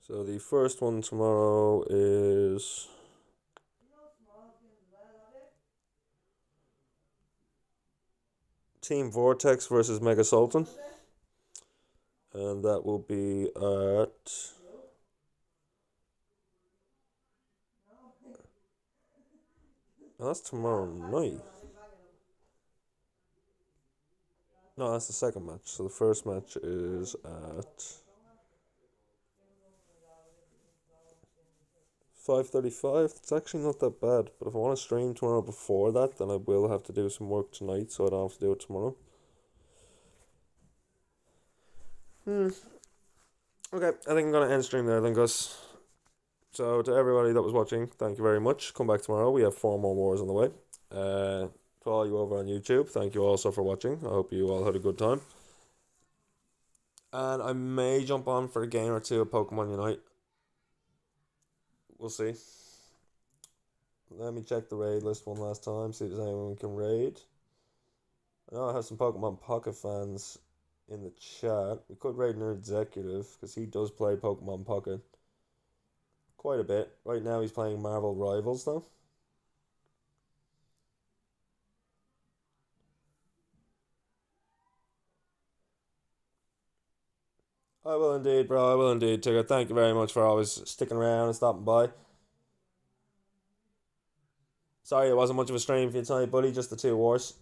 So the first one tomorrow is Team Vortex versus Mega Sultan, and that will be at that's tomorrow night. No, that's the second match. So the first match is at 5:35. It's actually not that bad. But if I want to stream tomorrow before that, then I will have to do some work tonight, so I don't have to do it tomorrow. Okay, I think I'm gonna end stream there then, Gus. So to everybody that was watching, thank you very much. Come back tomorrow. We have 4 more wars on the way. To all you over on YouTube, thank you also for watching. I hope you all had a good time. And I may jump on for a game or two of Pokemon Unite. We'll see. Let me check the raid list one last time, see if there's anyone we can raid. I know I have some Pokemon Pocket fans in the chat. We could raid an executive, because he does play Pokemon Pocket quite a bit. Right now he's playing Marvel Rivals though. I will indeed, bro. I will indeed, Tigger. Thank you very much for always sticking around and stopping by. Sorry it wasn't much of a stream for you tonight, buddy. Just the 2 wars.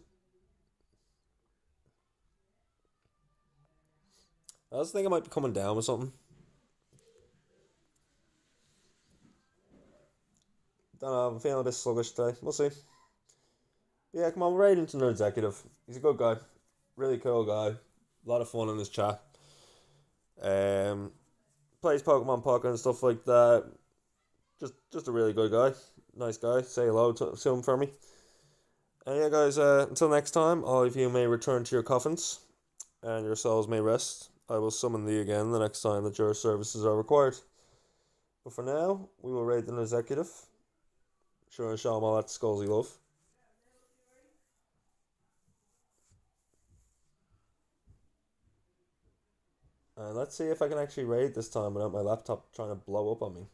I was thinking I might be coming down with something. Don't know, I'm feeling a bit sluggish today. We'll see. Yeah, come on, we're right into an executive. He's a good guy. Really cool guy. A lot of fun in his chat. Plays Pokemon Pocket and stuff like that. Just a really good guy. Nice guy. Say hello to him for me. And yeah, guys, until next time, all of you may return to your coffins, and your souls may rest. I will summon thee again the next time that your services are required. But for now, we will raid the executive. Sure and show him all that skulls he love. And let's see if I can actually raid this time without my laptop trying to blow up on me.